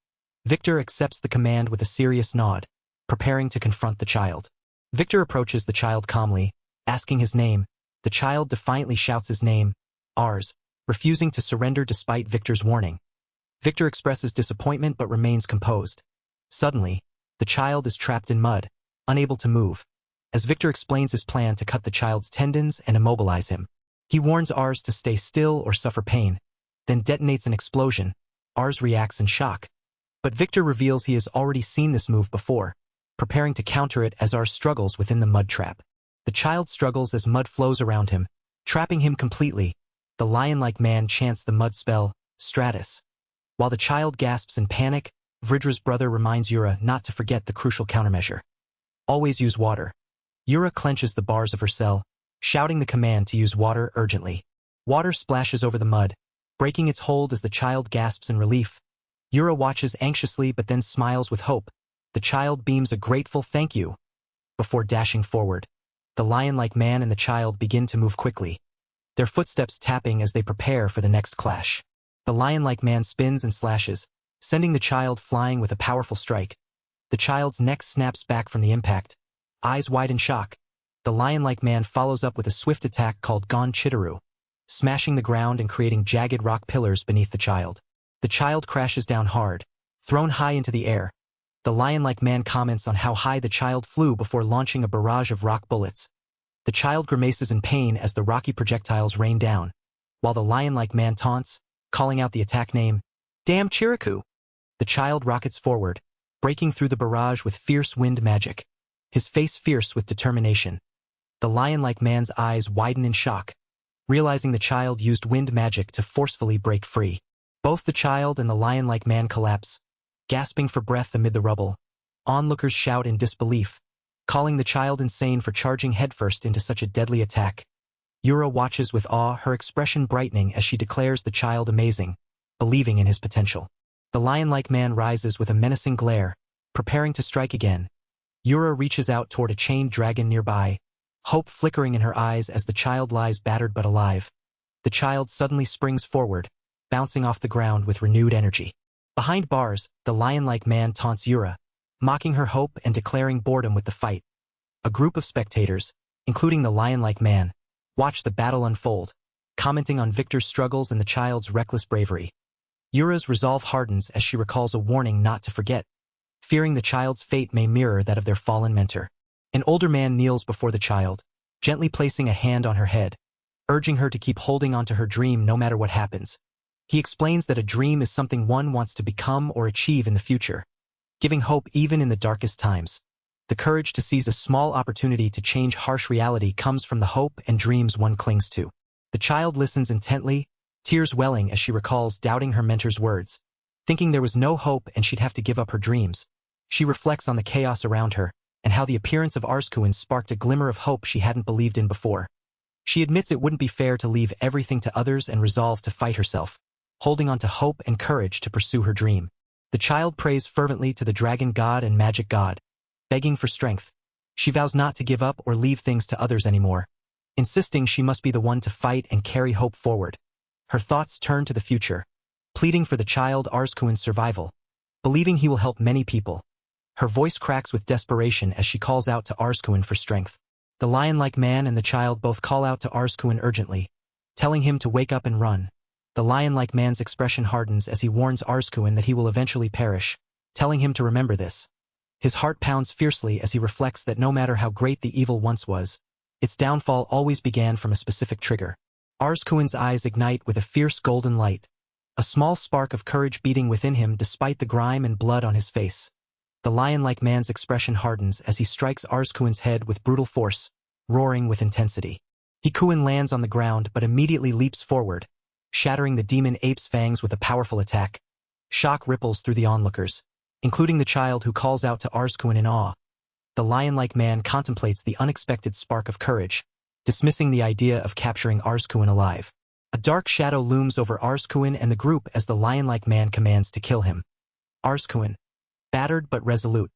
Victor accepts the command with a serious nod, preparing to confront the child. Victor approaches the child calmly, asking his name. The child defiantly shouts his name, Ars, refusing to surrender despite Victor's warning. Victor expresses disappointment but remains composed. Suddenly, the child is trapped in mud, unable to move, as Victor explains his plan to cut the child's tendons and immobilize him. He warns Ars to stay still or suffer pain, then detonates an explosion. Ars reacts in shock. But Victor reveals he has already seen this move before, preparing to counter it as Ars struggles within the mud trap. The child struggles as mud flows around him, trapping him completely. The lion-like man chants the mud spell, Stratus. While the child gasps in panic, Vridra's brother reminds Yura not to forget the crucial countermeasure. Always use water. Yura clenches the bars of her cell, shouting the command to use water urgently. Water splashes over the mud, breaking its hold as the child gasps in relief. Yura watches anxiously but then smiles with hope. The child beams a grateful thank you. Before dashing forward, the lion-like man and the child begin to move quickly, their footsteps tapping as they prepare for the next clash. The lion-like man spins and slashes, sending the child flying with a powerful strike. The child's neck snaps back from the impact, eyes wide in shock. The lion-like man follows up with a swift attack called Gon Chitaru, smashing the ground and creating jagged rock pillars beneath the child. The child crashes down hard, thrown high into the air. The lion-like man comments on how high the child flew before launching a barrage of rock bullets. The child grimaces in pain as the rocky projectiles rain down, while the lion-like man taunts, calling out the attack name, Damn Chiriku! The child rockets forward, breaking through the barrage with fierce wind magic, his face fierce with determination. The lion-like man's eyes widen in shock, realizing the child used wind magic to forcefully break free. Both the child and the lion-like man collapse, gasping for breath amid the rubble. Onlookers shout in disbelief, calling the child insane for charging headfirst into such a deadly attack. Yura watches with awe, her expression brightening as she declares the child amazing, believing in his potential. The lion-like man rises with a menacing glare, preparing to strike again. Yura reaches out toward a chained dragon nearby, hope flickering in her eyes as the child lies battered but alive. The child suddenly springs forward, bouncing off the ground with renewed energy. Behind bars, the lion-like man taunts Yura, mocking her hope and declaring boredom with the fight. A group of spectators, including the lion-like man, watch the battle unfold, commenting on Victor's struggles and the child's reckless bravery. Yura's resolve hardens as she recalls a warning not to forget, fearing the child's fate may mirror that of their fallen mentor. An older man kneels before the child, gently placing a hand on her head, urging her to keep holding on to her dream no matter what happens. He explains that a dream is something one wants to become or achieve in the future, giving hope even in the darkest times. The courage to seize a small opportunity to change harsh reality comes from the hope and dreams one clings to. The child listens intently, tears welling as she recalls doubting her mentor's words, thinking there was no hope and she'd have to give up her dreams. She reflects on the chaos around her, and how the appearance of Arskuin sparked a glimmer of hope she hadn't believed in before. She admits it wouldn't be fair to leave everything to others and resolve to fight herself, holding on to hope and courage to pursue her dream. The child prays fervently to the dragon god and magic god, begging for strength. She vows not to give up or leave things to others anymore, insisting she must be the one to fight and carry hope forward. Her thoughts turn to the future, pleading for the child Arskuin's survival, believing he will help many people. Her voice cracks with desperation as she calls out to Arskuin for strength. The lion-like man and the child both call out to Arskuin urgently, telling him to wake up and run. The lion-like man's expression hardens as he warns Arskuin that he will eventually perish, telling him to remember this. His heart pounds fiercely as he reflects that no matter how great the evil once was, its downfall always began from a specific trigger. Arskuin's eyes ignite with a fierce golden light, a small spark of courage beating within him despite the grime and blood on his face. The lion-like man's expression hardens as he strikes Arskuin's head with brutal force, roaring with intensity. Hikuin lands on the ground but immediately leaps forward, shattering the demon ape's fangs with a powerful attack. Shock ripples through the onlookers, including the child who calls out to Arskuin in awe. The lion-like man contemplates the unexpected spark of courage, dismissing the idea of capturing Arskuin alive. A dark shadow looms over Arskuin and the group as the lion-like man commands to kill him. Arskuin, battered but resolute,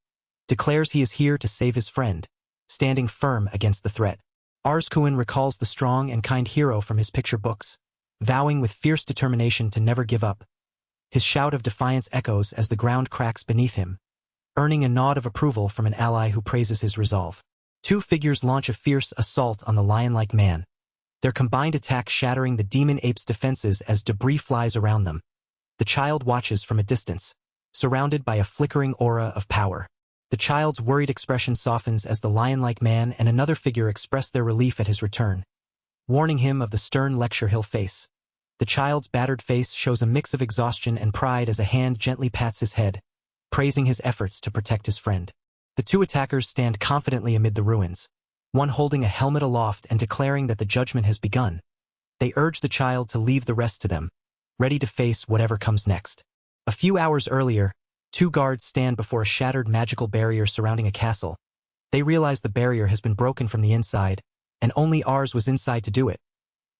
declares he is here to save his friend, standing firm against the threat. Arskuin recalls the strong and kind hero from his picture books, vowing with fierce determination to never give up. His shout of defiance echoes as the ground cracks beneath him, earning a nod of approval from an ally who praises his resolve. Two figures launch a fierce assault on the lion-like man, their combined attack shattering the demon ape's defenses as debris flies around them. The child watches from a distance, surrounded by a flickering aura of power. The child's worried expression softens as the lion-like man and another figure express their relief at his return, warning him of the stern lecture he'll face. The child's battered face shows a mix of exhaustion and pride as a hand gently pats his head, praising his efforts to protect his friend. The two attackers stand confidently amid the ruins, one holding a helmet aloft and declaring that the judgment has begun. They urge the child to leave the rest to them, ready to face whatever comes next. A few hours earlier, two guards stand before a shattered magical barrier surrounding a castle. They realize the barrier has been broken from the inside, and only ours was inside to do it.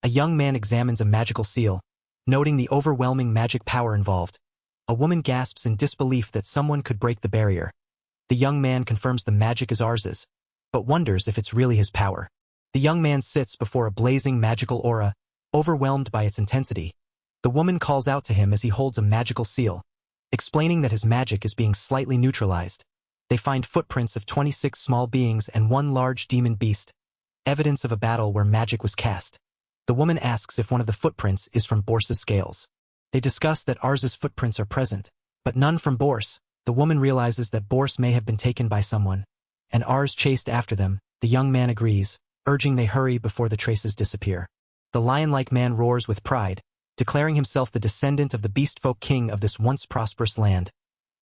A young man examines a magical seal, noting the overwhelming magic power involved. A woman gasps in disbelief that someone could break the barrier. The young man confirms the magic is ours, but wonders if it's really his power. The young man sits before a blazing magical aura, overwhelmed by its intensity. The woman calls out to him as he holds a magical seal, explaining that his magic is being slightly neutralized. They find footprints of 26 small beings and one large demon beast, evidence of a battle where magic was cast. The woman asks if one of the footprints is from Borsa's scales. They discuss that Ars's footprints are present, but none from Bors. The woman realizes that Bors may have been taken by someone, and Ars chased after them. The young man agrees, urging they hurry before the traces disappear. The lion-like man roars with pride, declaring himself the descendant of the beastfolk king of this once prosperous land.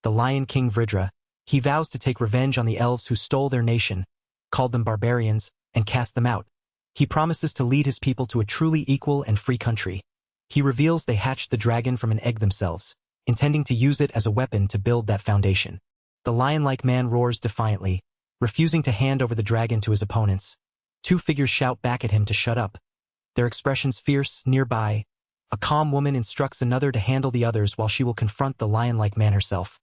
The Lion King Vridra, he vows to take revenge on the elves who stole their nation, called them barbarians, and cast them out. He promises to lead his people to a truly equal and free country. He reveals they hatched the dragon from an egg themselves, intending to use it as a weapon to build that foundation. The lion-like man roars defiantly, refusing to hand over the dragon to his opponents. Two figures shout back at him to shut up, their expressions fierce. Nearby, a calm woman instructs another to handle the others while she will confront the lion-like man herself.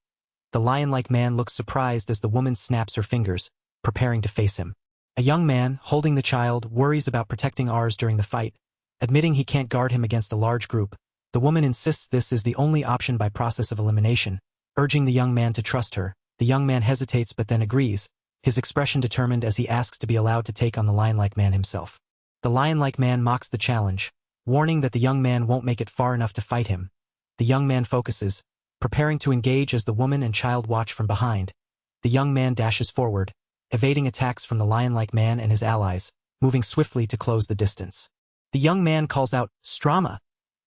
The lion-like man looks surprised as the woman snaps her fingers, preparing to face him. A young man, holding the child, worries about protecting Ars during the fight, admitting he can't guard him against a large group. The woman insists this is the only option by process of elimination, urging the young man to trust her. The young man hesitates but then agrees, his expression determined as he asks to be allowed to take on the lion-like man himself. The lion-like man mocks the challenge, warning that the young man won't make it far enough to fight him. The young man focuses, preparing to engage as the woman and child watch from behind. The young man dashes forward, evading attacks from the lion-like man and his allies, moving swiftly to close the distance. The young man calls out, "Strama!"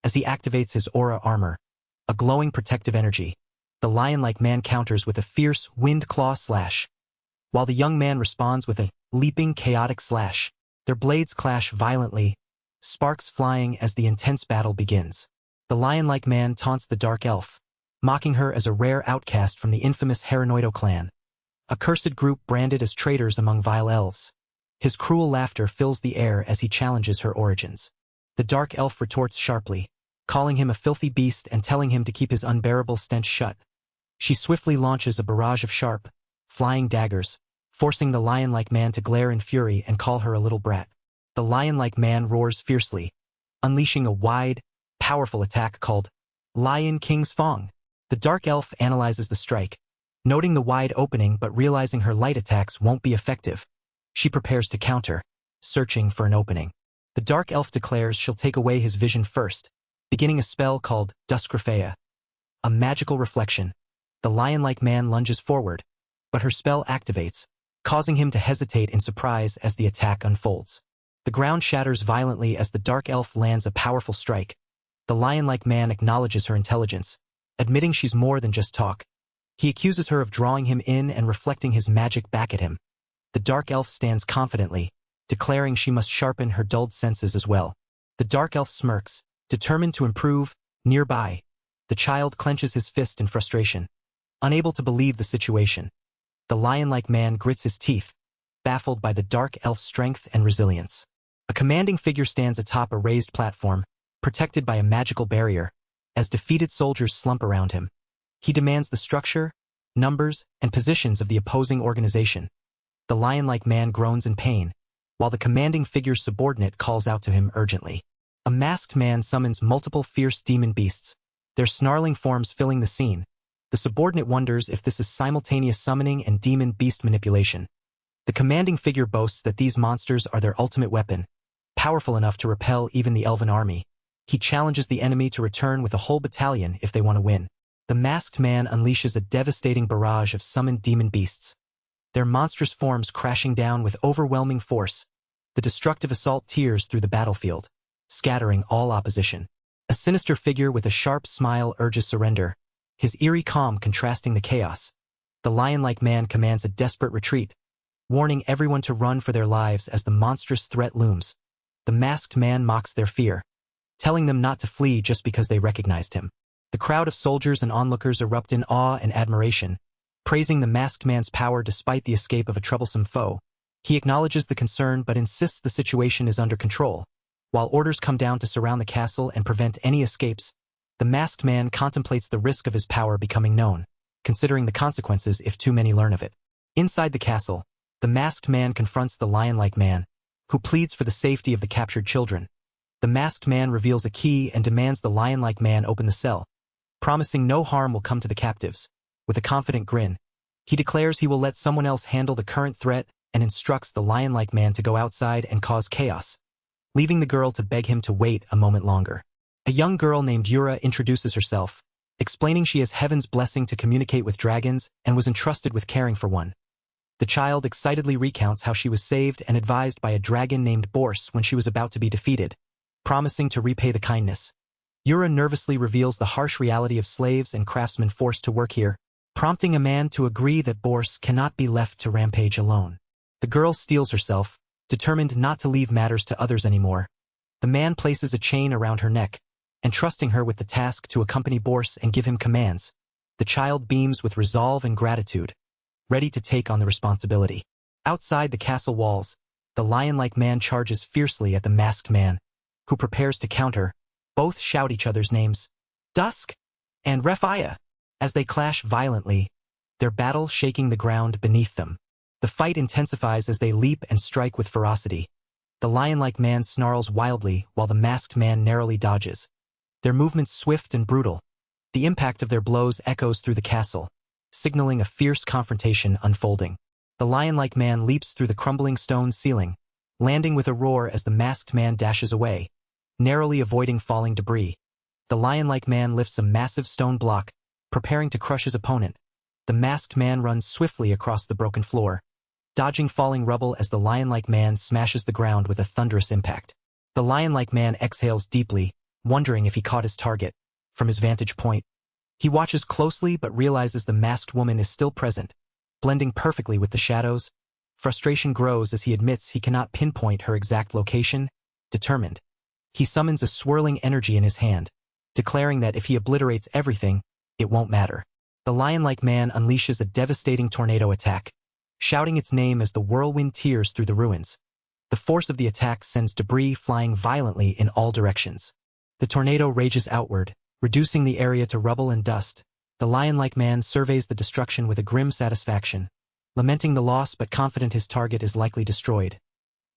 as he activates his aura armor, a glowing protective energy. The lion-like man counters with a fierce wind claw slash, while the young man responds with a leaping chaotic slash. Their blades clash violently, sparks flying as the intense battle begins. The lion-like man taunts the dark elf, mocking her as a rare outcast from the infamous Heranoido clan, a cursed group branded as traitors among vile elves. His cruel laughter fills the air as he challenges her origins. The dark elf retorts sharply, calling him a filthy beast and telling him to keep his unbearable stench shut. She swiftly launches a barrage of sharp, flying daggers, forcing the lion-like man to glare in fury and call her a little brat. The lion-like man roars fiercely, unleashing a wide, powerful attack called Lion King's Fong. The dark elf analyzes the strike, noting the wide opening but realizing her light attacks won't be effective. She prepares to counter, searching for an opening. The dark elf declares she'll take away his vision first, beginning a spell called Duskrafea, a magical reflection. The lion-like man lunges forward, but her spell activates, causing him to hesitate in surprise as the attack unfolds. The ground shatters violently as the dark elf lands a powerful strike. The lion-like man acknowledges her intelligence, admitting she's more than just talk. He accuses her of drawing him in and reflecting his magic back at him. The dark elf stands confidently, declaring she must sharpen her dulled senses as well. The dark elf smirks, determined to improve. Nearby, the child clenches his fist in frustration, unable to believe the situation. The lion-like man grits his teeth, baffled by the dark elf's strength and resilience. A commanding figure stands atop a raised platform, protected by a magical barrier, as defeated soldiers slump around him. He demands the structure, numbers, and positions of the opposing organization. The lion-like man groans in pain, while the commanding figure's subordinate calls out to him urgently. A masked man summons multiple fierce demon beasts, their snarling forms filling the scene. The subordinate wonders if this is simultaneous summoning and demon beast manipulation. The commanding figure boasts that these monsters are their ultimate weapon, powerful enough to repel even the elven army. He challenges the enemy to return with a whole battalion if they want to win. The masked man unleashes a devastating barrage of summoned demon beasts, their monstrous forms crashing down with overwhelming force. The destructive assault tears through the battlefield, scattering all opposition. A sinister figure with a sharp smile urges surrender, his eerie calm contrasting the chaos. The lion-like man commands a desperate retreat, warning everyone to run for their lives as the monstrous threat looms. The masked man mocks their fear, telling them not to flee just because they recognized him. The crowd of soldiers and onlookers erupt in awe and admiration, praising the masked man's power despite the escape of a troublesome foe. He acknowledges the concern but insists the situation is under control. While orders come down to surround the castle and prevent any escapes, the masked man contemplates the risk of his power becoming known, considering the consequences if too many learn of it. Inside the castle, the masked man confronts the lion-like man, who pleads for the safety of the captured children. The masked man reveals a key and demands the lion-like man open the cell, promising no harm will come to the captives. With a confident grin, he declares he will let someone else handle the current threat and instructs the lion-like man to go outside and cause chaos, leaving the girl to beg him to wait a moment longer. A young girl named Yura introduces herself, explaining she has heaven's blessing to communicate with dragons and was entrusted with caring for one. The child excitedly recounts how she was saved and advised by a dragon named Borse when she was about to be defeated, promising to repay the kindness. Yura nervously reveals the harsh reality of slaves and craftsmen forced to work here, prompting a man to agree that Borse cannot be left to rampage alone. The girl steels herself, determined not to leave matters to others anymore. The man places a chain around her neck, entrusting her with the task to accompany Borse and give him commands. The child beams with resolve and gratitude, ready to take on the responsibility. Outside the castle walls, the lion-like man charges fiercely at the masked man, who prepares to counter. Both shout each other's names, Dusk and Rephia, as they clash violently, their battle shaking the ground beneath them. The fight intensifies as they leap and strike with ferocity. The lion-like man snarls wildly while the masked man narrowly dodges, their movements swift and brutal. The impact of their blows echoes through the castle, signaling a fierce confrontation unfolding. The lion-like man leaps through the crumbling stone ceiling, landing with a roar as the masked man dashes away, narrowly avoiding falling debris. The lion-like man lifts a massive stone block, preparing to crush his opponent. The masked man runs swiftly across the broken floor, dodging falling rubble as the lion-like man smashes the ground with a thunderous impact. The lion-like man exhales deeply, wondering if he caught his target. From his vantage point, he watches closely but realizes the masked woman is still present, blending perfectly with the shadows. Frustration grows as he admits he cannot pinpoint her exact location. Determined, he summons a swirling energy in his hand, declaring that if he obliterates everything, it won't matter. The lion-like man unleashes a devastating tornado attack, shouting its name as the whirlwind tears through the ruins. The force of the attack sends debris flying violently in all directions. The tornado rages outward, reducing the area to rubble and dust. The lion-like man surveys the destruction with a grim satisfaction, lamenting the loss but confident his target is likely destroyed.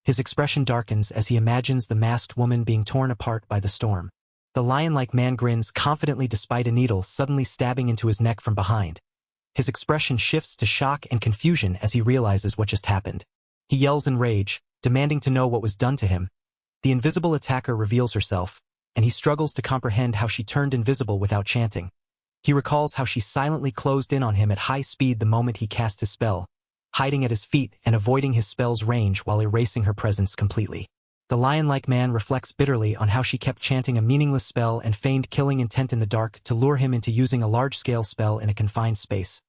His expression darkens as he imagines the masked woman being torn apart by the storm. The lion-like man grins confidently despite a needle suddenly stabbing into his neck from behind. His expression shifts to shock and confusion as he realizes what just happened. He yells in rage, demanding to know what was done to him. The invisible attacker reveals herself, and he struggles to comprehend how she turned invisible without chanting. He recalls how she silently closed in on him at high speed the moment he cast his spell, hiding at his feet and avoiding his spell's range while erasing her presence completely. The lion-like man reflects bitterly on how she kept chanting a meaningless spell and feigned killing intent in the dark to lure him into using a large-scale spell in a confined space.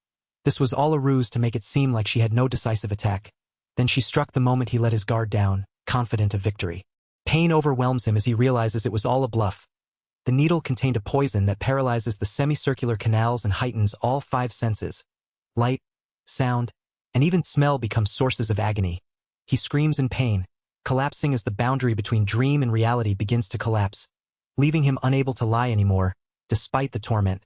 This was all a ruse to make it seem like she had no decisive attack. Then she struck the moment he let his guard down, confident of victory. Pain overwhelms him as he realizes it was all a bluff. The needle contained a poison that paralyzes the semicircular canals and heightens all 5 senses. Light, sound, and even smell become sources of agony. He screams in pain, collapsing as the boundary between dream and reality begins to collapse, leaving him unable to lie anymore, despite the torment.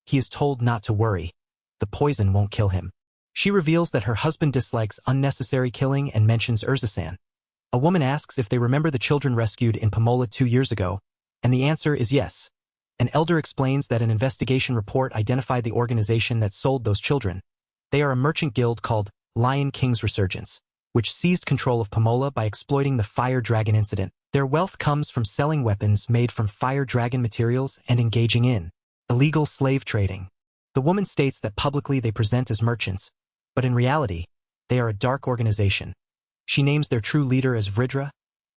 He is told not to worry. The poison won't kill him. She reveals that her husband dislikes unnecessary killing and mentions Urza-san. A woman asks if they remember the children rescued in Pomola 2 years ago, and the answer is yes. An elder explains that an investigation report identified the organization that sold those children. They are a merchant guild called Lion King's Resurgence, which seized control of Pomola by exploiting the fire dragon incident. Their wealth comes from selling weapons made from fire dragon materials and engaging in illegal slave trading. The woman states that publicly they present as merchants, but in reality, they are a dark organization, She names their true leader as Vridra.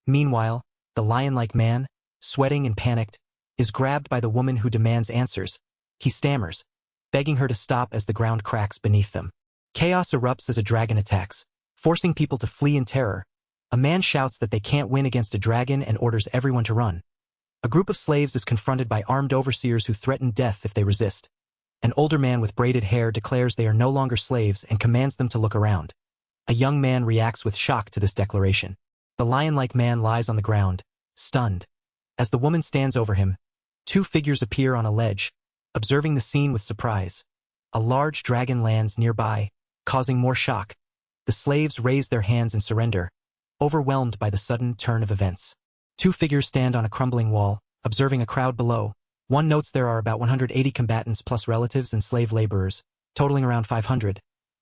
Meanwhile, the lion-like man, sweating and panicked, is grabbed by the woman who demands answers. He stammers, begging her to stop as the ground cracks beneath them. Chaos erupts as a dragon attacks, forcing people to flee in terror. A man shouts that they can't win against a dragon and orders everyone to run. A group of slaves is confronted by armed overseers who threaten death if they resist. An older man with braided hair declares they are no longer slaves and commands them to look around. A young man reacts with shock to this declaration. The lion-like man lies on the ground, stunned. As the woman stands over him, two figures appear on a ledge, observing the scene with surprise. A large dragon lands nearby, causing more shock. The slaves raise their hands in surrender, overwhelmed by the sudden turn of events. Two figures stand on a crumbling wall, observing a crowd below. One notes there are about 180 combatants plus relatives and slave laborers, totaling around 500.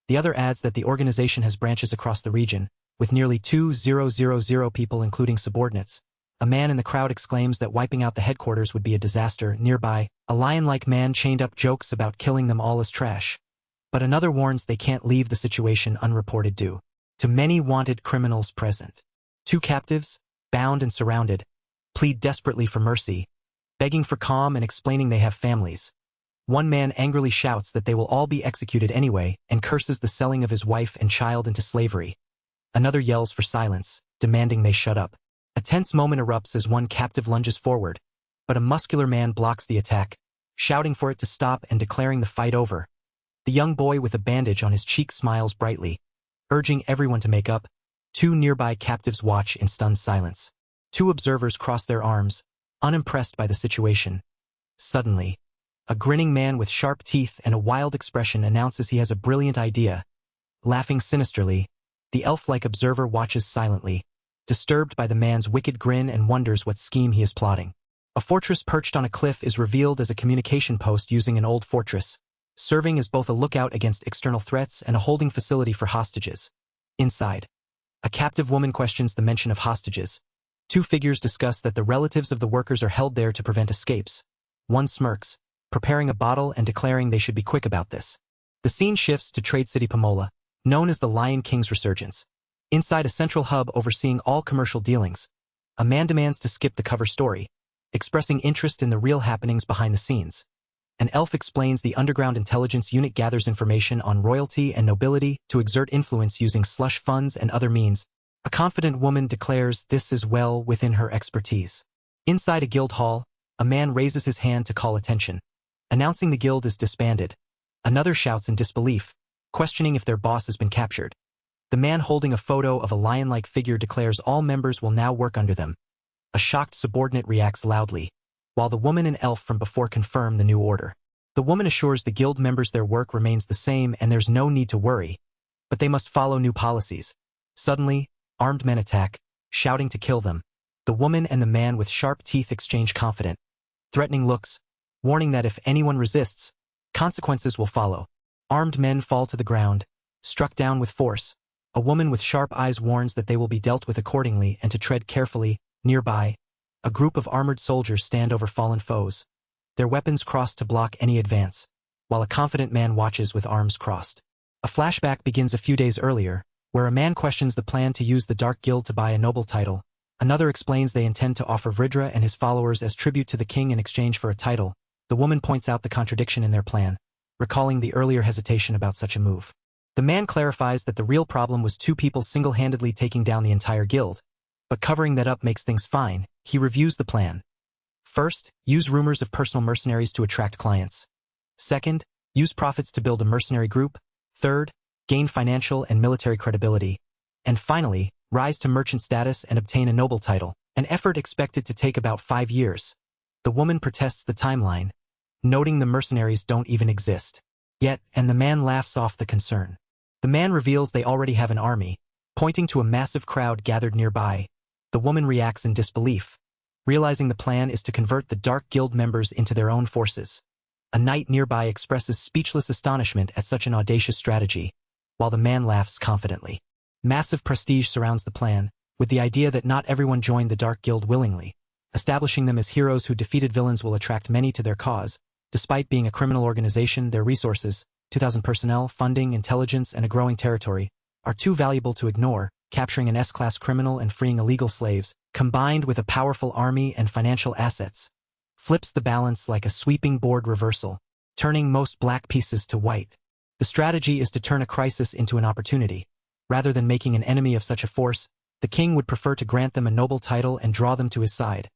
The other adds that the organization has branches across the region, with nearly 2,000 people including subordinates. A man in the crowd exclaims that wiping out the headquarters would be a disaster. Nearby, a lion-like man chained up jokes about killing them all as trash. But another warns they can't leave the situation unreported due to many wanted criminals present. Two captives, bound and surrounded, plead desperately for mercy, begging for calm and explaining they have families. One man angrily shouts that they will all be executed anyway and curses the selling of his wife and child into slavery. Another yells for silence, demanding they shut up. A tense moment erupts as one captive lunges forward, but a muscular man blocks the attack, shouting for it to stop and declaring the fight over. The young boy with a bandage on his cheek smiles brightly, urging everyone to make up. Two nearby captives watch in stunned silence. Two observers cross their arms, unimpressed by the situation. Suddenly, a grinning man with sharp teeth and a wild expression announces he has a brilliant idea. Laughing sinisterly, the elf-like observer watches silently, disturbed by the man's wicked grin and wonders what scheme he is plotting. A fortress perched on a cliff is revealed as a communication post using an old fortress, serving as both a lookout against external threats and a holding facility for hostages. Inside, a captive woman questions the mention of hostages. Two figures discuss that the relatives of the workers are held there to prevent escapes. One smirks, preparing a bottle and declaring they should be quick about this. The scene shifts to Trade City Pomola, known as the Lion King's resurgence. Inside a central hub overseeing all commercial dealings, a man demands to skip the cover story, expressing interest in the real happenings behind the scenes. An elf explains the underground intelligence unit gathers information on royalty and nobility to exert influence using slush funds and other means. A confident woman declares this is well within her expertise. Inside a guild hall, a man raises his hand to call attention, announcing the guild is disbanded. Another shouts in disbelief, questioning if their boss has been captured. The man holding a photo of a lion-like figure declares all members will now work under them. A shocked subordinate reacts loudly, while the woman and elf from before confirm the new order. The woman assures the guild members their work remains the same and there's no need to worry, but they must follow new policies. Suddenly, armed men attack, shouting to kill them. The woman and the man with sharp teeth exchange confident, threatening looks, warning that if anyone resists, consequences will follow. Armed men fall to the ground, struck down with force. A woman with sharp eyes warns that they will be dealt with accordingly and to tread carefully. Nearby, a group of armored soldiers stand over fallen foes, their weapons crossed to block any advance, while a confident man watches with arms crossed. A flashback begins a few days earlier, where a man questions the plan to use the Dark Guild to buy a noble title. Another explains they intend to offer Vridra and his followers as tribute to the king in exchange for a title. The woman points out the contradiction in their plan, recalling the earlier hesitation about such a move. The man clarifies that the real problem was two people single-handedly taking down the entire guild, but covering that up makes things fine. He reviews the plan. First, use rumors of personal mercenaries to attract clients. Second, use profits to build a mercenary group. Third, gain financial and military credibility. And finally, rise to merchant status and obtain a noble title, an effort expected to take about 5 years. The woman protests the timeline, noting the mercenaries don't even exist yet, and the man laughs off the concern. The man reveals they already have an army, pointing to a massive crowd gathered nearby. The woman reacts in disbelief, realizing the plan is to convert the Dark Guild members into their own forces. A knight nearby expresses speechless astonishment at such an audacious strategy, while the man laughs confidently. Massive prestige surrounds the plan, with the idea that not everyone joined the Dark Guild willingly. Establishing them as heroes who defeated villains will attract many to their cause. Despite being a criminal organization, their resources, 2,000 personnel, funding, intelligence, and a growing territory, are too valuable to ignore. capturing an S-class criminal and freeing illegal slaves, combined with a powerful army and financial assets, flips the balance like a sweeping board reversal, turning most black pieces to white. The strategy is to turn a crisis into an opportunity. Rather than making an enemy of such a force, the king would prefer to grant them a noble title and draw them to his side.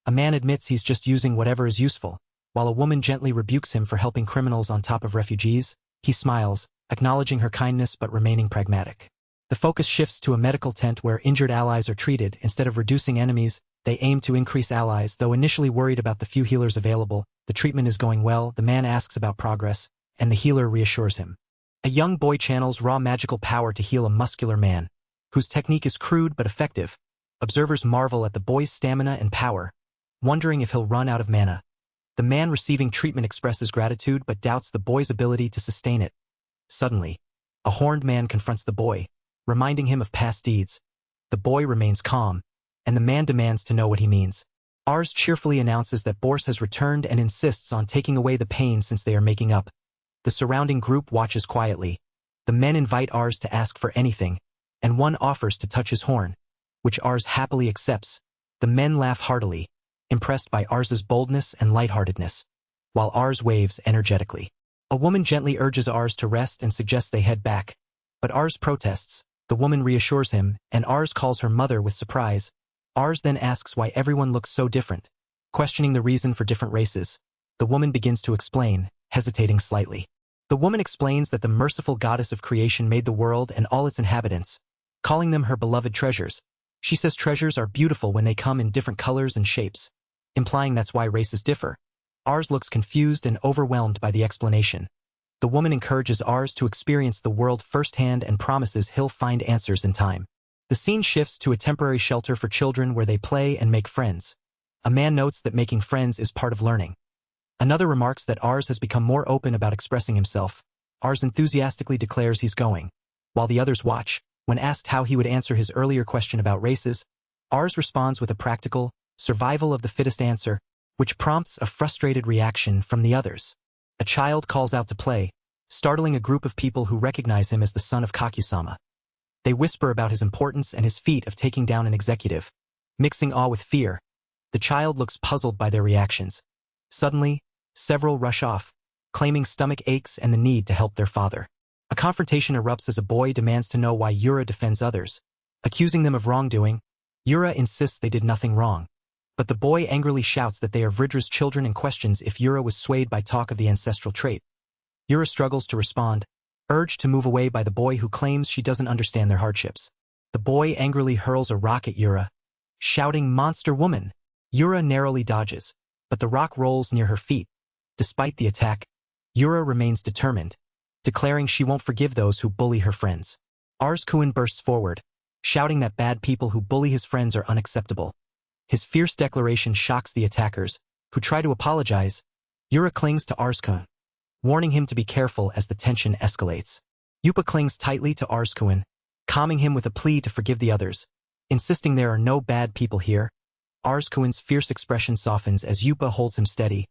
A man admits he's just using whatever is useful, while a woman gently rebukes him for helping criminals on top of refugees. He smiles, acknowledging her kindness but remaining pragmatic. The focus shifts to a medical tent where injured allies are treated. Instead of reducing enemies, they aim to increase allies. Though initially worried about the few healers available, the treatment is going well. The man asks about progress, and the healer reassures him. A young boy channels raw magical power to heal a muscular man, whose technique is crude but effective. Observers marvel at the boy's stamina and power, wondering if he'll run out of mana. The man receiving treatment expresses gratitude but doubts the boy's ability to sustain it. Suddenly, a horned man confronts the boy, reminding him of past deeds. The boy remains calm, and the man demands to know what he means. Ars cheerfully announces that Boris has returned and insists on taking away the pain since they are making up. The surrounding group watches quietly. The men invite Ars to ask for anything, and one offers to touch his horn, which Ars happily accepts. The men laugh heartily, impressed by Ars's boldness and lightheartedness, while Ars waves energetically. A woman gently urges Ars to rest and suggests they head back, but Ars protests. The woman reassures him, and Ars calls her mother with surprise. Ars then asks why everyone looks so different, questioning the reason for different races. The woman begins to explain, hesitating slightly. The woman explains that the merciful goddess of creation made the world and all its inhabitants, calling them her beloved treasures. She says treasures are beautiful when they come in different colors and shapes, implying that's why races differ. Ars looks confused and overwhelmed by the explanation. The woman encourages Ars to experience the world firsthand and promises he'll find answers in time. The scene shifts to a temporary shelter for children where they play and make friends. A man notes that making friends is part of learning. Another remarks that Ars has become more open about expressing himself. Ars enthusiastically declares he's going, while the others watch. When asked how he would answer his earlier question about races, Ars responds with a practical, survival of the fittest answer, which prompts a frustrated reaction from the others. A child calls out to play, startling a group of people who recognize him as the son of Kakusama. They whisper about his importance and his feat of taking down an executive. Mixing awe with fear, the child looks puzzled by their reactions. Suddenly, several rush off, claiming stomach aches and the need to help their father. A confrontation erupts as a boy demands to know why Yura defends others. Accusing them of wrongdoing, Yura insists they did nothing wrong. But the boy angrily shouts that they are Vridra's children and questions if Yura was swayed by talk of the ancestral trait. Yura struggles to respond, urged to move away by the boy who claims she doesn't understand their hardships. The boy angrily hurls a rock at Yura, shouting, "Monster woman!" Yura narrowly dodges, but the rock rolls near her feet. Despite the attack, Yura remains determined, declaring she won't forgive those who bully her friends. Ars Kuin bursts forward, shouting that bad people who bully his friends are unacceptable. His fierce declaration shocks the attackers, who try to apologize. Yura clings to Ars Kuin, warning him to be careful as the tension escalates. Yupa clings tightly to Ars Kuin, calming him with a plea to forgive the others, insisting there are no bad people here. Ars Kuin's fierce expression softens as Yupa holds him steady.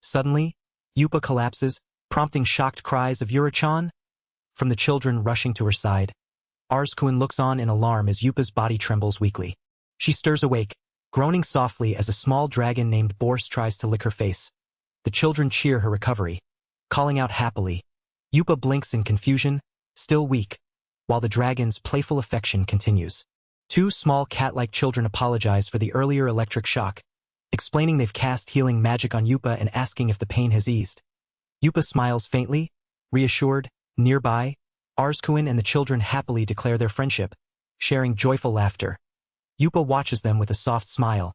Suddenly, Yupa collapses, prompting shocked cries of "Yura-chan" from the children rushing to her side. Ars Kuin looks on in alarm as Yupa's body trembles weakly. She stirs awake, groaning softly as a small dragon named Boris tries to lick her face. The children cheer her recovery, calling out happily. Yupa blinks in confusion, still weak, while the dragon's playful affection continues. Two small cat-like children apologize for the earlier electric shock, explaining they've cast healing magic on Yupa and asking if the pain has eased. Yupa smiles faintly, reassured. Nearby, Ars Kuin and the children happily declare their friendship, sharing joyful laughter. Yupa watches them with a soft smile,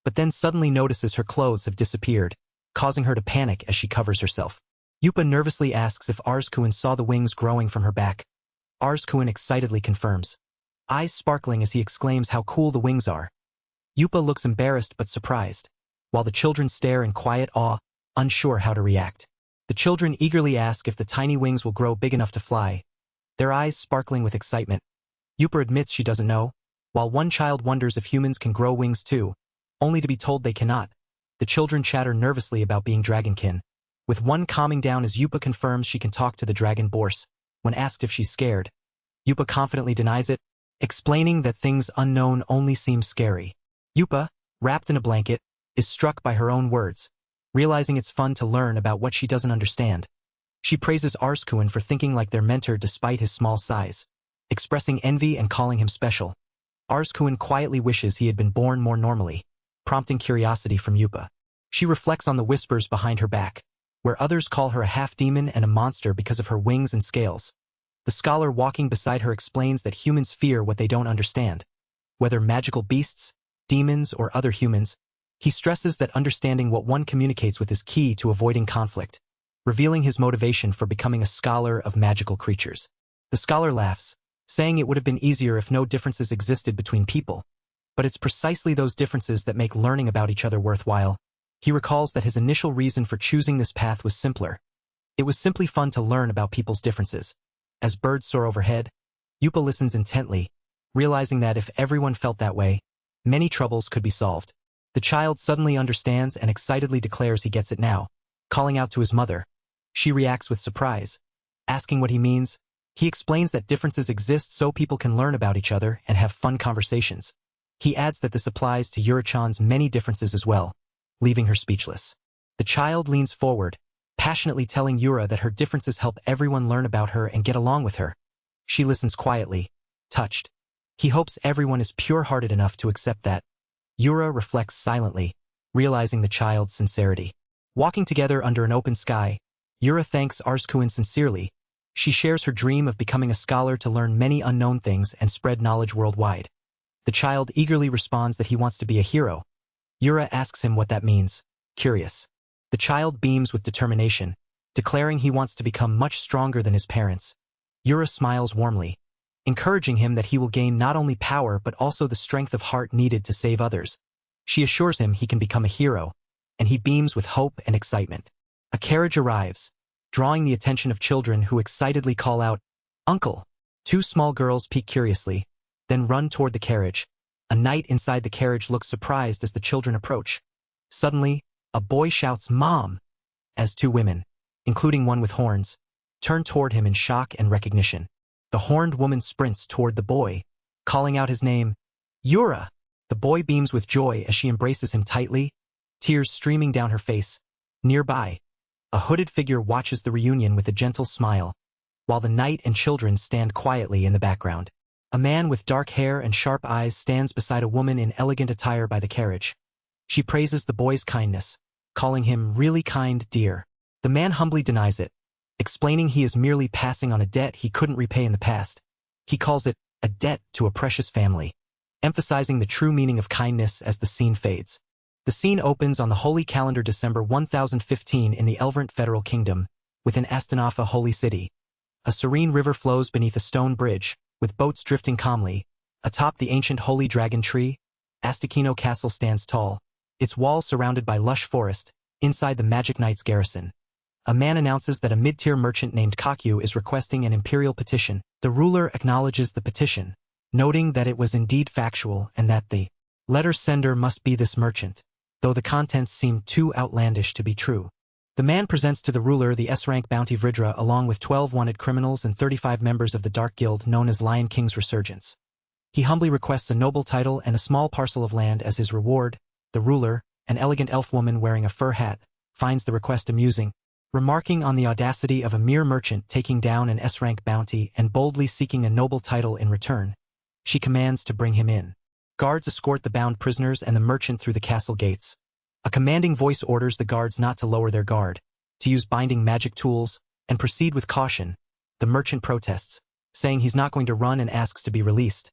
but then suddenly notices her clothes have disappeared, causing her to panic as she covers herself. Yupa nervously asks if Ars Kuin saw the wings growing from her back. Ars Kuin excitedly confirms, eyes sparkling as he exclaims how cool the wings are. Yupa looks embarrassed but surprised, while the children stare in quiet awe, unsure how to react. The children eagerly ask if the tiny wings will grow big enough to fly, their eyes sparkling with excitement. Yupa admits she doesn't know, while one child wonders if humans can grow wings too, only to be told they cannot. The children chatter nervously about being dragonkin, with one calming down as Yupa confirms she can talk to the dragon Boris. When asked if she's scared, Yupa confidently denies it, explaining that things unknown only seem scary. Yupa, wrapped in a blanket, is struck by her own words, realizing it's fun to learn about what she doesn't understand. She praises Arskuen for thinking like their mentor despite his small size, expressing envy and calling him special. Arskuen quietly wishes he had been born more normally, prompting curiosity from Yupa. She reflects on the whispers behind her back, where others call her a half-demon and a monster because of her wings and scales. The scholar walking beside her explains that humans fear what they don't understand. Whether magical beasts, demons, or other humans, he stresses that understanding what one communicates with is key to avoiding conflict, revealing his motivation for becoming a scholar of magical creatures. The scholar laughs, saying it would have been easier if no differences existed between people, but it's precisely those differences that make learning about each other worthwhile. He recalls that his initial reason for choosing this path was simpler. It was simply fun to learn about people's differences. As birds soar overhead, Yupa listens intently, realizing that if everyone felt that way, many troubles could be solved. The child suddenly understands and excitedly declares he gets it now, calling out to his mother. She reacts with surprise, asking what he means. He explains that differences exist so people can learn about each other and have fun conversations. He adds that this applies to Yura-chan's many differences as well, leaving her speechless. The child leans forward, passionately telling Yura that her differences help everyone learn about her and get along with her. She listens quietly, touched. He hopes everyone is pure-hearted enough to accept that. Yura reflects silently, realizing the child's sincerity. Walking together under an open sky, Yura thanks Arskuen sincerely. She shares her dream of becoming a scholar to learn many unknown things and spread knowledge worldwide. The child eagerly responds that he wants to be a hero. Yura asks him what that means, curious. The child beams with determination, declaring he wants to become much stronger than his parents. Yura smiles warmly, encouraging him that he will gain not only power but also the strength of heart needed to save others. She assures him he can become a hero, and he beams with hope and excitement. A carriage arrives, drawing the attention of children who excitedly call out, "Uncle!" Two small girls peek curiously, then run toward the carriage. A knight inside the carriage looks surprised as the children approach. Suddenly, a boy shouts, "Mom!" as two women, including one with horns, turn toward him in shock and recognition. The horned woman sprints toward the boy, calling out his name, "Yura!" The boy beams with joy as she embraces him tightly, tears streaming down her face. Nearby, a hooded figure watches the reunion with a gentle smile, while the knight and children stand quietly in the background. A man with dark hair and sharp eyes stands beside a woman in elegant attire by the carriage. She praises the boy's kindness, calling him really kind, dear. The man humbly denies it, explaining he is merely passing on a debt he couldn't repay in the past. He calls it a debt to a precious family, emphasizing the true meaning of kindness as the scene fades. The scene opens on the holy calendar December 1015 in the Elverent Federal Kingdom, within Astanafa Holy City. A serene river flows beneath a stone bridge, with boats drifting calmly. Atop the ancient holy dragon tree, Astakino Castle stands tall, its walls surrounded by lush forest, inside the Magic Knight's garrison. A man announces that a mid-tier merchant named Kakyu is requesting an imperial petition. The ruler acknowledges the petition, noting that it was indeed factual and that the letter sender must be this merchant, though the contents seem too outlandish to be true. The man presents to the ruler the S-rank bounty Vridra along with 12 wanted criminals and 35 members of the Dark Guild known as Lion King's Resurgence. He humbly requests a noble title and a small parcel of land as his reward. The ruler, an elegant elf woman wearing a fur hat, finds the request amusing, remarking on the audacity of a mere merchant taking down an S-rank bounty and boldly seeking a noble title in return. She commands to bring him in. Guards escort the bound prisoners and the merchant through the castle gates. A commanding voice orders the guards not to lower their guard, to use binding magic tools, and proceed with caution. The merchant protests, saying he's not going to run and asks to be released.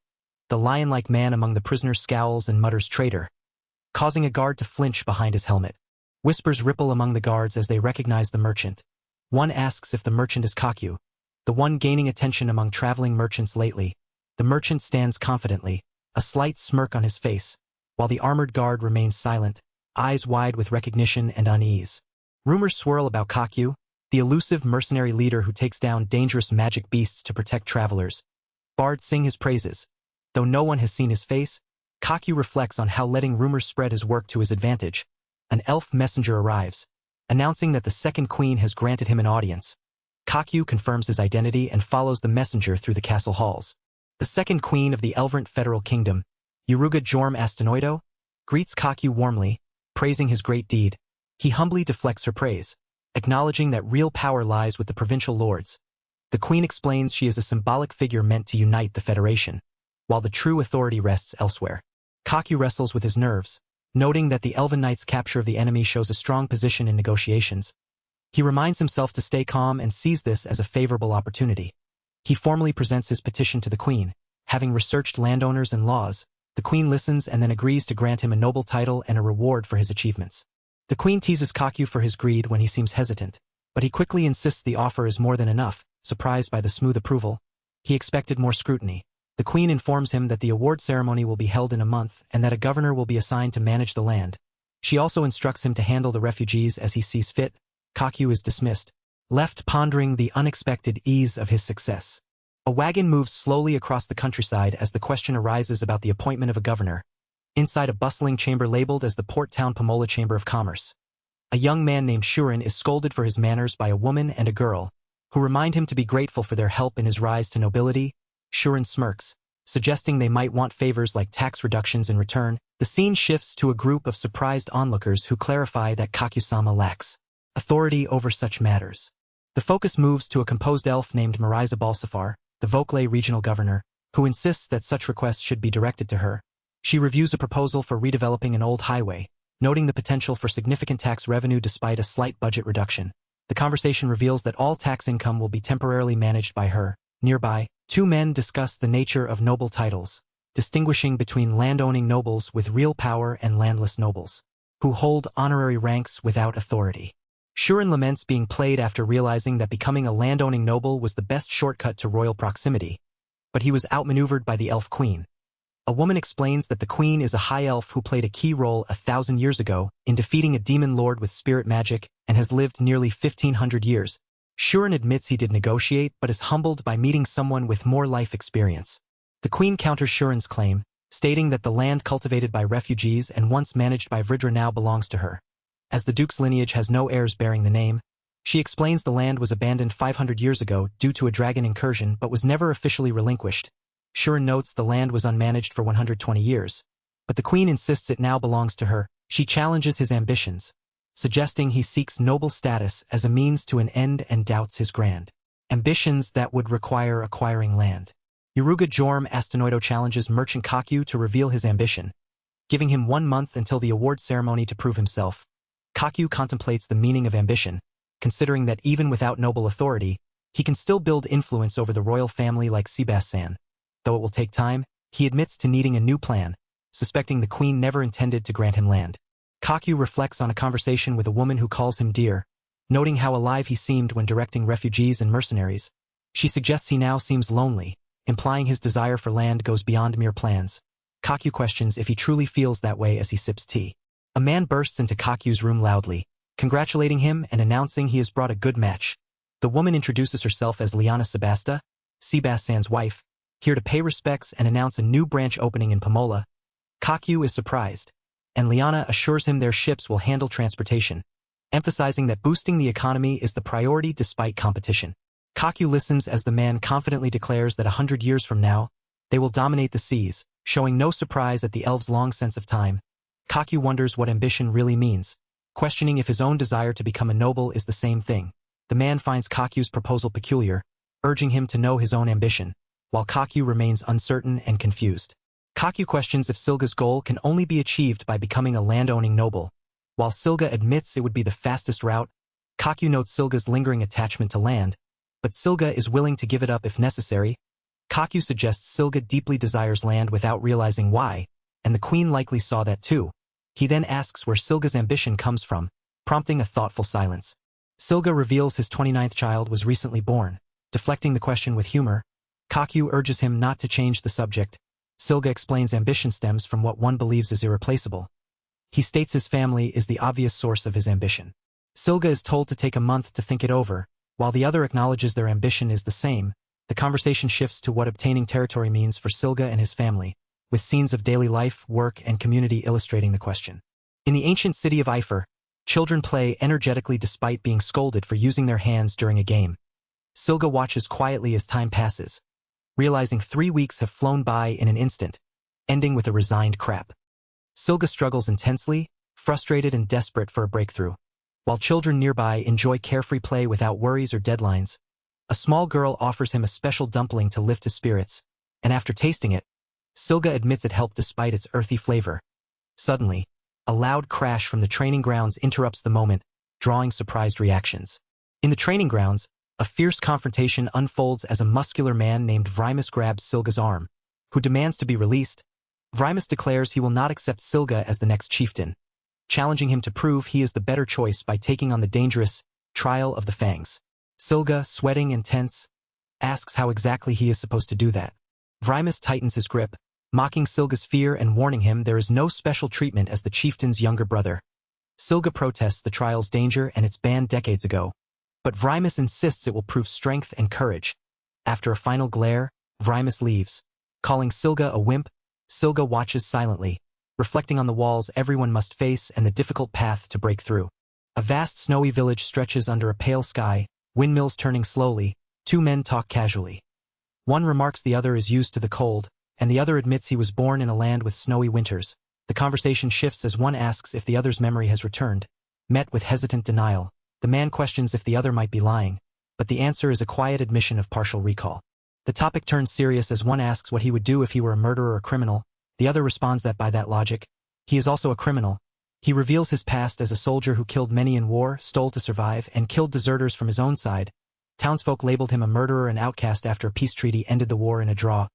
The lion-like man among the prisoners scowls and mutters traitor, causing a guard to flinch behind his helmet. Whispers ripple among the guards as they recognize the merchant. One asks if the merchant is Kakyu, the one gaining attention among traveling merchants lately. The merchant stands confidently, a slight smirk on his face, while the armored guard remains silent, eyes wide with recognition and unease. Rumors swirl about Kakyu, the elusive mercenary leader who takes down dangerous magic beasts to protect travelers. Bards sing his praises. Though no one has seen his face, Kakyu reflects on how letting rumors spread has worked to his advantage. An elf messenger arrives, announcing that the second queen has granted him an audience. Kakyu confirms his identity and follows the messenger through the castle halls. The second queen of the Elverant Federal Kingdom, Yaruga Jorm Astanoido, greets Kakyu warmly, praising his great deed. He humbly deflects her praise, acknowledging that real power lies with the provincial lords. The queen explains she is a symbolic figure meant to unite the Federation, while the true authority rests elsewhere. Kakyu wrestles with his nerves, noting that the Elven Knight's capture of the enemy shows a strong position in negotiations. He reminds himself to stay calm and sees this as a favorable opportunity. He formally presents his petition to the queen. Having researched landowners and laws, the queen listens and then agrees to grant him a noble title and a reward for his achievements. The queen teases Kakyu for his greed when he seems hesitant, but he quickly insists the offer is more than enough. Surprised by the smooth approval, he expected more scrutiny. The queen informs him that the award ceremony will be held in a month and that a governor will be assigned to manage the land. She also instructs him to handle the refugees as he sees fit. Kakyu is dismissed, left pondering the unexpected ease of his success. A wagon moves slowly across the countryside as the question arises about the appointment of a governor. Inside a bustling chamber labeled as the Port Town Pomola Chamber of Commerce, a young man named Shuren is scolded for his manners by a woman and a girl, who remind him to be grateful for their help in his rise to nobility. Shuren smirks, suggesting they might want favors like tax reductions in return. The scene shifts to a group of surprised onlookers who clarify that Kakyu-sama lacks authority over such matters. The focus moves to a composed elf named Marisa Balsafar, the Vokle regional governor, who insists that such requests should be directed to her. She reviews a proposal for redeveloping an old highway, noting the potential for significant tax revenue despite a slight budget reduction. The conversation reveals that all tax income will be temporarily managed by her. Nearby, two men discuss the nature of noble titles, distinguishing between land-owning nobles with real power and landless nobles, who hold honorary ranks without authority. Shuren laments being played after realizing that becoming a land-owning noble was the best shortcut to royal proximity, but he was outmaneuvered by the elf queen. A woman explains that the queen is a high elf who played a key role 1,000 years ago in defeating a demon lord with spirit magic and has lived nearly 1,500 years. Shuren admits he did negotiate but is humbled by meeting someone with more life experience. The queen counters Shuren's claim, stating that the land cultivated by refugees and once managed by Vridra now belongs to her. As the duke's lineage has no heirs bearing the name, she explains the land was abandoned 500 years ago due to a dragon incursion but was never officially relinquished. Shuren notes the land was unmanaged for 120 years, but the queen insists it now belongs to her. She challenges his ambitions, suggesting he seeks noble status as a means to an end and doubts his grand ambitions that would require acquiring land. Yaruga Jorm Astanoido challenges Merchant Kakyu to reveal his ambition, giving him 1 month until the award ceremony to prove himself. Kakyu contemplates the meaning of ambition, considering that even without noble authority, he can still build influence over the royal family like Sebastian. Though it will take time, he admits to needing a new plan, suspecting the queen never intended to grant him land. Kakyu reflects on a conversation with a woman who calls him dear, noting how alive he seemed when directing refugees and mercenaries. She suggests he now seems lonely, implying his desire for land goes beyond mere plans. Kakyu questions if he truly feels that way as he sips tea. A man bursts into Kakyu's room loudly, congratulating him and announcing he has brought a good match. The woman introduces herself as Liana Sebasta, Sebastian's wife, here to pay respects and announce a new branch opening in Pomola. Kakyu is surprised, and Liana assures him their ships will handle transportation, emphasizing that boosting the economy is the priority despite competition. Kakyu listens as the man confidently declares that 100 years from now, they will dominate the seas, showing no surprise at the elves' long sense of time. Kakyu wonders what ambition really means, questioning if his own desire to become a noble is the same thing. The man finds Kakyu's proposal peculiar, urging him to know his own ambition, while Kakyu remains uncertain and confused. Kakyu questions if Silga's goal can only be achieved by becoming a land-owning noble. While Silga admits it would be the fastest route, Kakyu notes Silga's lingering attachment to land, but Silga is willing to give it up if necessary. Kakyu suggests Silga deeply desires land without realizing why, and the queen likely saw that too. He then asks where Silga's ambition comes from, prompting a thoughtful silence. Silga reveals his 29th child was recently born, deflecting the question with humor. Kakyu urges him not to change the subject. Silga explains ambition stems from what one believes is irreplaceable. He states his family is the obvious source of his ambition. Silga is told to take a month to think it over, while the other acknowledges their ambition is the same. The conversation shifts to what obtaining territory means for Silga and his family, with scenes of daily life, work, and community illustrating the question. In the ancient city of Ifer, children play energetically despite being scolded for using their hands during a game. Silga watches quietly as time passes, realizing 3 weeks have flown by in an instant, ending with a resigned crap. Silga struggles intensely, frustrated and desperate for a breakthrough. While children nearby enjoy carefree play without worries or deadlines, a small girl offers him a special dumpling to lift his spirits, and after tasting it, Silga admits it helped despite its earthy flavor. Suddenly, a loud crash from the training grounds interrupts the moment, drawing surprised reactions. In the training grounds, a fierce confrontation unfolds as a muscular man named Vrymus grabs Silga's arm, who demands to be released. Vrymus declares he will not accept Silga as the next chieftain, challenging him to prove he is the better choice by taking on the dangerous Trial of the Fangs. Silga, sweating and tense, asks how exactly he is supposed to do that. Vrymus tightens his grip, mocking Silga's fear and warning him there is no special treatment as the chieftain's younger brother. Silga protests the trial's danger and its banned decades ago, but Vrymus insists it will prove strength and courage. After a final glare, Vrymus leaves. Calling Silga a wimp, Silga watches silently, reflecting on the walls everyone must face and the difficult path to break through. A vast snowy village stretches under a pale sky, windmills turning slowly, 2 men talk casually. One remarks the other is used to the cold, and the other admits he was born in a land with snowy winters. The conversation shifts as one asks if the other's memory has returned. Met with hesitant denial, the man questions if the other might be lying, but the answer is a quiet admission of partial recall. The topic turns serious as one asks what he would do if he were a murderer or criminal. The other responds that by that logic, he is also a criminal. He reveals his past as a soldier who killed many in war, stole to survive, and killed deserters from his own side. Townsfolk labeled him a murderer and outcast after a peace treaty ended the war in a draw.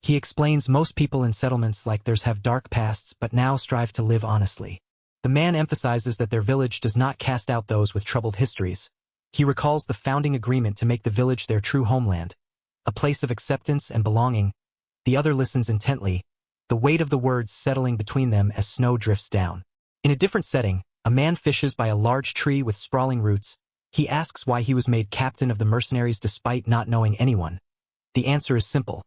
He explains most people in settlements like theirs have dark pasts but now strive to live honestly. The man emphasizes that their village does not cast out those with troubled histories. He recalls the founding agreement to make the village their true homeland, a place of acceptance and belonging. The other listens intently, the weight of the words settling between them as snow drifts down. In a different setting, a man fishes by a large tree with sprawling roots. He asks why he was made captain of the mercenaries despite not knowing anyone. The answer is simple.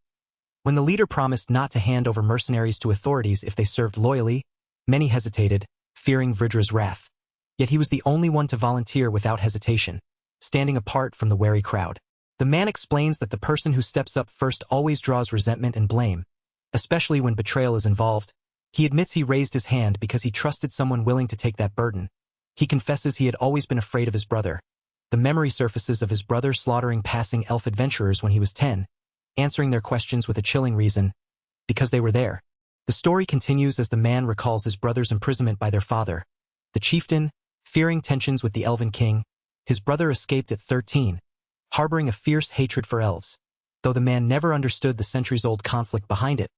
When the leader promised not to hand over mercenaries to authorities if they served loyally, many hesitated, fearing Vridra's wrath. Yet he was the only one to volunteer without hesitation, standing apart from the wary crowd. The man explains that the person who steps up first always draws resentment and blame, especially when betrayal is involved. He admits he raised his hand because he trusted someone willing to take that burden. He confesses he had always been afraid of his brother. The memory surfaces of his brother slaughtering passing elf adventurers when he was 10, answering their questions with a chilling reason, because they were there. The story continues as the man recalls his brother's imprisonment by their father. The chieftain, fearing tensions with the elven king, his brother escaped at 13, harboring a fierce hatred for elves. Though the man never understood the centuries-old conflict behind it,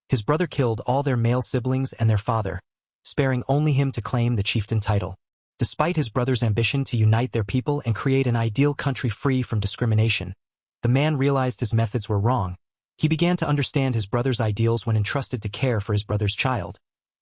his brother killed all their male siblings and their father, sparing only him to claim the chieftain title. Despite his brother's ambition to unite their people and create an ideal country free from discrimination, the man realized his methods were wrong. He began to understand his brother's ideals when entrusted to care for his brother's child,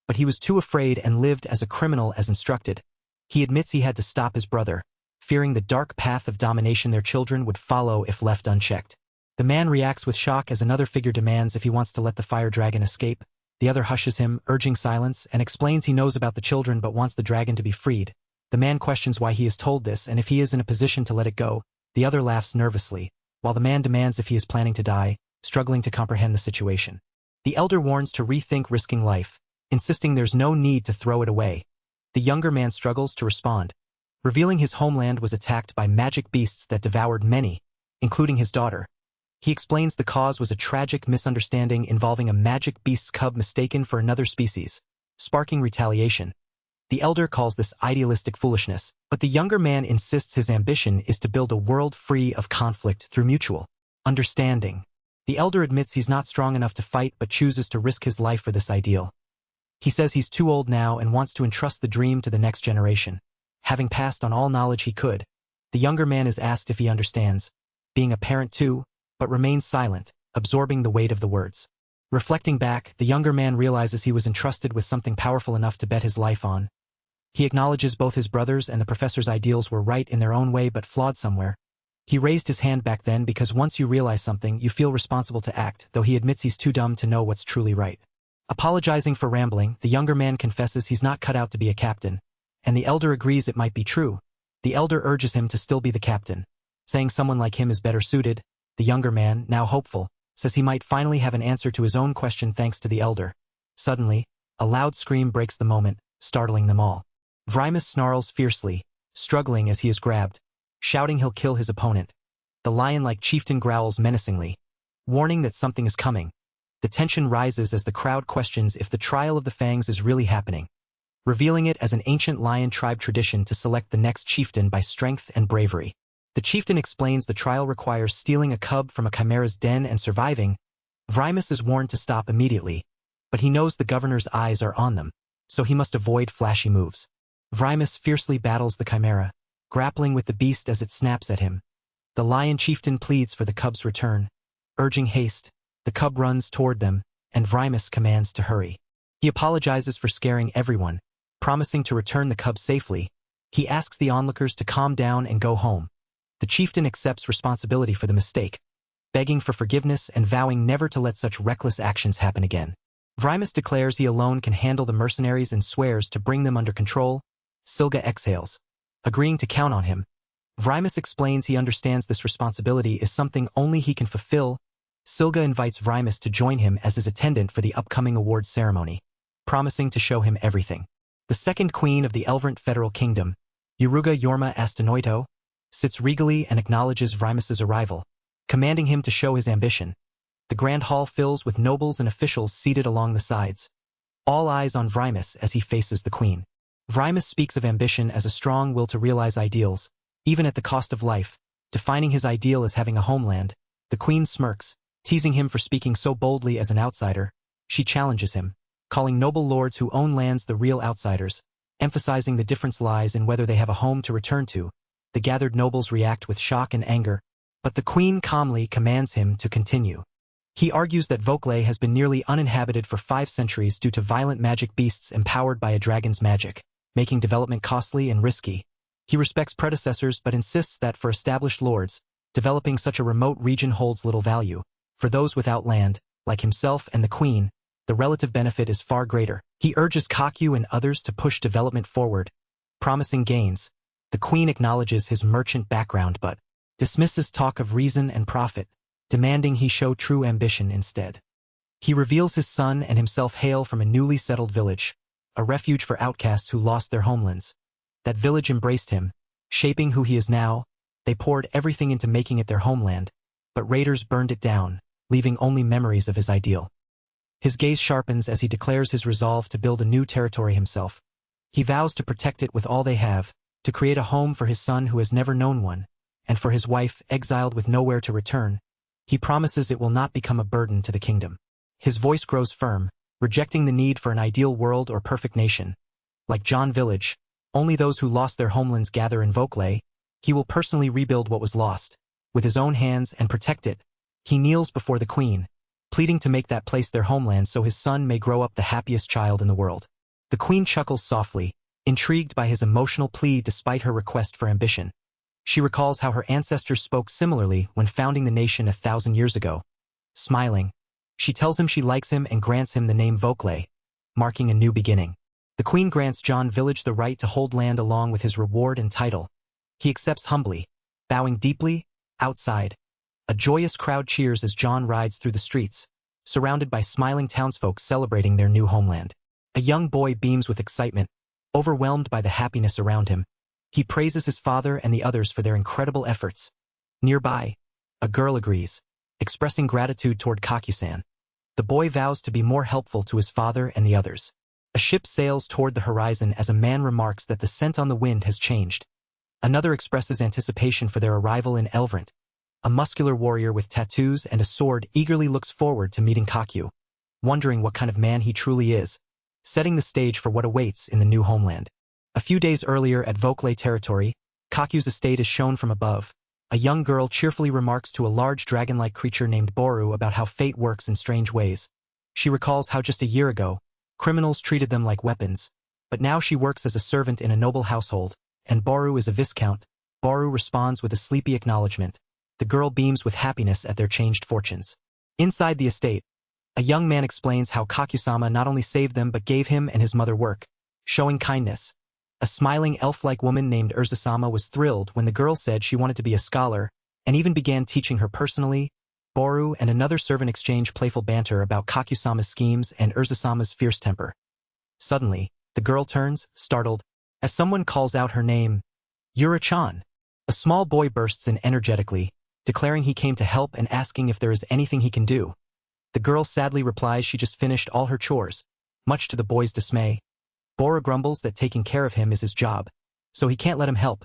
but he was too afraid and lived as a criminal as instructed. He admits he had to stop his brother, fearing the dark path of domination their children would follow if left unchecked. The man reacts with shock as another figure demands if he wants to let the fire dragon escape. The other hushes him, urging silence, and explains he knows about the children but wants the dragon to be freed. The man questions why he is told this and if he is in a position to let it go. The other laughs nervously, while the man demands if he is planning to die, struggling to comprehend the situation. The elder warns to rethink risking life, insisting there's no need to throw it away. The younger man struggles to respond, revealing his homeland was attacked by magic beasts that devoured many, including his daughter. He explains the cause was a tragic misunderstanding involving a magic beast's cub mistaken for another species, sparking retaliation. The elder calls this idealistic foolishness, but the younger man insists his ambition is to build a world free of conflict through mutual understanding. The elder admits he's not strong enough to fight but chooses to risk his life for this ideal. He says he's too old now and wants to entrust the dream to the next generation. Having passed on all knowledge he could, the younger man is asked if he understands, being a parent too, but remains silent, absorbing the weight of the words. Reflecting back, the younger man realizes he was entrusted with something powerful enough to bet his life on. He acknowledges both his brother's and the professor's ideals were right in their own way but flawed somewhere. He raised his hand back then because once you realize something, you feel responsible to act, though he admits he's too dumb to know what's truly right. Apologizing for rambling, the younger man confesses he's not cut out to be a captain, and the elder agrees it might be true. The elder urges him to still be the captain, saying someone like him is better suited. The younger man, now hopeful, says he might finally have an answer to his own question thanks to the elder. Suddenly, a loud scream breaks the moment, startling them all. Vrymus snarls fiercely, struggling as he is grabbed, shouting he'll kill his opponent. The lion-like chieftain growls menacingly, warning that something is coming. The tension rises as the crowd questions if the trial of the fangs is really happening, revealing it as an ancient lion tribe tradition to select the next chieftain by strength and bravery. The chieftain explains the trial requires stealing a cub from a chimera's den and surviving. Vrymus is warned to stop immediately, but he knows the governor's eyes are on them, so he must avoid flashy moves. Vrymus fiercely battles the chimera, grappling with the beast as it snaps at him. The lion chieftain pleads for the cub's return, urging haste. The cub runs toward them, and Vrymus commands to hurry. He apologizes for scaring everyone, promising to return the cub safely. He asks the onlookers to calm down and go home. The chieftain accepts responsibility for the mistake, begging for forgiveness and vowing never to let such reckless actions happen again. Vrymus declares he alone can handle the mercenaries and swears to bring them under control. Silga exhales, agreeing to count on him. Vrymus explains he understands this responsibility is something only he can fulfill. Silga invites Vrymus to join him as his attendant for the upcoming award ceremony, promising to show him everything. The second queen of the Elverant Federal Kingdom, Yuruga Yorma Astanoito, sits regally and acknowledges Vrymus's arrival, commanding him to show his ambition. The grand hall fills with nobles and officials seated along the sides, all eyes on Vrymus as he faces the queen. Vrymus speaks of ambition as a strong will to realize ideals, even at the cost of life, defining his ideal as having a homeland. The queen smirks, teasing him for speaking so boldly as an outsider. She challenges him, calling noble lords who own lands the real outsiders, emphasizing the difference lies in whether they have a home to return to. The gathered nobles react with shock and anger, but the queen calmly commands him to continue. He argues that Vokle has been nearly uninhabited for 5 centuries due to violent magic beasts empowered by a dragon's magic, making development costly and risky. He respects predecessors but insists that for established lords, developing such a remote region holds little value. For those without land, like himself and the queen, the relative benefit is far greater. He urges Kakyu and others to push development forward, promising gains. The queen acknowledges his merchant background but dismisses talk of reason and profit, demanding he show true ambition instead. He reveals his son and himself hail from a newly settled village, a refuge for outcasts who lost their homelands. That village embraced him, shaping who he is now. They poured everything into making it their homeland, but raiders burned it down, leaving only memories of his ideal. His gaze sharpens as he declares his resolve to build a new territory himself. He vows to protect it with all they have, to create a home for his son who has never known one, and for his wife exiled with nowhere to return. He promises it will not become a burden to the kingdom. His voice grows firm, rejecting the need for an ideal world or perfect nation. Like John Village, only those who lost their homelands gather in Vokle. He will personally rebuild what was lost, with his own hands and protect it. He kneels before the queen, pleading to make that place their homeland so his son may grow up the happiest child in the world. The queen chuckles softly, intrigued by his emotional plea despite her request for ambition. She recalls how her ancestors spoke similarly when founding the nation 1,000 years ago. Smiling, she tells him she likes him and grants him the name Vokle, marking a new beginning. The queen grants John Village the right to hold land along with his reward and title. He accepts humbly, bowing deeply. Outside, a joyous crowd cheers as John rides through the streets, surrounded by smiling townsfolk celebrating their new homeland. A young boy beams with excitement, overwhelmed by the happiness around him. He praises his father and the others for their incredible efforts. Nearby, a girl agrees, expressing gratitude toward Kakusan. The boy vows to be more helpful to his father and the others. A ship sails toward the horizon as a man remarks that the scent on the wind has changed. Another expresses anticipation for their arrival in Elverant. A muscular warrior with tattoos and a sword eagerly looks forward to meeting Kakyu, wondering what kind of man he truly is, setting the stage for what awaits in the new homeland. A few days earlier at Vokle territory, Kakyu's estate is shown from above. A young girl cheerfully remarks to a large dragon-like creature named Boru about how fate works in strange ways. She recalls how just a year ago, criminals treated them like weapons, but now she works as a servant in a noble household, and Boru is a viscount. Boru responds with a sleepy acknowledgement. The girl beams with happiness at their changed fortunes. Inside the estate, a young man explains how Kakusama not only saved them but gave him and his mother work, showing kindness. A smiling elf-like woman named Urzasama was thrilled when the girl said she wanted to be a scholar, and even began teaching her personally. Boru and another servant exchange playful banter about Kakusama's schemes and Urzusama's fierce temper. Suddenly, the girl turns, startled, as someone calls out her name, Yura-chan. A small boy bursts in energetically, declaring he came to help and asking if there is anything he can do. The girl sadly replies she just finished all her chores, much to the boy's dismay. Boru grumbles that taking care of him is his job, so he can't let him help.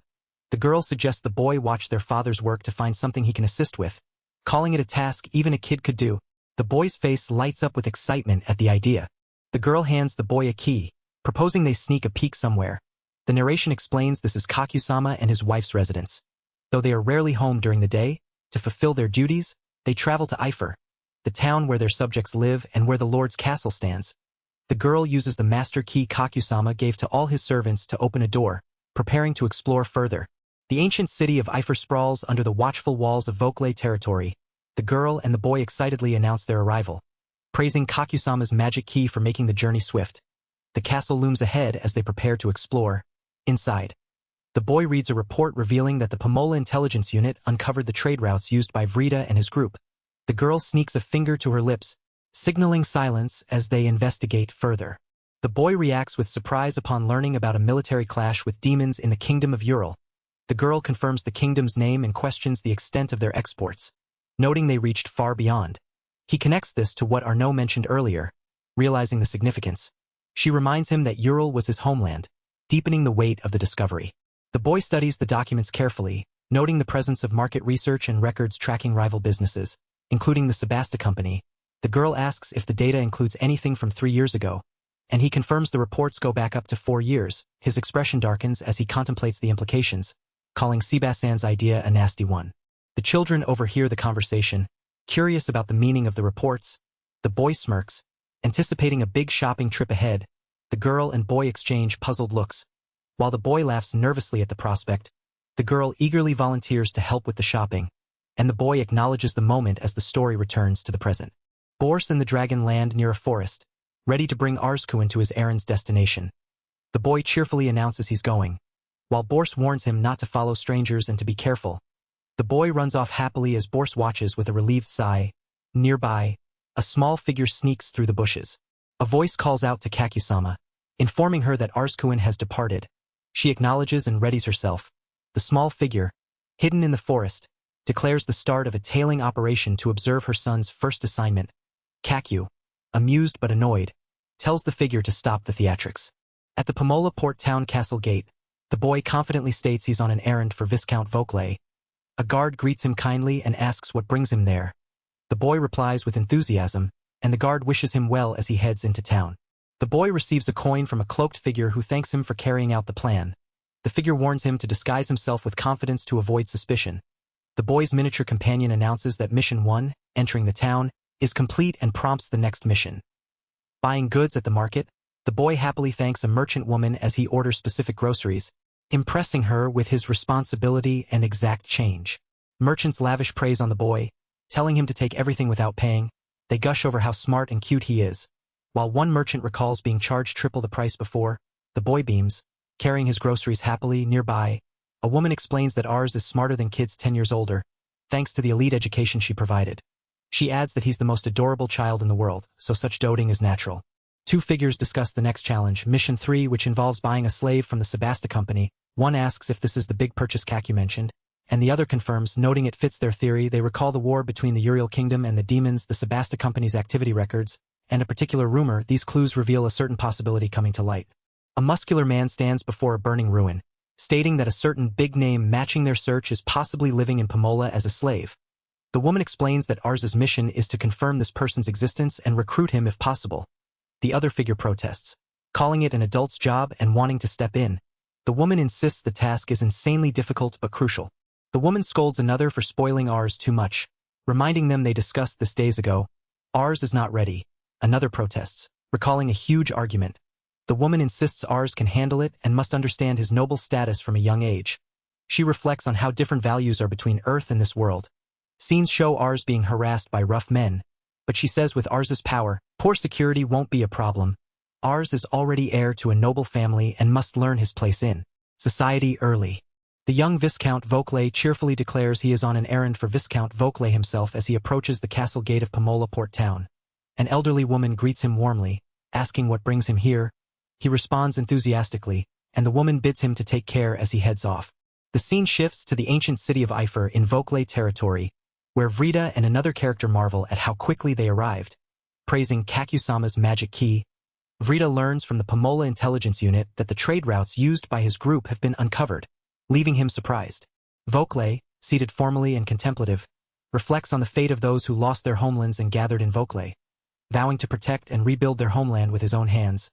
The girl suggests the boy watch their father's work to find something he can assist with, calling it a task even a kid could do. The boy's face lights up with excitement at the idea. The girl hands the boy a key, proposing they sneak a peek somewhere. The narration explains this is Kakusama and his wife's residence. Though they are rarely home during the day, to fulfill their duties, they travel to Ifer, the town where their subjects live and where the Lord's castle stands. The girl uses the master key Kakusama gave to all his servants to open a door, preparing to explore further. The ancient city of Ifer sprawls under the watchful walls of Vokle territory. The girl and the boy excitedly announce their arrival, praising Kakusama's magic key for making the journey swift. The castle looms ahead as they prepare to explore. Inside, the boy reads a report revealing that the Pomola intelligence unit uncovered the trade routes used by Vrita and his group. The girl sneaks a finger to her lips, signaling silence as they investigate further. The boy reacts with surprise upon learning about a military clash with demons in the kingdom of Ural. The girl confirms the kingdom's name and questions the extent of their exports, noting they reached far beyond. He connects this to what Arnaud mentioned earlier, realizing the significance. She reminds him that Ural was his homeland, deepening the weight of the discovery. The boy studies the documents carefully, noting the presence of market research and records tracking rival businesses, including the Sebasta company. The girl asks if the data includes anything from 3 years ago, and he confirms the reports go back up to 4 years. His expression darkens as he contemplates the implications, calling Sebastian's idea a nasty one. The children overhear the conversation, curious about the meaning of the reports. The boy smirks, anticipating a big shopping trip ahead. The girl and boy exchange puzzled looks. While the boy laughs nervously at the prospect, the girl eagerly volunteers to help with the shopping, and the boy acknowledges the moment as the story returns to the present. Bors and the dragon land near a forest, ready to bring Arzkuin to his errand's destination. The boy cheerfully announces he's going, while Bors warns him not to follow strangers and to be careful. The boy runs off happily as Bors watches with a relieved sigh. Nearby, a small figure sneaks through the bushes. A voice calls out to Kakusama, informing her that Arzkuin has departed. She acknowledges and readies herself. The small figure, hidden in the forest, declares the start of a tailing operation to observe her son's first assignment. Kaku, amused but annoyed, tells the figure to stop the theatrics. At the Pomola port town castle gate, the boy confidently states he's on an errand for Viscount Vokle. A guard greets him kindly and asks what brings him there. The boy replies with enthusiasm, and the guard wishes him well as he heads into town. The boy receives a coin from a cloaked figure who thanks him for carrying out the plan. The figure warns him to disguise himself with confidence to avoid suspicion. The boy's miniature companion announces that Mission 1, entering the town, is complete and prompts the next mission. Buying goods at the market, the boy happily thanks a merchant woman as he orders specific groceries, impressing her with his responsibility and exact change. Merchants lavish praise on the boy, telling him to take everything without paying. They gush over how smart and cute he is. While one merchant recalls being charged triple the price before, the boy beams, carrying his groceries happily. Nearby, a woman explains that ours is smarter than kids 10 years older, thanks to the elite education she provided. She adds that he's the most adorable child in the world, so such doting is natural. Two figures discuss the next challenge, Mission 3, which involves buying a slave from the Sebasta company. One asks if this is the big purchase Kaku mentioned, and the other confirms, noting it fits their theory. They recall the war between the Uriel Kingdom and the demons, the Sebasta company's activity records, and a particular rumor. These clues reveal a certain possibility coming to light. A muscular man stands before a burning ruin, stating that a certain big name matching their search is possibly living in Pomola as a slave. The woman explains that Arz's mission is to confirm this person's existence and recruit him if possible. The other figure protests, calling it an adult's job and wanting to step in. The woman insists the task is insanely difficult but crucial. The woman scolds another for spoiling Arz too much, reminding them they discussed this days ago. Arz is not ready. Another protests, recalling a huge argument. The woman insists Arz can handle it and must understand his noble status from a young age. She reflects on how different values are between Earth and this world. Scenes show Arz being harassed by rough men, but she says with Arz's power, poor security won't be a problem. Arz is already heir to a noble family and must learn his place in society early. The young Viscount Vauclay cheerfully declares he is on an errand for Viscount Vauclay himself as he approaches the castle gate of Pomola Port Town. An elderly woman greets him warmly, asking what brings him here. He responds enthusiastically, and the woman bids him to take care as he heads off. The scene shifts to the ancient city of Eifer in Vauclay territory, where Vrida and another character marvel at how quickly they arrived. Praising Kakusama's magic key, Vrida learns from the Pomola intelligence unit that the trade routes used by his group have been uncovered, leaving him surprised. Vauclay, seated formally and contemplative, reflects on the fate of those who lost their homelands and gathered in Vauclay. Vowing to protect and rebuild their homeland with his own hands,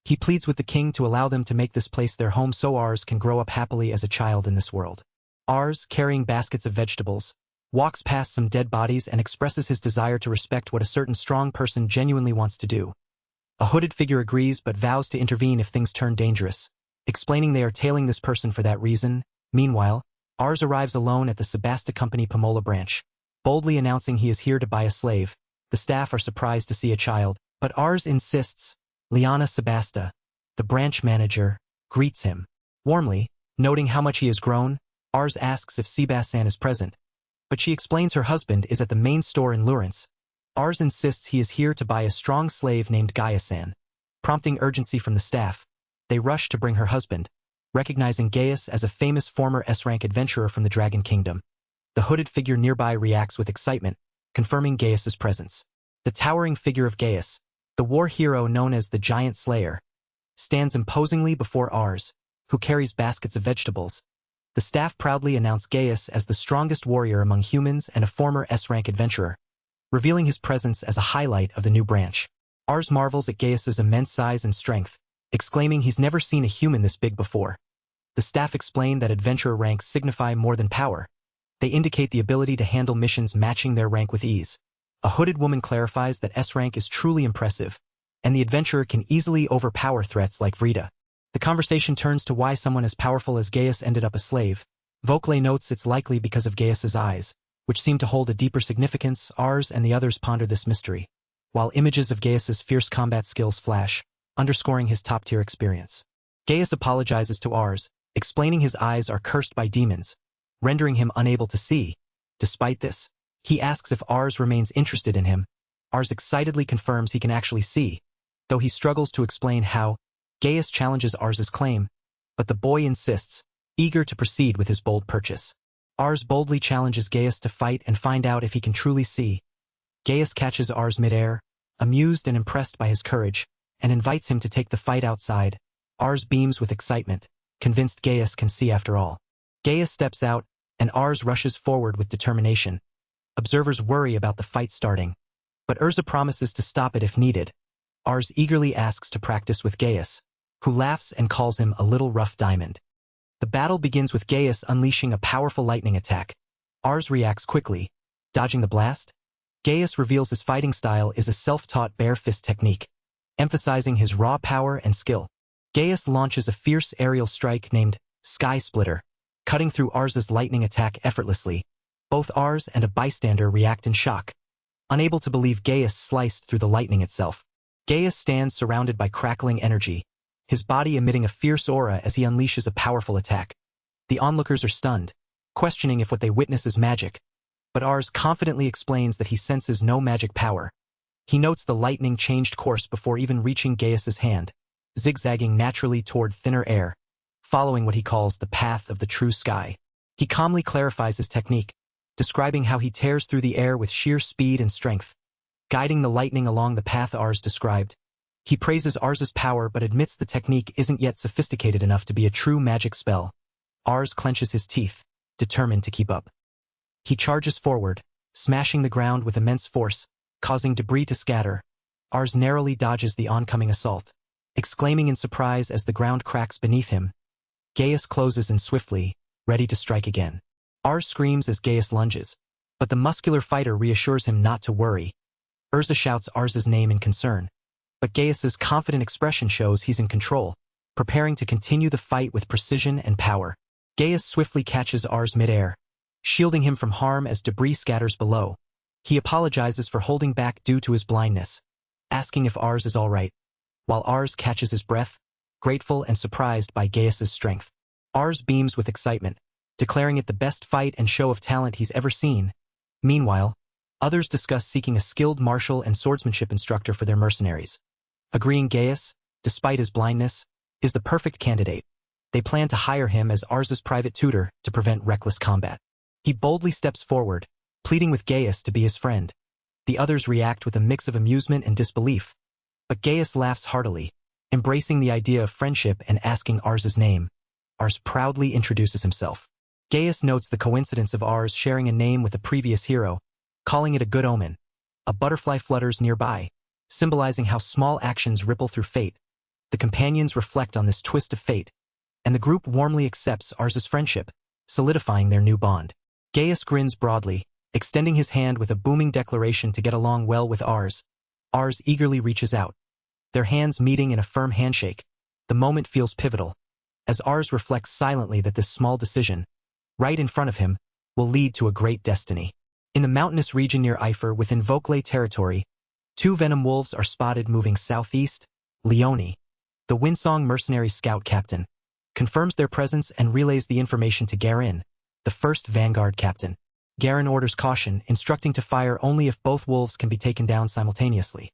he pleads with the king to allow them to make this place their home so Ars can grow up happily as a child in this world. Ars, carrying baskets of vegetables, walks past some dead bodies and expresses his desire to respect what a certain strong person genuinely wants to do. A hooded figure agrees but vows to intervene if things turn dangerous, explaining they are tailing this person for that reason. Meanwhile, Ars arrives alone at the Sebasta Company Pomola branch, boldly announcing he is here to buy a slave. The staff are surprised to see a child, but Ars insists. Liana Sebasta, the branch manager, greets him warmly, noting how much he has grown. Ars asks if Sebastian is present, but she explains her husband is at the main store in Lawrence. Ars insists he is here to buy a strong slave named Gaius-san. Prompting urgency from the staff, they rush to bring her husband, recognizing Gaius as a famous former S-rank adventurer from the Dragon Kingdom. The hooded figure nearby reacts with excitement, confirming Gaius's presence. The towering figure of Gaius, the war hero known as the Giant Slayer, stands imposingly before Ars, who carries baskets of vegetables. The staff proudly announce Gaius as the strongest warrior among humans and a former S-rank adventurer, revealing his presence as a highlight of the new branch. Ars marvels at Gaius's immense size and strength, exclaiming he's never seen a human this big before. The staff explain that adventurer ranks signify more than power. They indicate the ability to handle missions matching their rank with ease. A hooded woman clarifies that S-rank is truly impressive, and the adventurer can easily overpower threats like Vrida. The conversation turns to why someone as powerful as Gaius ended up a slave. Vauclay notes it's likely because of Gaius's eyes, which seem to hold a deeper significance. Ars and the others ponder this mystery, while images of Gaius's fierce combat skills flash, underscoring his top-tier experience. Gaius apologizes to Ars, explaining his eyes are cursed by demons, rendering him unable to see. Despite this, he asks if Ars remains interested in him. Ars excitedly confirms he can actually see, though he struggles to explain how. Gaius challenges Ars's claim, but the boy insists, eager to proceed with his bold purchase. Ars boldly challenges Gaius to fight and find out if he can truly see. Gaius catches Ars midair, amused and impressed by his courage, and invites him to take the fight outside. Ars beams with excitement, convinced Gaius can see after all. Gaius steps out, and Ars rushes forward with determination. Observers worry about the fight starting, but Urza promises to stop it if needed. Ars eagerly asks to practice with Gaius, who laughs and calls him a little rough diamond. The battle begins with Gaius unleashing a powerful lightning attack. Ars reacts quickly, dodging the blast. Gaius reveals his fighting style is a self-taught bare fist technique, emphasizing his raw power and skill. Gaius launches a fierce aerial strike named Sky Splitter, cutting through Ars's lightning attack effortlessly. Both Ars and a bystander react in shock, unable to believe Gaius sliced through the lightning itself. Gaius stands surrounded by crackling energy, his body emitting a fierce aura as he unleashes a powerful attack. The onlookers are stunned, questioning if what they witness is magic, but Ars confidently explains that he senses no magic power. He notes the lightning changed course before even reaching Gaius's hand, zigzagging naturally toward thinner air, following what he calls the path of the true sky. He calmly clarifies his technique, describing how he tears through the air with sheer speed and strength, guiding the lightning along the path Ars described. He praises Ars's power but admits the technique isn't yet sophisticated enough to be a true magic spell. Ars clenches his teeth, determined to keep up. He charges forward, smashing the ground with immense force, causing debris to scatter. Ars narrowly dodges the oncoming assault, exclaiming in surprise as the ground cracks beneath him. Gaius closes in swiftly, ready to strike again. Ars screams as Gaius lunges, but the muscular fighter reassures him not to worry. Urza shouts Ars's name in concern, but Gaius's confident expression shows he's in control, preparing to continue the fight with precision and power. Gaius swiftly catches Ars midair, shielding him from harm as debris scatters below. He apologizes for holding back due to his blindness, asking if Ars is all right, while Ars catches his breath, grateful and surprised by Gaius's strength. Ars beams with excitement, declaring it the best fight and show of talent he's ever seen. Meanwhile, others discuss seeking a skilled martial and swordsmanship instructor for their mercenaries. Agreeing Gaius, despite his blindness, is the perfect candidate. They plan to hire him as Ars's private tutor to prevent reckless combat. He boldly steps forward, pleading with Gaius to be his friend. The others react with a mix of amusement and disbelief, but Gaius laughs heartily, embracing the idea of friendship and asking Ars's name. Ars proudly introduces himself. Gaius notes the coincidence of Ars sharing a name with a previous hero, calling it a good omen. A butterfly flutters nearby, symbolizing how small actions ripple through fate. The companions reflect on this twist of fate, and the group warmly accepts Ars's friendship, solidifying their new bond. Gaius grins broadly, extending his hand with a booming declaration to get along well with Ars. Ars eagerly reaches out. Their hands meeting in a firm handshake. The moment feels pivotal, as Ars reflects silently that this small decision, right in front of him, will lead to a great destiny. In the mountainous region near Eifer within Vokle territory, two venom wolves are spotted moving southeast. Leone, the Windsong mercenary scout captain, confirms their presence and relays the information to Garin, the first vanguard captain. Garin orders caution, instructing to fire only if both wolves can be taken down simultaneously.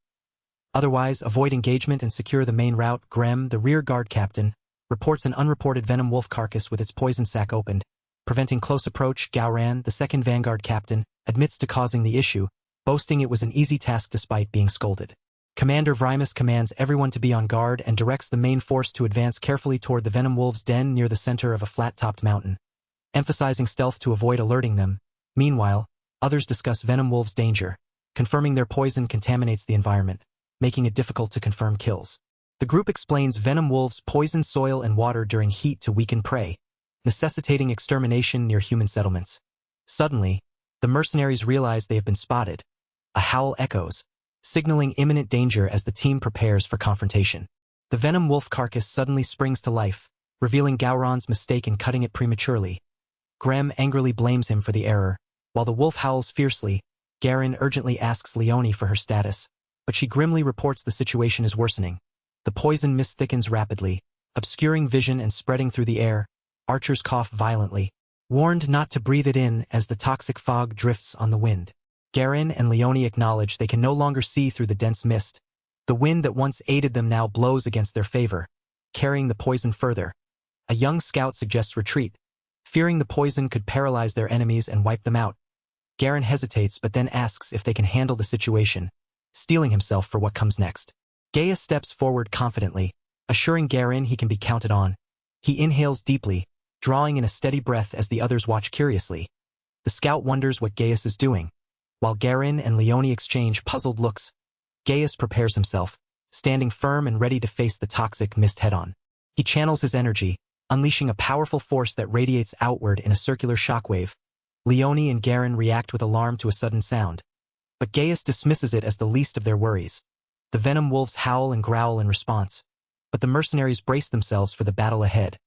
Otherwise, avoid engagement and secure the main route. Grem, the rear guard captain, reports an unreported venom wolf carcass with its poison sac opened, preventing close approach. Gauran, the second vanguard captain, admits to causing the issue, boasting it was an easy task despite being scolded. Commander Vrymus commands everyone to be on guard and directs the main force to advance carefully toward the venom wolves' den near the center of a flat-topped mountain, emphasizing stealth to avoid alerting them. Meanwhile, others discuss venom wolves' danger, confirming their poison contaminates the environment, making it difficult to confirm kills. The group explains venom wolves poison soil and water during heat to weaken prey, necessitating extermination near human settlements. Suddenly, the mercenaries realize they have been spotted. A howl echoes, signaling imminent danger as the team prepares for confrontation. The venom wolf carcass suddenly springs to life, revealing Gauron's mistake in cutting it prematurely. Grem angrily blames him for the error. While the wolf howls fiercely, Garin urgently asks Leone for her status, but she grimly reports the situation is worsening. The poison mist thickens rapidly, obscuring vision and spreading through the air. Archers cough violently, warned not to breathe it in as the toxic fog drifts on the wind. Garin and Leone acknowledge they can no longer see through the dense mist. The wind that once aided them now blows against their favor, carrying the poison further. A young scout suggests retreat, fearing the poison could paralyze their enemies and wipe them out. Garin hesitates but then asks if they can handle the situation, steeling himself for what comes next. Gaius steps forward confidently, assuring Garin he can be counted on. He inhales deeply, drawing in a steady breath as the others watch curiously. The scout wonders what Gaius is doing. While Garin and Leone exchange puzzled looks, Gaius prepares himself, standing firm and ready to face the toxic mist head-on. He channels his energy, unleashing a powerful force that radiates outward in a circular shockwave. Leone and Garin react with alarm to a sudden sound, but Gaius dismisses it as the least of their worries. The venom wolves howl and growl in response, but the mercenaries brace themselves for the battle ahead,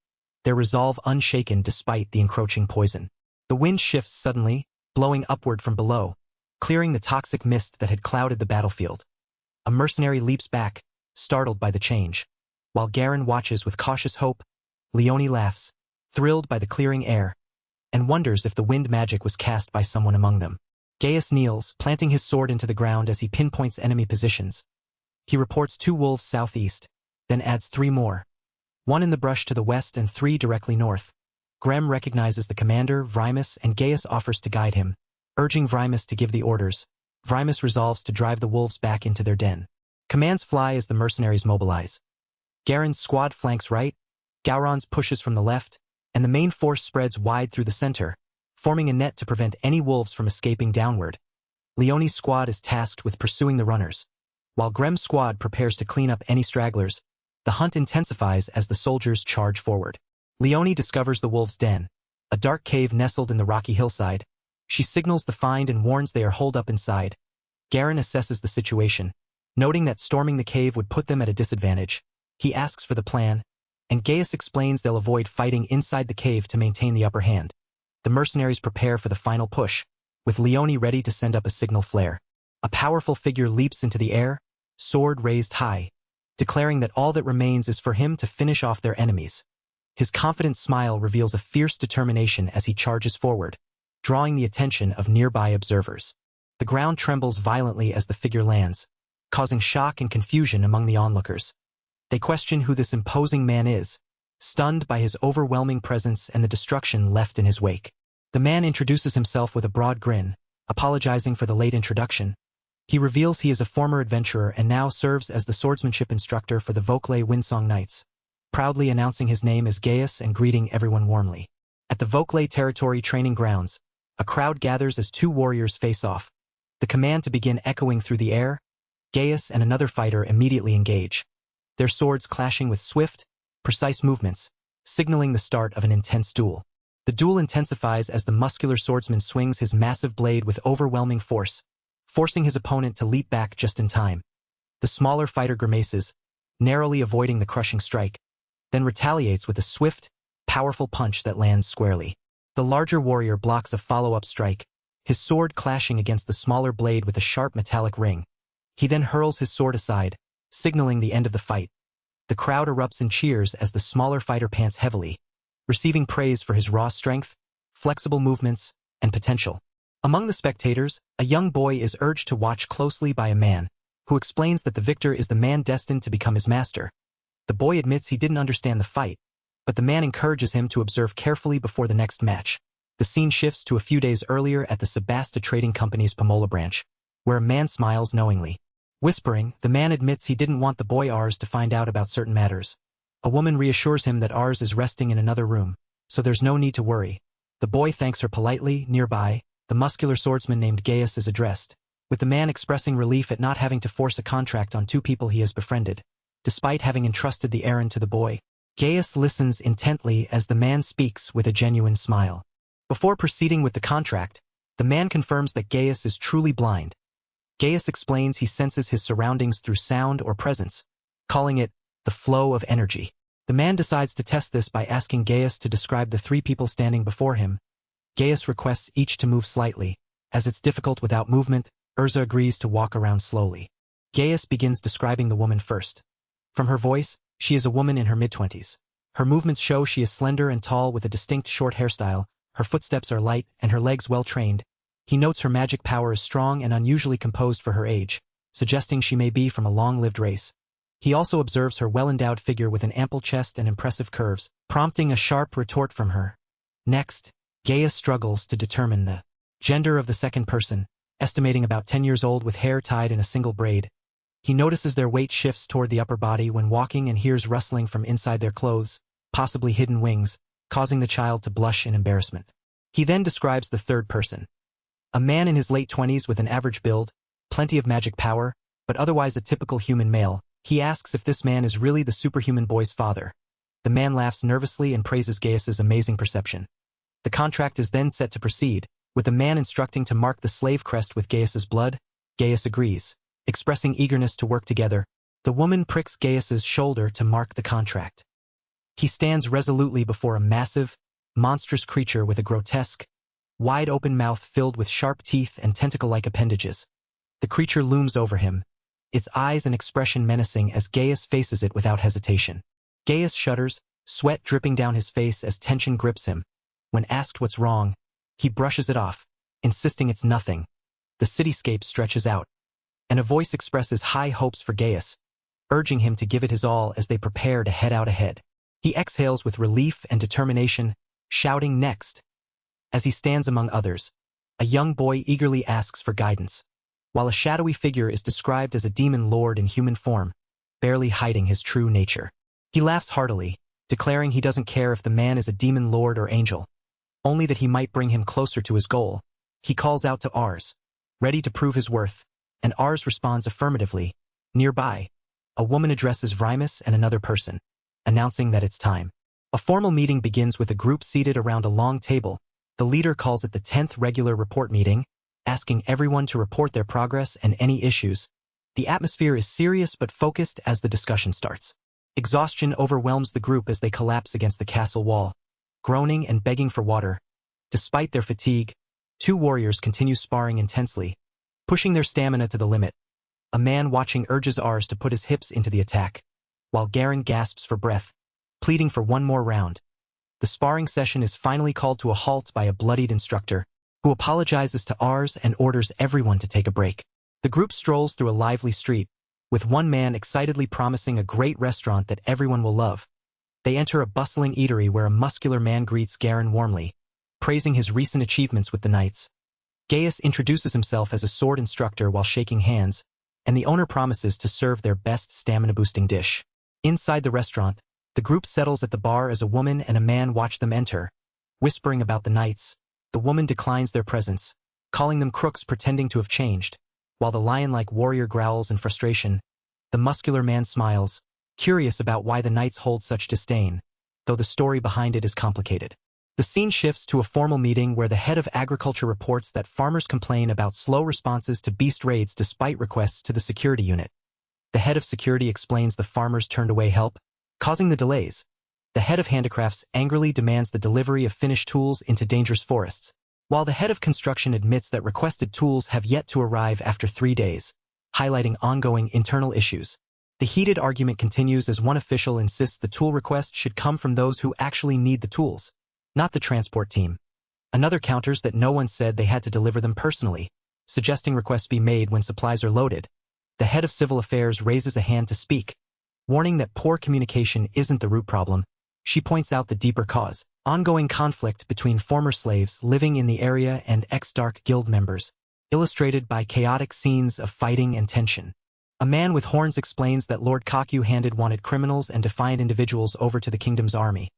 their resolve unshaken despite the encroaching poison. The wind shifts suddenly, blowing upward from below, clearing the toxic mist that had clouded the battlefield. A mercenary leaps back, startled by the change. While Garin watches with cautious hope, Leone laughs, thrilled by the clearing air, and wonders if the wind magic was cast by someone among them. Gaius kneels, planting his sword into the ground as he pinpoints enemy positions. He reports 2 wolves southeast, then adds 3 more. 1 in the brush to the west and 3 directly north. Grem recognizes the commander, Vrymus, and Gaius offers to guide him, urging Vrymus to give the orders. Vrymus resolves to drive the wolves back into their den. Commands fly as the mercenaries mobilize. Garin's squad flanks right, Gauron's pushes from the left, and the main force spreads wide through the center, forming a net to prevent any wolves from escaping downward. Leone's squad is tasked with pursuing the runners, while Grem's squad prepares to clean up any stragglers. The hunt intensifies as the soldiers charge forward. Leone discovers the wolves' den, a dark cave nestled in the rocky hillside. She signals the find and warns they are holed up inside. Garin assesses the situation, noting that storming the cave would put them at a disadvantage. He asks for the plan, and Gaius explains they'll avoid fighting inside the cave to maintain the upper hand. The mercenaries prepare for the final push, with Leone ready to send up a signal flare. A powerful figure leaps into the air, sword raised high, declaring that all that remains is for him to finish off their enemies. His confident smile reveals a fierce determination as he charges forward, drawing the attention of nearby observers. The ground trembles violently as the figure lands, causing shock and confusion among the onlookers. They question who this imposing man is, stunned by his overwhelming presence and the destruction left in his wake. The man introduces himself with a broad grin, apologizing for the late introduction. He reveals he is a former adventurer and now serves as the swordsmanship instructor for the Vokle Windsong Knights, proudly announcing his name as Gaius and greeting everyone warmly. At the Vokle territory training grounds, a crowd gathers as two warriors face off. The command to begin echoing through the air. Gaius and another fighter immediately engage, their swords clashing with swift, precise movements, signaling the start of an intense duel. The duel intensifies as the muscular swordsman swings his massive blade with overwhelming force, forcing his opponent to leap back just in time. The smaller fighter grimaces, narrowly avoiding the crushing strike, then retaliates with a swift, powerful punch that lands squarely. The larger warrior blocks a follow-up strike, his sword clashing against the smaller blade with a sharp metallic ring. He then hurls his sword aside, signaling the end of the fight. The crowd erupts in cheers as the smaller fighter pants heavily, receiving praise for his raw strength, flexible movements, and potential. Among the spectators, a young boy is urged to watch closely by a man, who explains that the victor is the man destined to become his master. The boy admits he didn't understand the fight, but the man encourages him to observe carefully before the next match. The scene shifts to a few days earlier at the Sebasta Trading Company's Pomola branch, where a man smiles knowingly. Whispering, the man admits he didn't want the boy Ars to find out about certain matters. A woman reassures him that Ars is resting in another room, so there's no need to worry. The boy thanks her politely. Nearby, the muscular swordsman named Gaius is addressed, with the man expressing relief at not having to force a contract on two people he has befriended. Despite having entrusted the errand to the boy, Gaius listens intently as the man speaks with a genuine smile. Before proceeding with the contract, the man confirms that Gaius is truly blind. Gaius explains he senses his surroundings through sound or presence, calling it the flow of energy. The man decides to test this by asking Gaius to describe the three people standing before him. Gaius requests each to move slightly. As it's difficult without movement, Urza agrees to walk around slowly. Gaius begins describing the woman first. From her voice, she is a woman in her mid-20s. Her movements show she is slender and tall with a distinct short hairstyle, her footsteps are light and her legs well-trained. He notes her magic power is strong and unusually composed for her age, suggesting she may be from a long-lived race. He also observes her well-endowed figure with an ample chest and impressive curves, prompting a sharp retort from her. Next, Gaius struggles to determine the gender of the second person, estimating about 10 years old with hair tied in a single braid. He notices their weight shifts toward the upper body when walking and hears rustling from inside their clothes, possibly hidden wings, causing the child to blush in embarrassment. He then describes the third person. A man in his late 20s with an average build, plenty of magic power, but otherwise a typical human male. He asks if this man is really the superhuman boy's father. The man laughs nervously and praises Gaius's amazing perception. The contract is then set to proceed, with the man instructing to mark the slave crest with Gaius's blood. Gaius agrees, expressing eagerness to work together. The woman pricks Gaius's shoulder to mark the contract. He stands resolutely before a massive, monstrous creature with a grotesque, wide-open mouth filled with sharp teeth and tentacle-like appendages. The creature looms over him, its eyes and expression menacing as Gaius faces it without hesitation. Gaius shudders, sweat dripping down his face as tension grips him. When asked what's wrong, he brushes it off, insisting it's nothing. The cityscape stretches out, and a voice expresses high hopes for Gaius, urging him to give it his all as they prepare to head out ahead. He exhales with relief and determination, shouting next. As he stands among others, a young boy eagerly asks for guidance, while a shadowy figure is described as a demon lord in human form, barely hiding his true nature. He laughs heartily, declaring he doesn't care if the man is a demon lord or angel, only that he might bring him closer to his goal. He calls out to Ars, ready to prove his worth, and Ars responds affirmatively. Nearby, a woman addresses Vrimus and another person, announcing that it's time. A formal meeting begins with a group seated around a long table. The leader calls it the 10th regular report meeting, asking everyone to report their progress and any issues. The atmosphere is serious but focused as the discussion starts. Exhaustion overwhelms the group as they collapse against the castle wall, groaning and begging for water. Despite their fatigue, two warriors continue sparring intensely, pushing their stamina to the limit. A man watching urges Ars to put his hips into the attack, while Garen gasps for breath, pleading for one more round. The sparring session is finally called to a halt by a bloodied instructor, who apologizes to Ars and orders everyone to take a break. The group strolls through a lively street, with one man excitedly promising a great restaurant that everyone will love. They enter a bustling eatery where a muscular man greets Garen warmly, praising his recent achievements with the knights. Gaius introduces himself as a sword instructor while shaking hands, and the owner promises to serve their best stamina-boosting dish. Inside the restaurant, the group settles at the bar as a woman and a man watch them enter, whispering about the knights. The woman declines their presence, calling them crooks pretending to have changed, while the lion-like warrior growls in frustration. The muscular man smiles, curious about why the knights hold such disdain, though the story behind it is complicated. The scene shifts to a formal meeting where the head of agriculture reports that farmers complain about slow responses to beast raids despite requests to the security unit. The head of security explains the farmers turned away help, causing the delays. The head of handicrafts angrily demands the delivery of finished tools into dangerous forests, while the head of construction admits that requested tools have yet to arrive after 3 days, highlighting ongoing internal issues. The heated argument continues as one official insists the tool request should come from those who actually need the tools, not the transport team. Another counters that no one said they had to deliver them personally, suggesting requests be made when supplies are loaded. The head of civil affairs raises a hand to speak, warning that poor communication isn't the root problem. She points out the deeper cause, ongoing conflict between former slaves living in the area and ex-Dark Guild members, illustrated by chaotic scenes of fighting and tension. A man with horns explains that Lord Kaku-handed wanted criminals and defiant individuals over to the kingdom's army,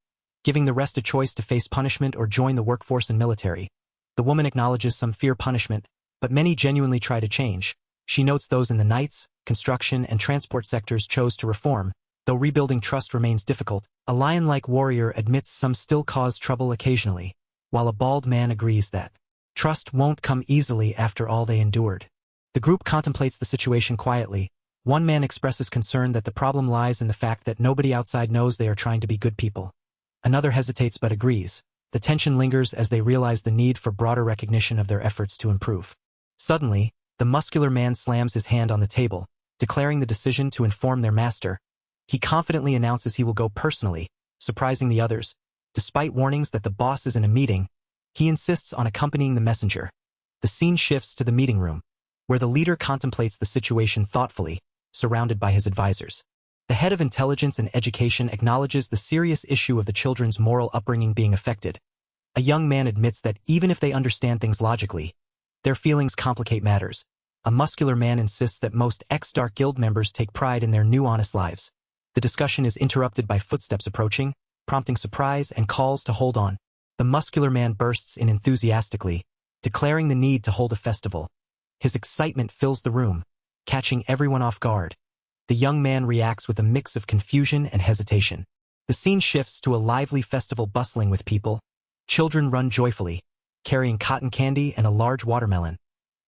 giving the rest a choice to face punishment or join the workforce and military. The woman acknowledges some fear punishment, but many genuinely try to change. She notes those in the knights, construction, and transport sectors chose to reform. Though rebuilding trust remains difficult, a lion-like warrior admits some still cause trouble occasionally, while a bald man agrees that trust won't come easily after all they endured. The group contemplates the situation quietly. One man expresses concern that the problem lies in the fact that nobody outside knows they are trying to be good people. Another hesitates but agrees. The tension lingers as they realize the need for broader recognition of their efforts to improve. Suddenly, the muscular man slams his hand on the table, declaring the decision to inform their master. He confidently announces he will go personally, surprising the others. Despite warnings that the boss is in a meeting, he insists on accompanying the messenger. The scene shifts to the meeting room, where the leader contemplates the situation thoughtfully, surrounded by his advisors. The head of intelligence and education acknowledges the serious issue of the children's moral upbringing being affected. A young man admits that even if they understand things logically, their feelings complicate matters. A muscular man insists that most ex-Dark Guild members take pride in their new honest lives. The discussion is interrupted by footsteps approaching, prompting surprise and calls to hold on. The muscular man bursts in enthusiastically, declaring the need to hold a festival. His excitement fills the room, catching everyone off guard. The young man reacts with a mix of confusion and hesitation. The scene shifts to a lively festival bustling with people. Children run joyfully, carrying cotton candy and a large watermelon.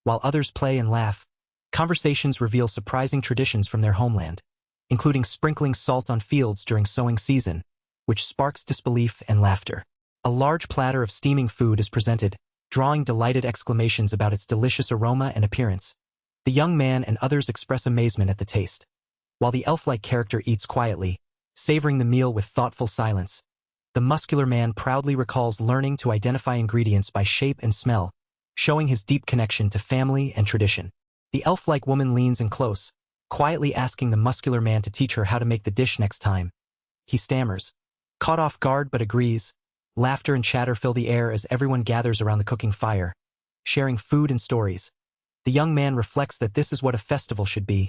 While others play and laugh, conversations reveal surprising traditions from their homeland, including sprinkling salt on fields during sowing season, which sparks disbelief and laughter. A large platter of steaming food is presented, drawing delighted exclamations about its delicious aroma and appearance. The young man and others express amazement at the taste, while the elf-like character eats quietly, savoring the meal with thoughtful silence. The muscular man proudly recalls learning to identify ingredients by shape and smell, showing his deep connection to family and tradition. The elf-like woman leans in close, quietly asking the muscular man to teach her how to make the dish next time. He stammers, caught off guard but agrees. Laughter and chatter fill the air as everyone gathers around the cooking fire, sharing food and stories. The young man reflects that this is what a festival should be.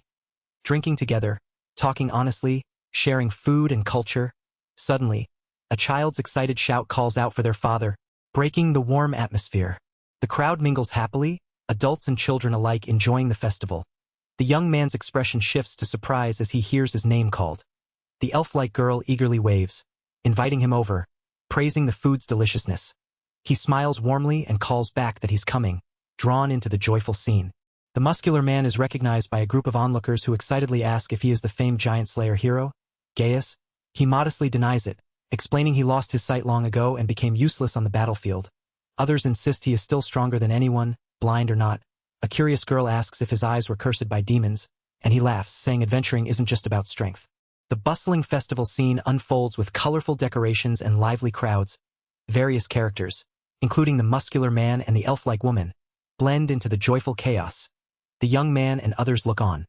Drinking together, talking honestly, sharing food and culture. Suddenly, a child's excited shout calls out for their father, breaking the warm atmosphere. The crowd mingles happily, adults and children alike enjoying the festival. The young man's expression shifts to surprise as he hears his name called. The elf-like girl eagerly waves, inviting him over, praising the food's deliciousness. He smiles warmly and calls back that he's coming, drawn into the joyful scene. The muscular man is recognized by a group of onlookers who excitedly ask if he is the famed giant slayer hero, Gaius. He modestly denies it, explaining he lost his sight long ago and became useless on the battlefield. Others insist he is still stronger than anyone, blind or not. A curious girl asks if his eyes were cursed by demons, and he laughs, saying adventuring isn't just about strength. The bustling festival scene unfolds with colorful decorations and lively crowds. Various characters, including the muscular man and the elf-like woman, blend into the joyful chaos. The young man and others look on.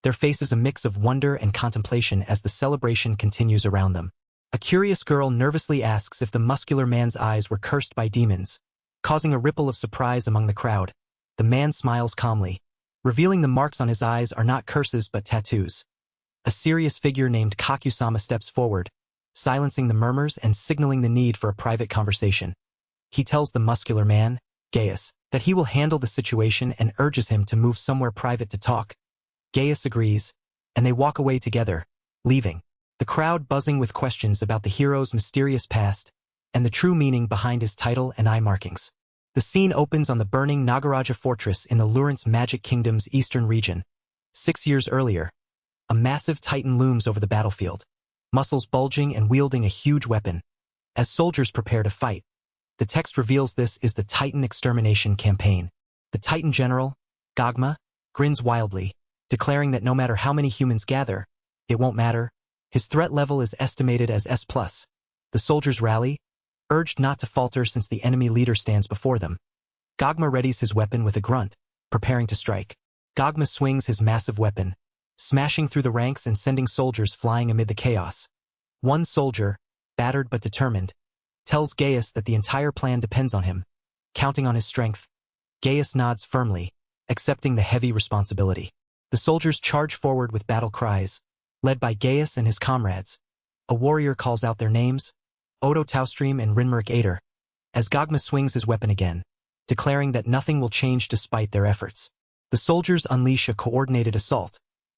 Their faces a mix of wonder and contemplation as the celebration continues around them. A curious girl nervously asks if the muscular man's eyes were cursed by demons, causing a ripple of surprise among the crowd. The man smiles calmly, revealing the marks on his eyes are not curses but tattoos. A serious figure named Kakusama steps forward, silencing the murmurs and signaling the need for a private conversation. He tells the muscular man, Gaius, that he will handle the situation and urges him to move somewhere private to talk. Gaius agrees, and they walk away together, leaving the crowd buzzing with questions about the hero's mysterious past and the true meaning behind his title and eye markings. The scene opens on the burning Nagaraja fortress in the Lawrence Magic Kingdom's eastern region. 6 years earlier, a massive titan looms over the battlefield, muscles bulging and wielding a huge weapon. As soldiers prepare to fight, the text reveals this is the Titan Extermination Campaign. The Titan General, Gogma, grins wildly, declaring that no matter how many humans gather, it won't matter. His threat level is estimated as S+. The soldiers rally, urged not to falter since the enemy leader stands before them. Gogma readies his weapon with a grunt, preparing to strike. Gogma swings his massive weapon, smashing through the ranks and sending soldiers flying amid the chaos. One soldier, battered but determined, tells Gaius that the entire plan depends on him. Counting on his strength, Gaius nods firmly, accepting the heavy responsibility. The soldiers charge forward with battle cries, led by Gaius and his comrades. A warrior calls out their names, Odo Taustream and Reincarnated, as Gogma swings his weapon again, declaring that nothing will change despite their efforts. The soldiers unleash a coordinated assault,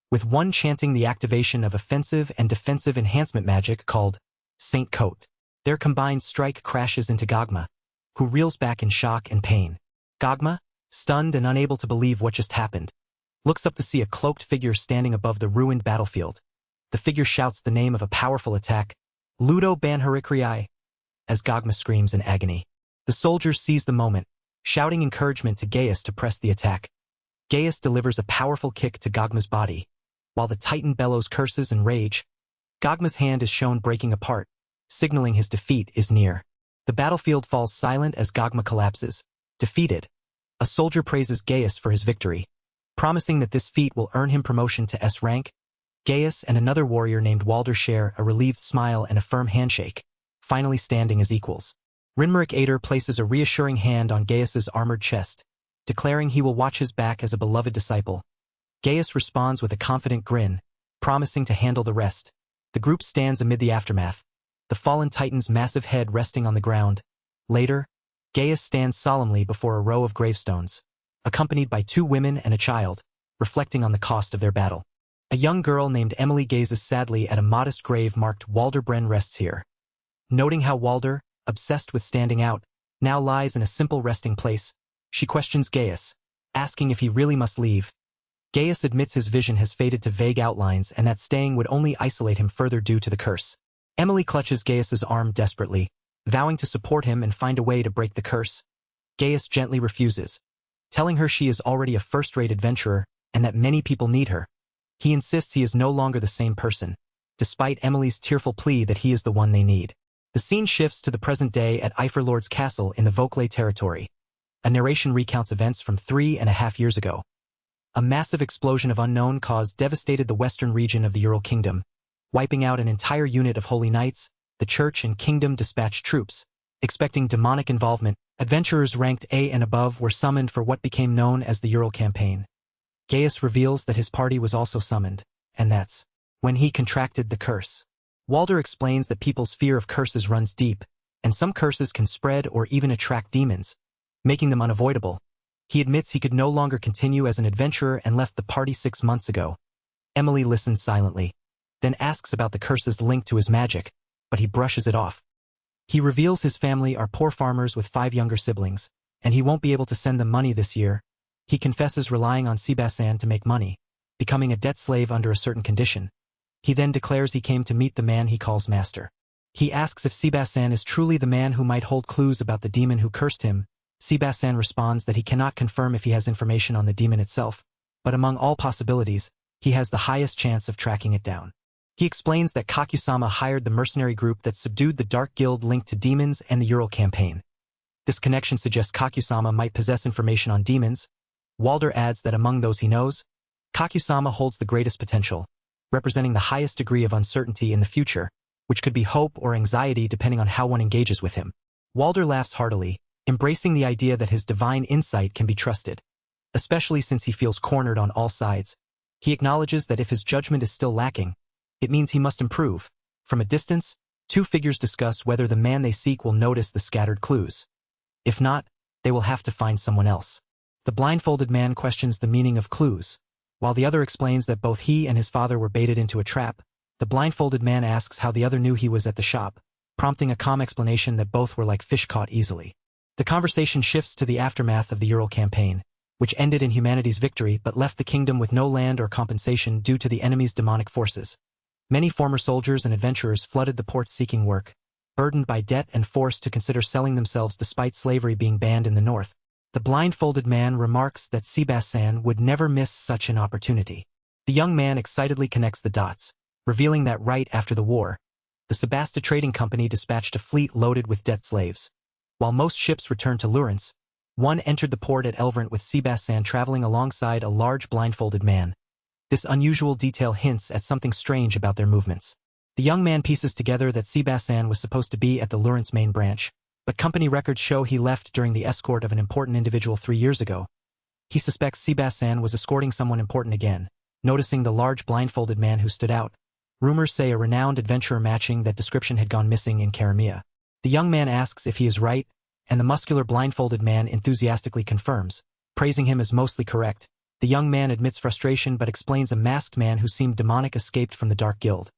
with one chanting the activation of offensive and defensive enhancement magic called Saint Coat. Their combined strike crashes into Gogma, who reels back in shock and pain. Gogma, stunned and unable to believe what just happened, looks up to see a cloaked figure standing above the ruined battlefield. The figure shouts the name of a powerful attack, Ludo Banharikriai, as Gogma screams in agony. The soldiers seize the moment, shouting encouragement to Gaius to press the attack. Gaius delivers a powerful kick to Gogma's body, while the Titan bellows curses and rage. Gogma's hand is shown breaking apart, signaling his defeat is near. The battlefield falls silent as Gogma collapses, defeated. A soldier praises Gaius for his victory, promising that this feat will earn him promotion to S rank. Gaius and another warrior named Walder share a relieved smile and a firm handshake, finally standing as equals. Reincarnated places a reassuring hand on Gaius's armored chest, declaring he will watch his back as a beloved disciple. Gaius responds with a confident grin, promising to handle the rest. The group stands amid the aftermath, the fallen Titan's massive head resting on the ground. Later, Gaius stands solemnly before a row of gravestones, accompanied by 2 women and a child, reflecting on the cost of their battle. A young girl named Emily gazes sadly at a modest grave marked Walder Bren rests here. Noting how Walder, obsessed with standing out, now lies in a simple resting place, she questions Gaius, asking if he really must leave. Gaius admits his vision has faded to vague outlines and that staying would only isolate him further due to the curse. Emily clutches Gaius's arm desperately, vowing to support him and find a way to break the curse. Gaius gently refuses, telling her she is already a first-rate adventurer and that many people need her. He insists he is no longer the same person, despite Emily's tearful plea that he is the one they need. The scene shifts to the present day at Eiferlord's castle in the Vauclay territory. A narration recounts events from 3.5 years ago. A massive explosion of unknown cause devastated the western region of the Ural Kingdom, wiping out an entire unit of holy knights. The church and kingdom dispatched troops, expecting demonic involvement. Adventurers ranked A and above were summoned for what became known as the Ural Campaign. Gaius reveals that his party was also summoned, and that's when he contracted the curse. Walder explains that people's fear of curses runs deep, and some curses can spread or even attract demons, making them unavoidable. He admits he could no longer continue as an adventurer and left the party 6 months ago. Emily listens silently, then asks about the curse's link to his magic, but he brushes it off. He reveals his family are poor farmers with 5 younger siblings, and he won't be able to send them money this year. He confesses relying on Sebastian to make money, becoming a debt slave under a certain condition. He then declares he came to meet the man he calls master. He asks if Sebastian is truly the man who might hold clues about the demon who cursed him. Sebastian responds that he cannot confirm if he has information on the demon itself, but among all possibilities, he has the highest chance of tracking it down. He explains that Kakusama hired the mercenary group that subdued the Dark Guild linked to demons and the Ural campaign. This connection suggests Kakusama might possess information on demons. Walder adds that among those he knows, Kakusama holds the greatest potential, representing the highest degree of uncertainty in the future, which could be hope or anxiety depending on how one engages with him. Walder laughs heartily, embracing the idea that his divine insight can be trusted, especially since he feels cornered on all sides. He acknowledges that if his judgment is still lacking, it means he must improve. From a distance, two figures discuss whether the man they seek will notice the scattered clues. If not, they will have to find someone else. The blindfolded man questions the meaning of clues. While the other explains that both he and his father were baited into a trap, the blindfolded man asks how the other knew he was at the shop, prompting a calm explanation that both were like fish caught easily. The conversation shifts to the aftermath of the Ural campaign, which ended in humanity's victory but left the kingdom with no land or compensation due to the enemy's demonic forces. Many former soldiers and adventurers flooded the ports seeking work, burdened by debt and forced to consider selling themselves despite slavery being banned in the north. The blindfolded man remarks that Sebastian would never miss such an opportunity. The young man excitedly connects the dots, revealing that right after the war, the Sebasta Trading Company dispatched a fleet loaded with debt slaves. While most ships returned to Lawrence, one entered the port at Elvrant with Sebastian traveling alongside a large blindfolded man. This unusual detail hints at something strange about their movements. The young man pieces together that Sebastian was supposed to be at the Lawrence main branch, but company records show he left during the escort of an important individual 3 years ago. He suspects Sebastian was escorting someone important again, noticing the large blindfolded man who stood out. Rumors say a renowned adventurer matching that description had gone missing in Karamia. The young man asks if he is right, and the muscular blindfolded man enthusiastically confirms, praising him as mostly correct. The young man admits frustration but explains a masked man who seemed demonic escaped from the Dark Guild.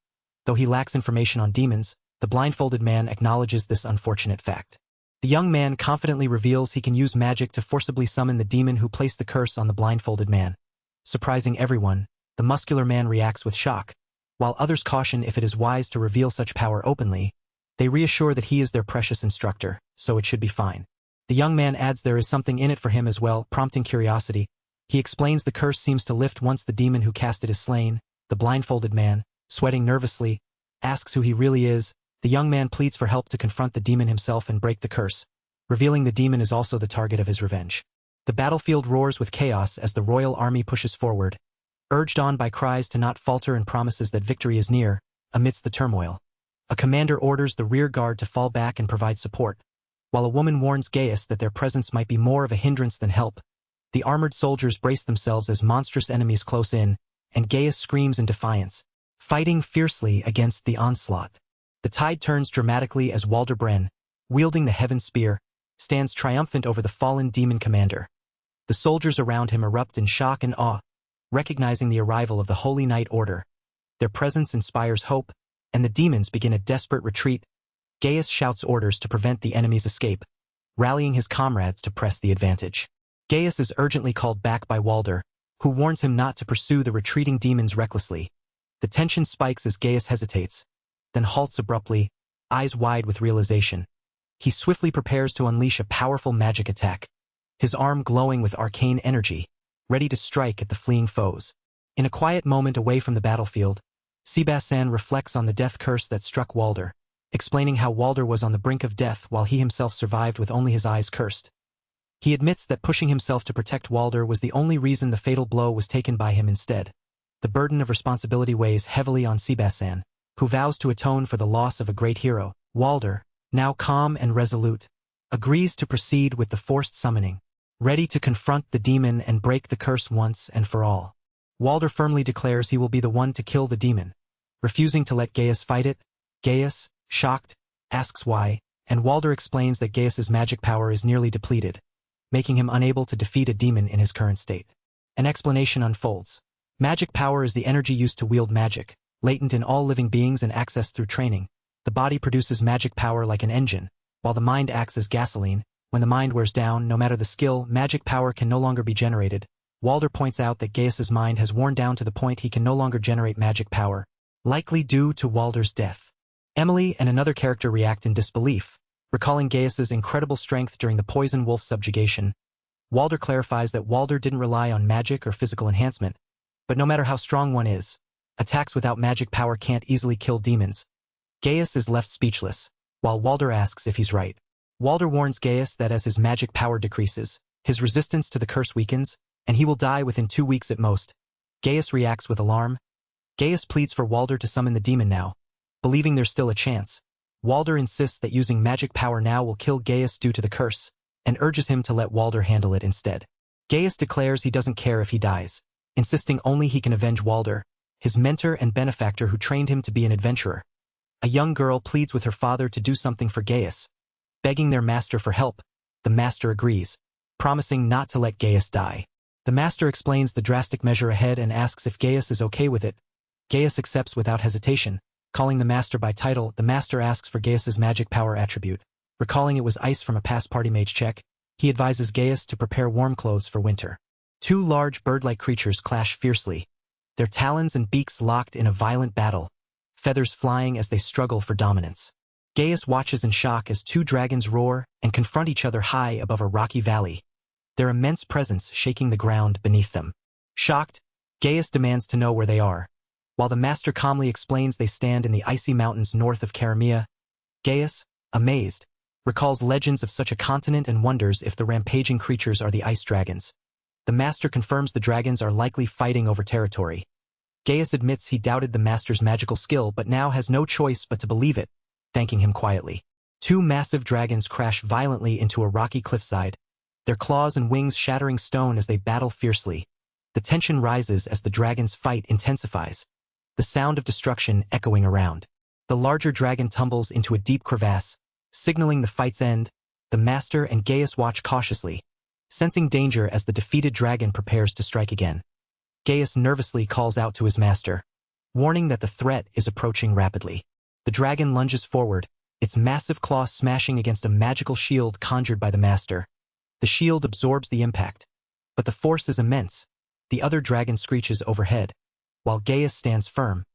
Though he lacks information on demons, the blindfolded man acknowledges this unfortunate fact. The young man confidently reveals he can use magic to forcibly summon the demon who placed the curse on the blindfolded man. Surprising everyone, the muscular man reacts with shock. While others caution if it is wise to reveal such power openly, they reassure that he is their precious instructor, so it should be fine. The young man adds there is something in it for him as well, prompting curiosity. He explains the curse seems to lift once the demon who cast it is slain. The blindfolded man, sweating nervously, asks who he really is. The young man pleads for help to confront the demon himself and break the curse, revealing the demon is also the target of his revenge. The battlefield roars with chaos as the royal army pushes forward, urged on by cries to not falter and promises that victory is near. Amidst the turmoil, a commander orders the rear guard to fall back and provide support, while a woman warns Gaius that their presence might be more of a hindrance than help. The armored soldiers brace themselves as monstrous enemies close in, and Gaius screams in defiance, fighting fiercely against the onslaught. The tide turns dramatically as Waldebren, wielding the heaven spear, stands triumphant over the fallen demon commander. The soldiers around him erupt in shock and awe, recognizing the arrival of the Holy Knight Order. Their presence inspires hope, and the demons begin a desperate retreat. Gaius shouts orders to prevent the enemy's escape, rallying his comrades to press the advantage. Gaius is urgently called back by Walder, who warns him not to pursue the retreating demons recklessly. The tension spikes as Gaius hesitates, then halts abruptly, eyes wide with realization. He swiftly prepares to unleash a powerful magic attack, his arm glowing with arcane energy, ready to strike at the fleeing foes. In a quiet moment away from the battlefield, Sebastian reflects on the death curse that struck Walder, explaining how Walder was on the brink of death while he himself survived with only his eyes cursed. He admits that pushing himself to protect Walder was the only reason the fatal blow was taken by him instead. The burden of responsibility weighs heavily on Sebastian, who vows to atone for the loss of a great hero. Walder, now calm and resolute, agrees to proceed with the forced summoning, ready to confront the demon and break the curse once and for all. Walder firmly declares he will be the one to kill the demon, refusing to let Gaius fight it. Gaius, shocked, asks why, and Walder explains that Gaius's magic power is nearly depleted, making him unable to defeat a demon in his current state. An explanation unfolds. Magic power is the energy used to wield magic, latent in all living beings and accessed through training. The body produces magic power like an engine, while the mind acts as gasoline. When the mind wears down, no matter the skill, magic power can no longer be generated. Walder points out that Gaius's mind has worn down to the point he can no longer generate magic power, likely due to Walder's death. Emily and another character react in disbelief, recalling Gaius's incredible strength during the poison wolf subjugation. Walder clarifies that Walder didn't rely on magic or physical enhancement, but no matter how strong one is, Attacks without magic power can't easily kill demons. Gaius is left speechless, while Walder asks if he's right. Walder warns Gaius that as his magic power decreases, his resistance to the curse weakens, and he will die within 2 weeks at most. Gaius reacts with alarm. Gaius pleads for Walder to summon the demon now, believing there's still a chance. Walder insists that using magic power now will kill Gaius due to the curse, and urges him to let Walder handle it instead. Gaius declares he doesn't care if he dies, insisting only he can avenge Walder, his mentor and benefactor who trained him to be an adventurer. A young girl pleads with her father to do something for Gaius. Begging their master for help, the master agrees, promising not to let Gaius die. The master explains the drastic measure ahead and asks if Gaius is okay with it. Gaius accepts without hesitation. Calling the master by title, the master asks for Gaius's magic power attribute. Recalling it was ice from a past party mage check, he advises Gaius to prepare warm clothes for winter. 2 large bird-like creatures clash fiercely, their talons and beaks locked in a violent battle, feathers flying as they struggle for dominance. Gaius watches in shock as 2 dragons roar and confront each other high above a rocky valley, their immense presence shaking the ground beneath them. Shocked, Gaius demands to know where they are. While the master calmly explains they stand in the icy mountains north of Karamia, Gaius, amazed, recalls legends of such a continent and wonders if the rampaging creatures are the ice dragons. The master confirms the dragons are likely fighting over territory. Gaius admits he doubted the master's magical skill but now has no choice but to believe it, thanking him quietly. 2 massive dragons crash violently into a rocky cliffside, their claws and wings shattering stone as they battle fiercely. The tension rises as the dragons' fight intensifies, the sound of destruction echoing around. The larger dragon tumbles into a deep crevasse, signaling the fight's end. The master and Gaius watch cautiously, sensing danger as the defeated dragon prepares to strike again. Gaius nervously calls out to his master, warning that the threat is approaching rapidly. The dragon lunges forward, its massive claw smashing against a magical shield conjured by the master. The shield absorbs the impact, but the force is immense. The other dragon screeches overhead, while Gaius stands firm,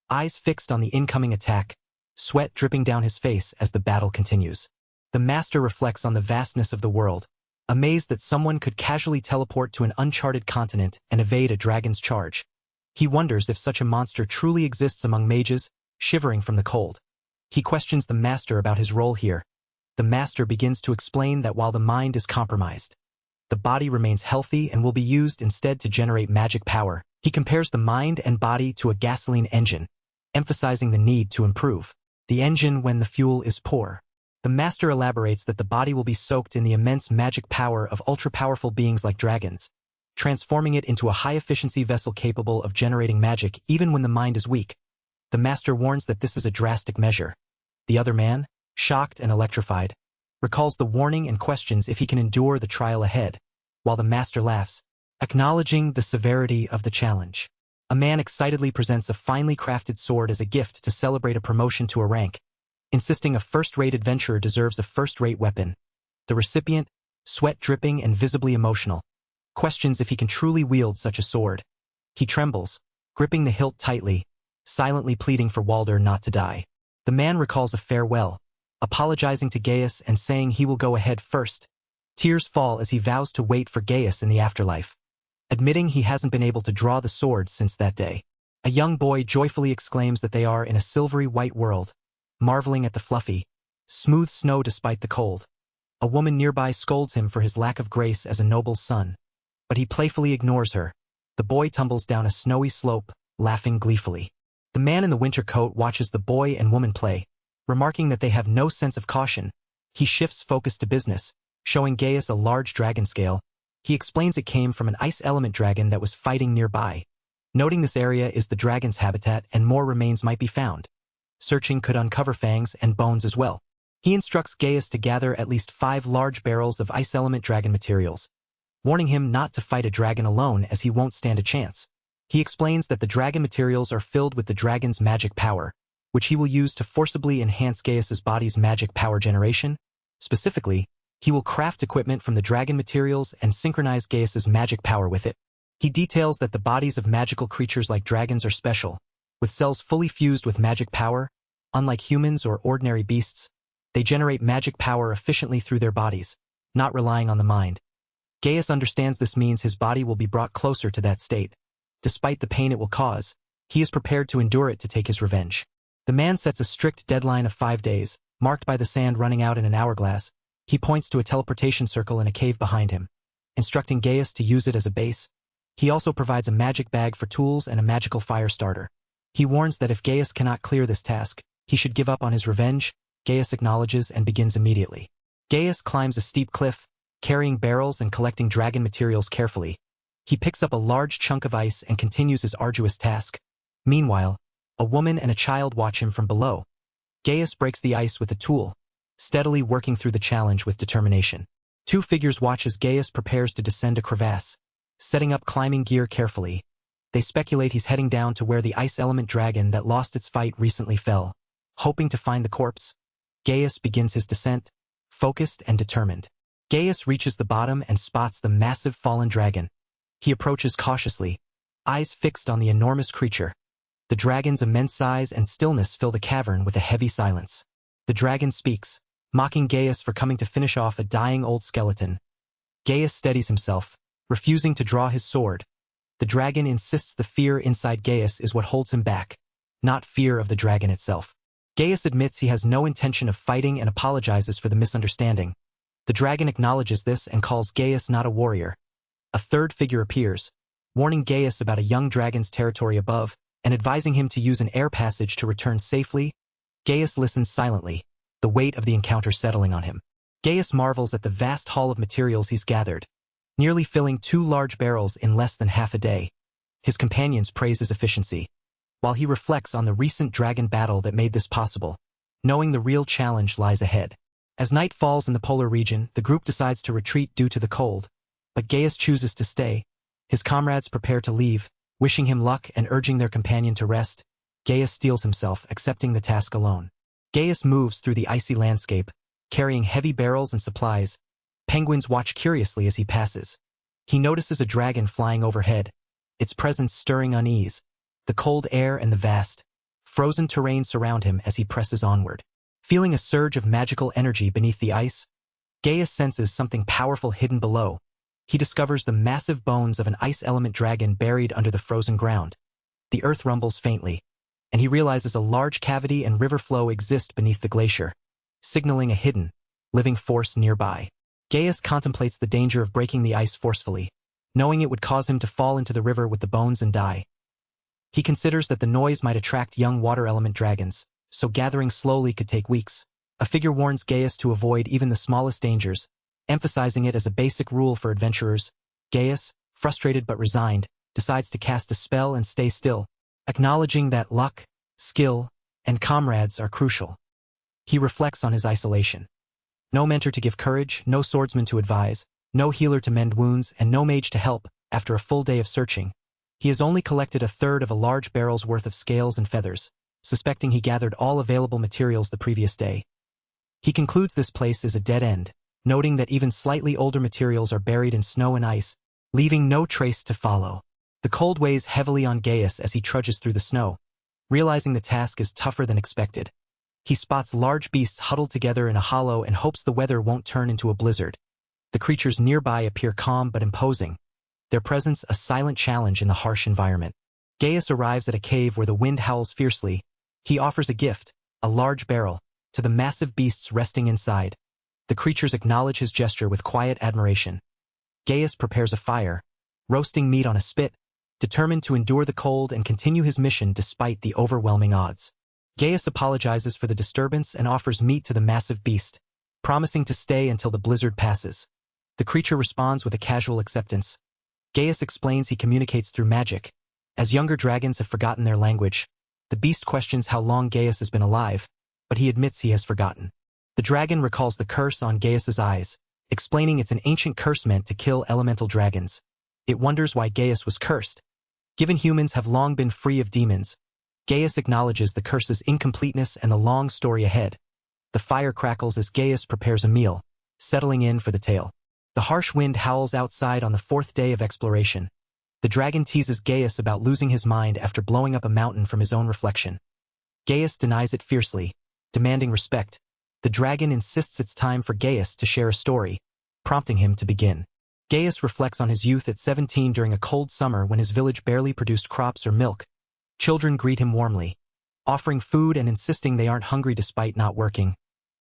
eyes fixed on the incoming attack, sweat dripping down his face as the battle continues. The master reflects on the vastness of the world, amazed that someone could casually teleport to an uncharted continent and evade a dragon's charge. He wonders if such a monster truly exists among mages, shivering from the cold. He questions the master about his role here. The master begins to explain that while the mind is compromised, the body remains healthy and will be used instead to generate magic power. He compares the mind and body to a gasoline engine, emphasizing the need to improve the engine when the fuel is poor. The master elaborates that the body will be soaked in the immense magic power of ultra-powerful beings like dragons, transforming it into a high-efficiency vessel capable of generating magic even when the mind is weak. The master warns that this is a drastic measure. The other man, shocked and electrified, recalls the warning and questions if he can endure the trial ahead, while the master laughs, acknowledging the severity of the challenge. A man excitedly presents a finely crafted sword as a gift to celebrate a promotion to a rank, insisting a first-rate adventurer deserves a first-rate weapon. The recipient, sweat dripping and visibly emotional, questions if he can truly wield such a sword. He trembles, gripping the hilt tightly, silently pleading for Walder not to die. The man recalls a farewell, apologizing to Gaius and saying he will go ahead first. Tears fall as he vows to wait for Gaius in the afterlife, admitting he hasn't been able to draw the sword since that day. A young boy joyfully exclaims that they are in a silvery white world, marveling at the fluffy, smooth snow despite the cold. A woman nearby scolds him for his lack of grace as a noble's son, but he playfully ignores her. The boy tumbles down a snowy slope, laughing gleefully. The man in the winter coat watches the boy and woman play, remarking that they have no sense of caution. He shifts focus to business, showing Gaius a large dragon scale. He explains it came from an ice element dragon that was fighting nearby, noting this area is the dragon's habitat and more remains might be found. Searching could uncover fangs and bones as well. He instructs Gaius to gather at least 5 large barrels of ice element dragon materials, warning him not to fight a dragon alone as he won't stand a chance. He explains that the dragon materials are filled with the dragon's magic power, which he will use to forcibly enhance Gaius's body's magic power generation. Specifically, he will craft equipment from the dragon materials and synchronize Gaius's magic power with it. He details that the bodies of magical creatures like dragons are special, with cells fully fused with magic power. Unlike humans or ordinary beasts, they generate magic power efficiently through their bodies, not relying on the mind. Gaius understands this means his body will be brought closer to that state, despite the pain it will cause. He is prepared to endure it to take his revenge. The man sets a strict deadline of 5 days, marked by the sand running out in an hourglass. He points to a teleportation circle in a cave behind him, instructing Gaius to use it as a base. He also provides a magic bag for tools and a magical fire starter. He warns that if Gaius cannot clear this task, he should give up on his revenge. Gaius acknowledges and begins immediately. Gaius climbs a steep cliff, carrying barrels and collecting dragon materials carefully. He picks up a large chunk of ice and continues his arduous task. Meanwhile, a woman and a child watch him from below. Gaius breaks the ice with a tool, steadily working through the challenge with determination. 2 figures watch as Gaius prepares to descend a crevasse, setting up climbing gear carefully. They speculate he's heading down to where the ice element dragon that lost its fight recently fell. Hoping to find the corpse, Gaius begins his descent, focused and determined. Gaius reaches the bottom and spots the massive fallen dragon. He approaches cautiously, eyes fixed on the enormous creature. The dragon's immense size and stillness fill the cavern with a heavy silence. The dragon speaks, mocking Gaius for coming to finish off a dying old skeleton. Gaius steadies himself, refusing to draw his sword. The dragon insists the fear inside Gaius is what holds him back, not fear of the dragon itself. Gaius admits he has no intention of fighting and apologizes for the misunderstanding. The dragon acknowledges this and calls Gaius not a warrior. A 3rd figure appears, warning Gaius about a young dragon's territory above and advising him to use an air passage to return safely. Gaius listens silently, the weight of the encounter settling on him. Gaius marvels at the vast haul of materials he's gathered, nearly filling 2 large barrels in less than half a day. His companions praise his efficiency, while he reflects on the recent dragon battle that made this possible, knowing the real challenge lies ahead. As night falls in the polar region, the group decides to retreat due to the cold, but Gaius chooses to stay. His comrades prepare to leave, wishing him luck and urging their companion to rest. Gaius steels himself, accepting the task alone. Gaius moves through the icy landscape, carrying heavy barrels and supplies. Penguins watch curiously as he passes. He notices a dragon flying overhead, its presence stirring unease. The cold air and the vast, frozen terrain surround him as he presses onward. Feeling a surge of magical energy beneath the ice, Gaius senses something powerful hidden below. He discovers the massive bones of an ice element dragon buried under the frozen ground. The earth rumbles faintly, and he realizes a large cavity and river flow exist beneath the glacier, signaling a hidden, living force nearby. Gaius contemplates the danger of breaking the ice forcefully, knowing it would cause him to fall into the river with the bones and die. He considers that the noise might attract young water element dragons, so gathering slowly could take weeks. A figure warns Gaius to avoid even the smallest dangers, emphasizing it as a basic rule for adventurers. Gaius, frustrated but resigned, decides to cast a spell and stay still, acknowledging that luck, skill, and comrades are crucial. He reflects on his isolation. No mentor to give courage, no swordsman to advise, no healer to mend wounds, and no mage to help. After a full day of searching, he has only collected a 1/3 of a large barrel's worth of scales and feathers, suspecting he gathered all available materials the previous day. He concludes this place is a dead end, noting that even slightly older materials are buried in snow and ice, leaving no trace to follow. The cold weighs heavily on Gaius as he trudges through the snow, realizing the task is tougher than expected. He spots large beasts huddled together in a hollow and hopes the weather won't turn into a blizzard. The creatures nearby appear calm but imposing, their presence a silent challenge in the harsh environment. Gaius arrives at a cave where the wind howls fiercely. He offers a gift, a large barrel, to the massive beasts resting inside. The creatures acknowledge his gesture with quiet admiration. Gaius prepares a fire, roasting meat on a spit, determined to endure the cold and continue his mission despite the overwhelming odds. Gaius apologizes for the disturbance and offers meat to the massive beast, promising to stay until the blizzard passes. The creature responds with a casual acceptance. Gaius explains he communicates through magic. As younger dragons have forgotten their language, the beast questions how long Gaius has been alive, but he admits he has forgotten. The dragon recalls the curse on Gaius's eyes, explaining it's an ancient curse meant to kill elemental dragons. It wonders why Gaius was cursed. Given humans have long been free of demons, Gaius acknowledges the curse's incompleteness and the long story ahead. The fire crackles as Gaius prepares a meal, settling in for the tale. The harsh wind howls outside on the 4th day of exploration. The dragon teases Gaius about losing his mind after blowing up a mountain from his own reflection. Gaius denies it fiercely, demanding respect. The dragon insists it's time for Gaius to share a story, prompting him to begin. Gaius reflects on his youth at 17 during a cold summer when his village barely produced crops or milk. Children greet him warmly, offering food and insisting they aren't hungry despite not working.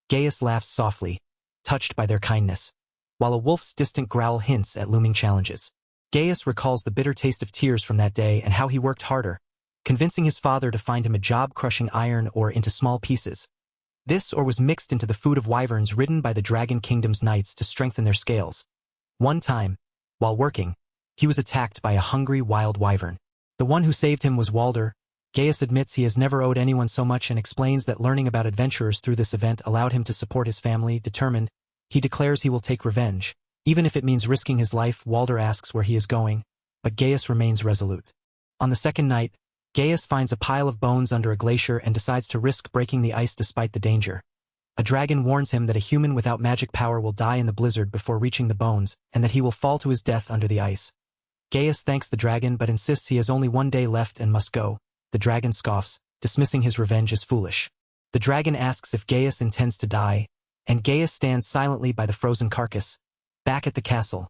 Gaius laughs softly, touched by their kindness, while a wolf's distant growl hints at looming challenges. Gaius recalls the bitter taste of tears from that day and how he worked harder, convincing his father to find him a job crushing iron ore into small pieces. This ore was mixed into the food of wyverns ridden by the Dragon Kingdom's knights to strengthen their scales. One time, while working, he was attacked by a hungry wild wyvern. The one who saved him was Walder. Gaius admits he has never owed anyone so much and explains that learning about adventurers through this event allowed him to support his family. Determined, he declares he will take revenge. Even if it means risking his life, Walder asks where he is going, but Gaius remains resolute. On the second night, Gaius finds a pile of bones under a glacier and decides to risk breaking the ice despite the danger. A dragon warns him that a human without magic power will die in the blizzard before reaching the bones, and that he will fall to his death under the ice. Gaius thanks the dragon but insists he has only one day left and must go. The dragon scoffs, dismissing his revenge as foolish. The dragon asks if Gaius intends to die, and Gaius stands silently by the frozen carcass. Back at the castle,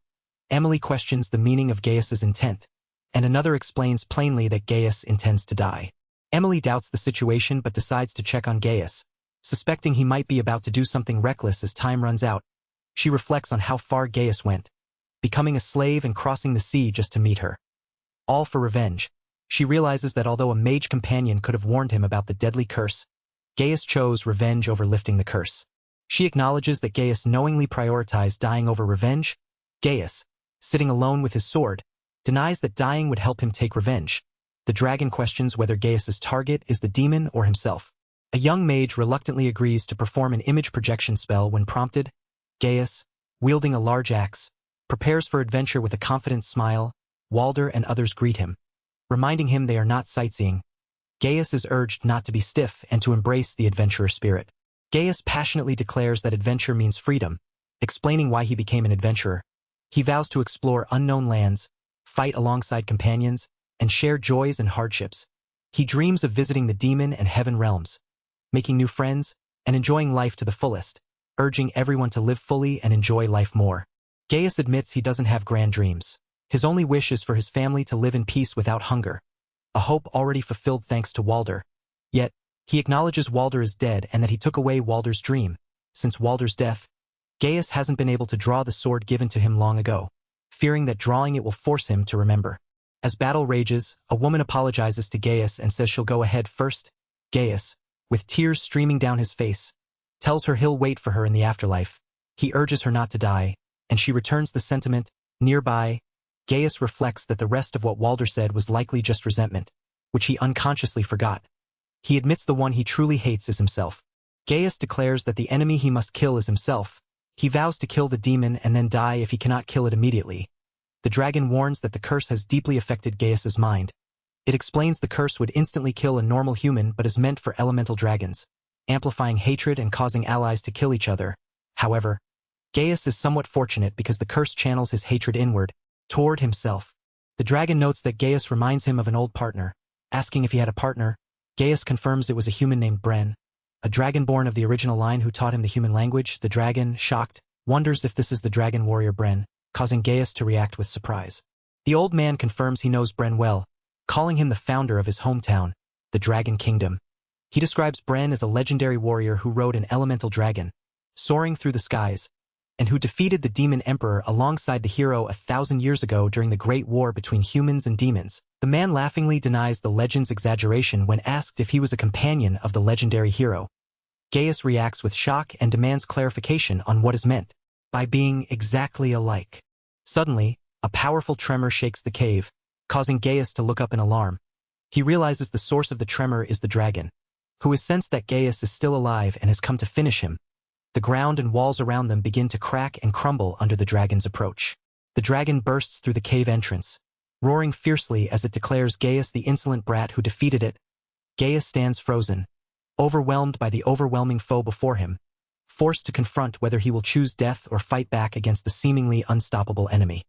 Emily questions the meaning of Gaius's intent, and another explains plainly that Gaius intends to die. Emily doubts the situation but decides to check on Gaius, suspecting he might be about to do something reckless as time runs out. She reflects on how far Gaius went, becoming a slave and crossing the sea just to meet her. All for revenge. She realizes that although a mage companion could have warned him about the deadly curse, Gaius chose revenge over lifting the curse. She acknowledges that Gaius knowingly prioritized dying over revenge. Gaius, sitting alone with his sword, denies that dying would help him take revenge. The dragon questions whether Gaius's target is the demon or himself. A young mage reluctantly agrees to perform an image projection spell when prompted. Gaius, wielding a large axe, prepares for adventure with a confident smile. Walder and others greet him, reminding him they are not sightseeing. Gaius is urged not to be stiff and to embrace the adventurer spirit. Gaius passionately declares that adventure means freedom, explaining why he became an adventurer. He vows to explore unknown lands, fight alongside companions, and share joys and hardships. He dreams of visiting the demon and heaven realms, making new friends, and enjoying life to the fullest, urging everyone to live fully and enjoy life more. Gaius admits he doesn't have grand dreams. His only wish is for his family to live in peace without hunger, a hope already fulfilled thanks to Walder. Yet, he acknowledges Walder is dead and that he took away Walder's dream. Since Walder's death, Gaius hasn't been able to draw the sword given to him long ago, fearing that drawing it will force him to remember. As battle rages, a woman apologizes to Gaius and says she'll go ahead first. Gaius, with tears streaming down his face, tells her he'll wait for her in the afterlife. He urges her not to die, and she returns the sentiment. Nearby, Gaius reflects that the rest of what Walder said was likely just resentment, which he unconsciously forgot. He admits the one he truly hates is himself. Gaius declares that the enemy he must kill is himself. He vows to kill the demon and then die if he cannot kill it immediately. The dragon warns that the curse has deeply affected Gaius's mind. It explains the curse would instantly kill a normal human but is meant for elemental dragons, amplifying hatred and causing allies to kill each other. However, Gaius is somewhat fortunate because the curse channels his hatred inward, toward himself. The dragon notes that Gaius reminds him of an old partner. Asking if he had a partner, Gaius confirms it was a human named Bren, a dragonborn of the original line who taught him the human language. The dragon, shocked, wonders if this is the dragon warrior Bren, causing Gaius to react with surprise. The old man confirms he knows Bren well, calling him the founder of his hometown, the Dragon Kingdom. He describes Bren as a legendary warrior who rode an elemental dragon, soaring through the skies, and who defeated the demon emperor alongside the hero 1,000 years ago during the Great War between humans and demons. The man laughingly denies the legend's exaggeration when asked if he was a companion of the legendary hero. Gaius reacts with shock and demands clarification on what is meant by being exactly alike. Suddenly, a powerful tremor shakes the cave, causing Gaius to look up in alarm. He realizes the source of the tremor is the dragon, who has sensed that Gaius is still alive and has come to finish him. The ground and walls around them begin to crack and crumble under the dragon's approach. The dragon bursts through the cave entrance, roaring fiercely as it declares Gaius the insolent brat who defeated it. Gaius stands frozen, overwhelmed by the overwhelming foe before him, forced to confront whether he will choose death or fight back against the seemingly unstoppable enemy.